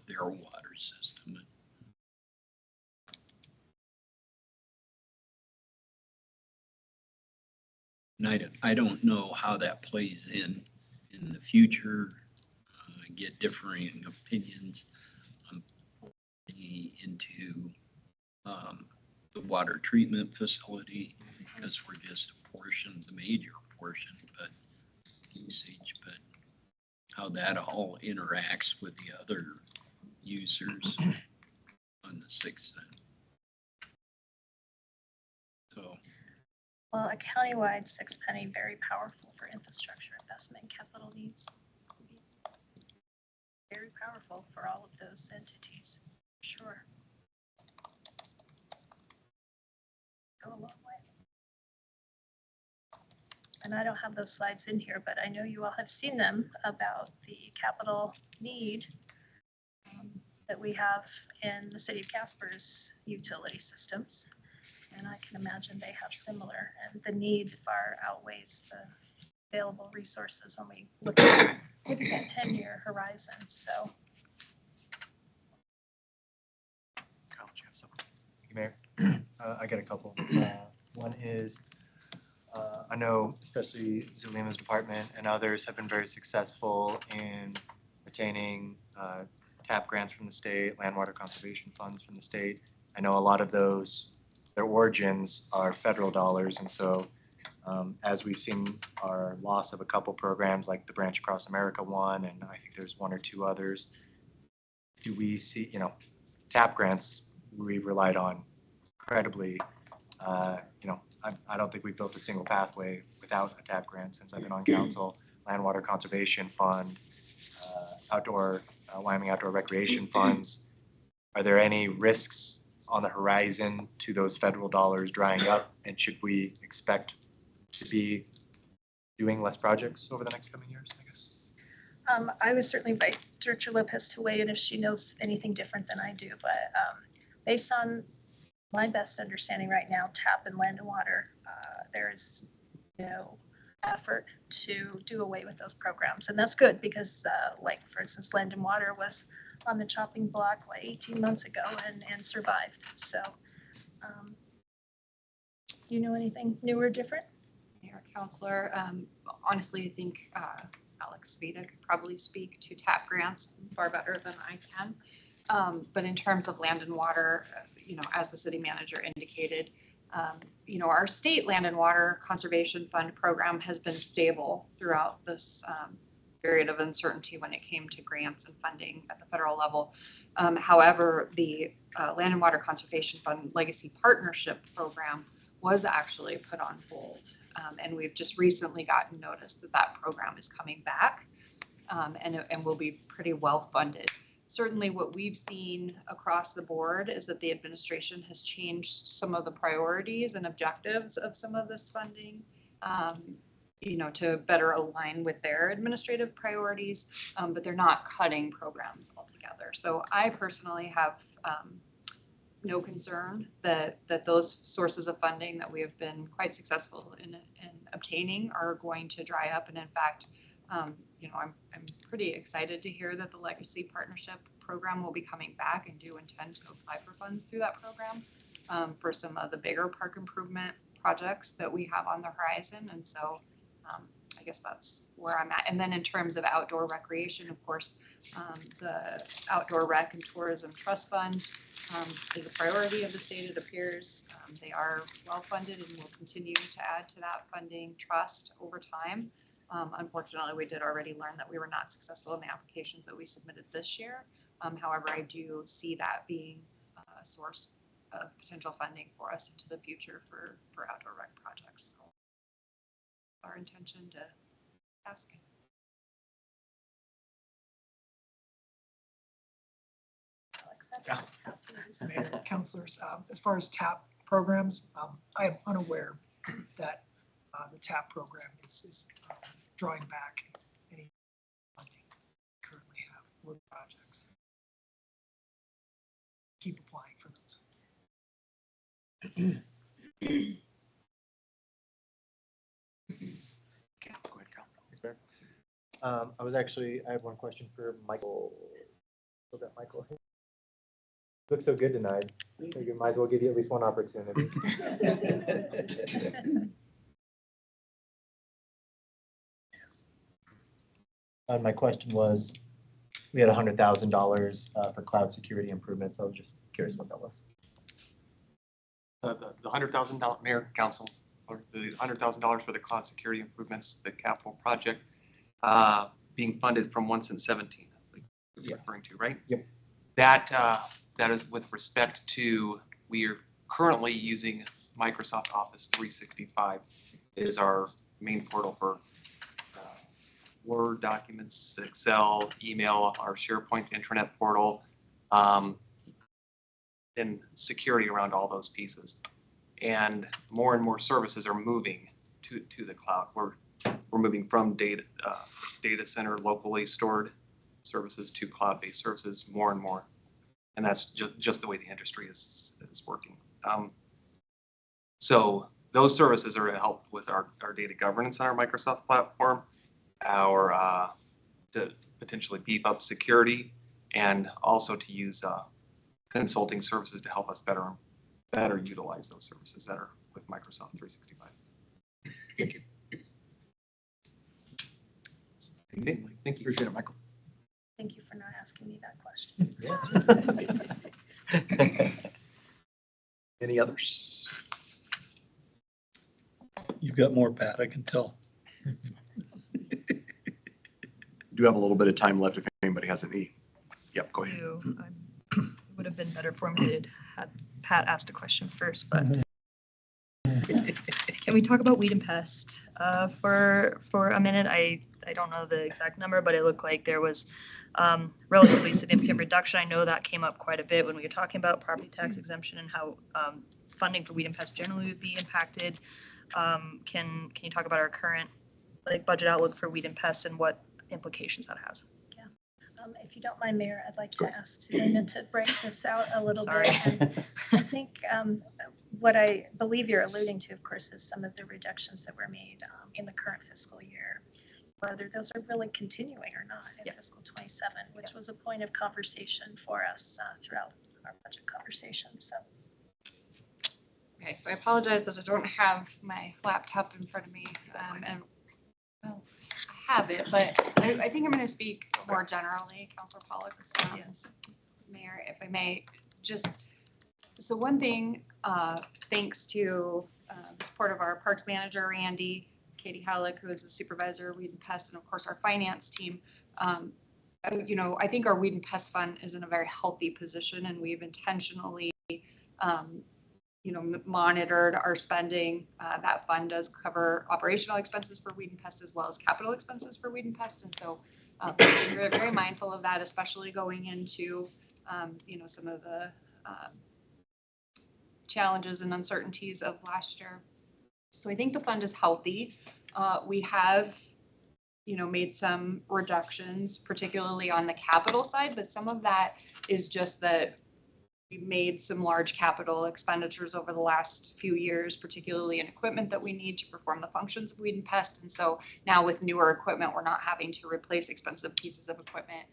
their water system. And I don't know how that plays in the future. Get differing opinions into the water treatment facility because we're just a portion, the major portion, but usage, but how that all interacts with the other users on the 6 cent. So. Well, a countywide 6 penny, very powerful for infrastructure investment and capital needs. Very powerful for all of those entities, sure. Go a long way. And I don't have those slides in here, but I know you all have seen them about the capital need that we have in the city of Casper's utility systems. And I can imagine they have similar, and the need far outweighs the available resources when we look at that 10-year horizon, so. Kyle, do you have something? Thank you, Mayor. I got a couple. One is, I know especially Zulima's department and others have been very successful in retaining TAP grants from the state, land water conservation funds from the state. I know a lot of those, their origins are federal dollars, and so as we've seen our loss of a couple programs like the Branch Across America one, and I think there's 1 or 2 others, do we see, TAP grants we've relied on incredibly. I don't think we've built a single pathway without a TAP grant since I've been on council. Land Water Conservation Fund, outdoor Wyoming Outdoor Recreation Funds. Are there any risks on the horizon to those federal dollars drying up? And should we expect to be doing less projects over the next coming years, I guess? I would certainly invite Director Lopez to weigh in if she knows anything different than I do, but based on my best understanding right now, TAP and Land and Water, there is no effort to do away with those programs. And that's good because like, for instance, Land and Water was on the chopping block like 18 months ago and survived. So do you know anything new or different? Mayor, Counselor, honestly, I think Alex Veda could probably speak to TAP grants far better than I can. But in terms of Land and Water, as the city manager indicated, our state Land and Water Conservation Fund program has been stable throughout this period of uncertainty when it came to grants and funding at the federal level. However, the Land and Water Conservation Fund Legacy Partnership Program was actually put on hold. And we've just recently gotten notice that that program is coming back and will be pretty well funded. Certainly what we've seen across the board is that the administration has changed some of the priorities and objectives of some of this funding, to better align with their administrative priorities, but they're not cutting programs altogether. So I personally have no concern that those sources of funding that we have been quite successful in obtaining are going to dry up. And in fact, I'm pretty excited to hear that the Legacy Partnership Program will be coming back and do intend to apply for funds through that program for some of the bigger park improvement projects that we have on the horizon. And so I guess that's where I'm at. And then in terms of outdoor recreation, of course, the Outdoor Rec and Tourism Trust Fund is a priority of the state, it appears. They are well funded and will continue to add to that funding trust over time. Unfortunately, we did already learn that we were not successful in the applications that we submitted this year. However, I do see that being a source of potential funding for us into the future for outdoor rec projects. So our intention to ask. Mayor, councilors, as far as TAP programs, I am unaware that the TAP program is drawing back any funding we currently have for the projects. Keep applying for those. I have one question for Michael. So that Michael looks so good tonight. You might as well give you at least one opportunity. My question was, we had $100,000 for cloud security improvements. I was just curious what that was. The $100,000, Mayor, Council, or the $100,000 for the cloud security improvements, the capital project being funded from 117, I believe you're referring to, right? Yep. That is with respect to, we are currently using Microsoft Office 365 is our main portal for Word documents, Excel, email, our SharePoint intranet portal, and security around all those pieces. And more services are moving to the cloud. We're moving from data center locally stored services to cloud-based services more and more. And that's just the way the industry is working. So those services are to help with our data governance on our Microsoft platform, to potentially beef up security, and also to use consulting services to help us better utilize those services that are with Microsoft 365. Thank you. Okay, thank you. Appreciate it, Michael. Thank you for not asking me that question. Any others? You've got more, Pat, I can tell. Do have a little bit of time left if anybody has any. Yep, go ahead. It would have been better for me to had Pat asked a question first, but can can we talk about weed and pest for a minute? I don't know the exact number, but it looked like there was relatively significant reduction. I know that came up quite a bit when we were talking about property tax exemption and how funding for weed and pest generally would be impacted. Can you talk about our current budget outlook for weed and pest and what implications that has? If you don't mind, Mayor, I'd like to ask Selena to break this out a little Sorry. bit. And I think what I believe you're alluding to, of course, is some of the reductions that were made in the current fiscal year, whether those are really continuing or not in fiscal 27, which was a point of conversation for us throughout our budget conversation. So. Okay, so I apologize that I don't have my laptop in front of me, and well, I have it, but I think I'm going to speak more generally, Councilor Pollock. Yes. Mayor, if I may, so one thing, thanks to the support of our Parks Manager, Randy, Katie Halleck, who is the supervisor of Weed and Pest, and of course our finance team, I think our Weed and Pest Fund is in a very healthy position, and we've intentionally monitored our spending. That fund does cover operational expenses for weed and pest as well as capital expenses for weed and pest. And so we're very mindful of that, especially going into, some of the challenges and uncertainties of last year. So I think the fund is healthy. We have, made some reductions, particularly on the capital side, but some of that is just that we made some large capital expenditures over the last few years, particularly in equipment that we need to perform the functions of weed and pest. And so now with newer equipment, we're not having to replace expensive pieces of equipment,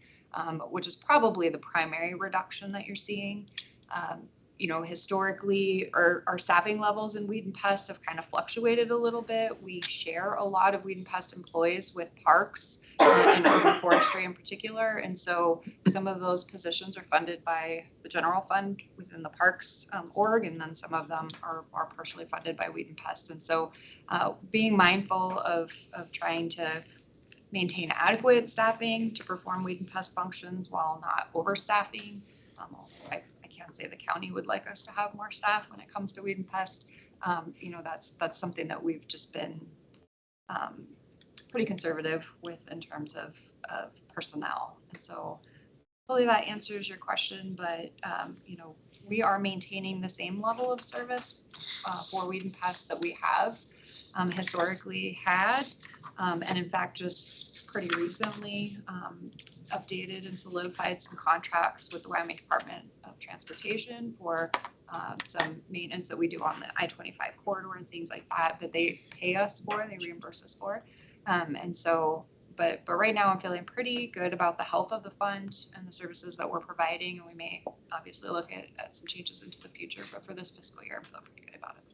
which is probably the primary reduction that you're seeing. Historically, our staffing levels in weed and pest have kind of fluctuated a little bit. We share a lot of weed and pest employees with parks and urban forestry in particular. And so some of those positions are funded by the general fund within the parks org, and then some of them are partially funded by weed and pest. And so being mindful of trying to maintain adequate staffing to perform weed and pest functions while not overstaffing. I can't say the county would like us to have more staff when it comes to weed and pest. That's something that we've just been pretty conservative with in terms of personnel. And so hopefully that answers your question, but we are maintaining the same level of service for weed and pest that we have historically had. And in fact, just pretty recently updated and solidified some contracts with the Wyoming Department of Transportation for some maintenance that we do on the I-25 corridor and things like that they pay us for, they reimburse us for. And so, but right now I'm feeling pretty good about the health of the fund and the services that we're providing. And we may obviously look at some changes into the future, but for this fiscal year, I'm feeling pretty good about it.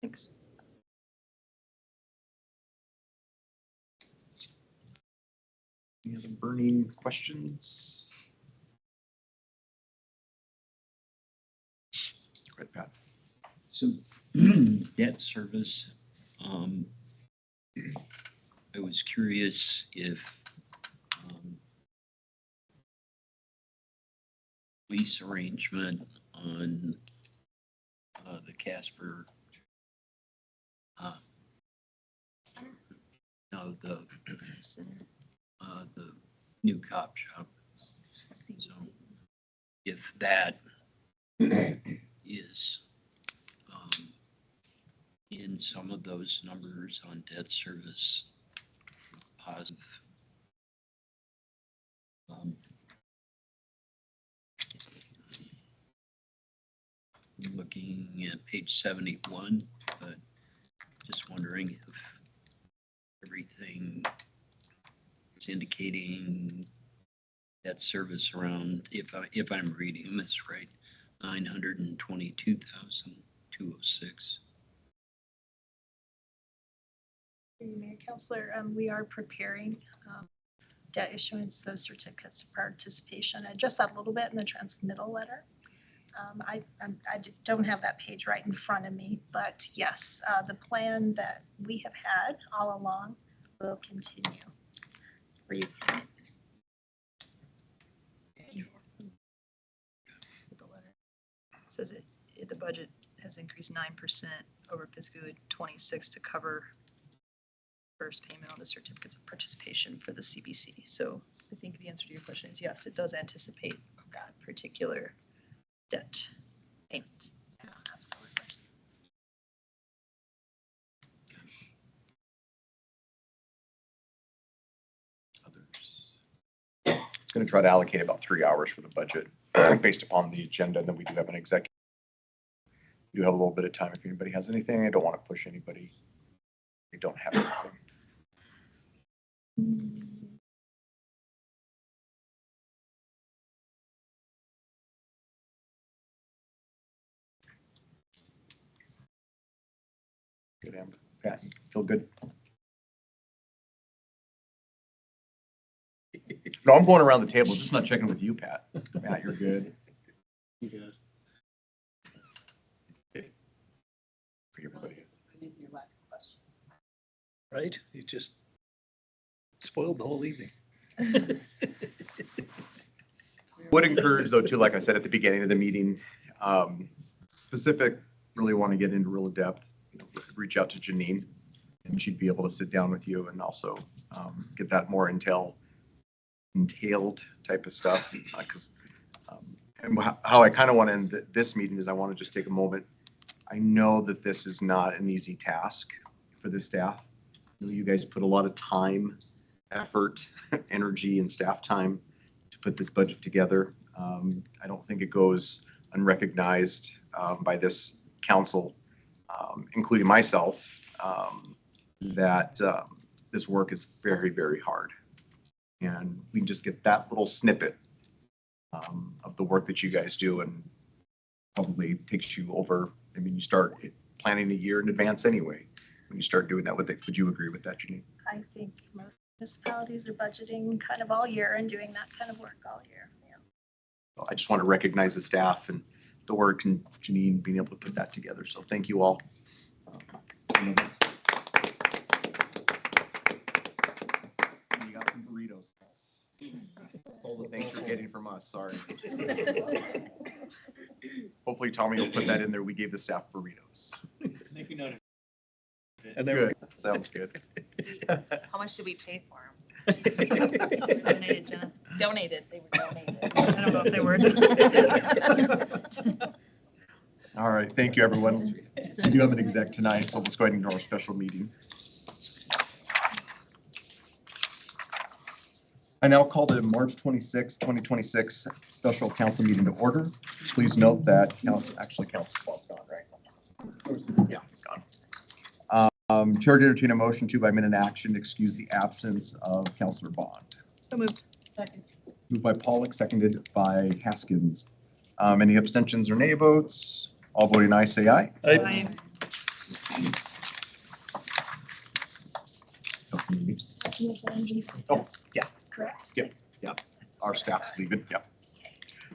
Thanks. Any other burning questions? Go ahead, Pat. So debt service, I was curious if lease arrangement on the Casper, no, the new cop shop. So if that is in some of those numbers on debt service positive. Looking at page 71, but just wondering if everything is indicating debt service around, if I'm reading this right, 922,206. Mayor, Councilor, we are preparing debt issuance, those certificates of participation. I addressed that a little bit in the transmittal letter. I don't have that page right in front of me, but yes, the plan that we have had all along will continue. For you. The letter says the budget has increased 9% over fiscal year 26 to cover first payment on the certificates of participation for the CBC. So I think the answer to your question is yes, it does anticipate that particular debt payment. Others? Going to try to allocate about 3 hours for the budget based upon the agenda. And then we do have an executive. We do have a little bit of time if anybody has anything. I don't want to push anybody. They don't have anything. Good, Amber. Pat, feel good? No, I'm going around the table, just not checking with you, Pat. Matt, you're good. Good. For everybody. Right? You just spoiled the whole evening. Would encourage though, too, like I said at the beginning of the meeting, specific, really want to get into real depth, reach out to Janine and she'd be able to sit down with you and also get that more entailed type of stuff. Because and how I kind of want to end this meeting is I want to just take a moment. I know that this is not an easy task for the staff. I know you guys put a lot of time, effort, energy, and staff time to put this budget together. I don't think it goes unrecognized by this council, including myself, that this work is very, very hard. And we can just get that little snippet of the work that you guys do, and probably takes you over. I mean, you start planning a year in advance anyway. When you start doing that, would you agree with that, Janine? I think most municipalities are budgeting kind of all year and doing that kind of work all year. Yeah. So I just want to recognize the staff and the work and Janine being able to put that together. So thank you all. You got some burritos. That's all the thanks you're getting from us. Sorry. Hopefully Tommy will put that in there. We gave the staff burritos. Make a note of And there Good. Sounds good. How much did we pay for them? Donated, Jenna. Donated, they were donated. I don't know if they were. All right. Thank you, everyone. We do have an exec tonight, so let's go ahead and do our special meeting. I now call the March 26, 2026 special council meeting to order. Please note that council Paul's gone, right? Yeah, he's gone. Chair to entertain a motion to by minute action to excuse the absence of Councilor Bond. So moved. Second. Moved by Pollock, seconded by Haskins. Any abstentions or nay votes? All voting aye, say aye. Aye. Oh, yeah. Correct? Our staff's leaving, yeah.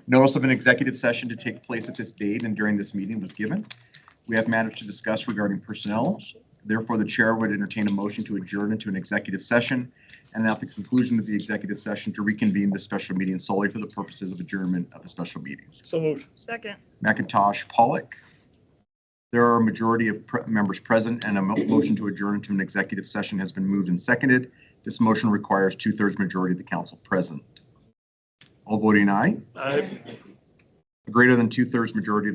Notice of an executive session to take place at this date and during this meeting was given. We have matters to discuss regarding personnel. Therefore, the chair would entertain a motion to adjourn into an executive session, and at the conclusion of the executive session to reconvene the special meeting solely for the purposes of adjournment of the special meeting. So moved. Second. McIntosh, Pollock. There are a majority of members present, and a motion to adjourn into an executive session has been moved and seconded. This motion requires 2/3 majority of the council present. All voting aye. Aye. A greater than 2/3 majority of the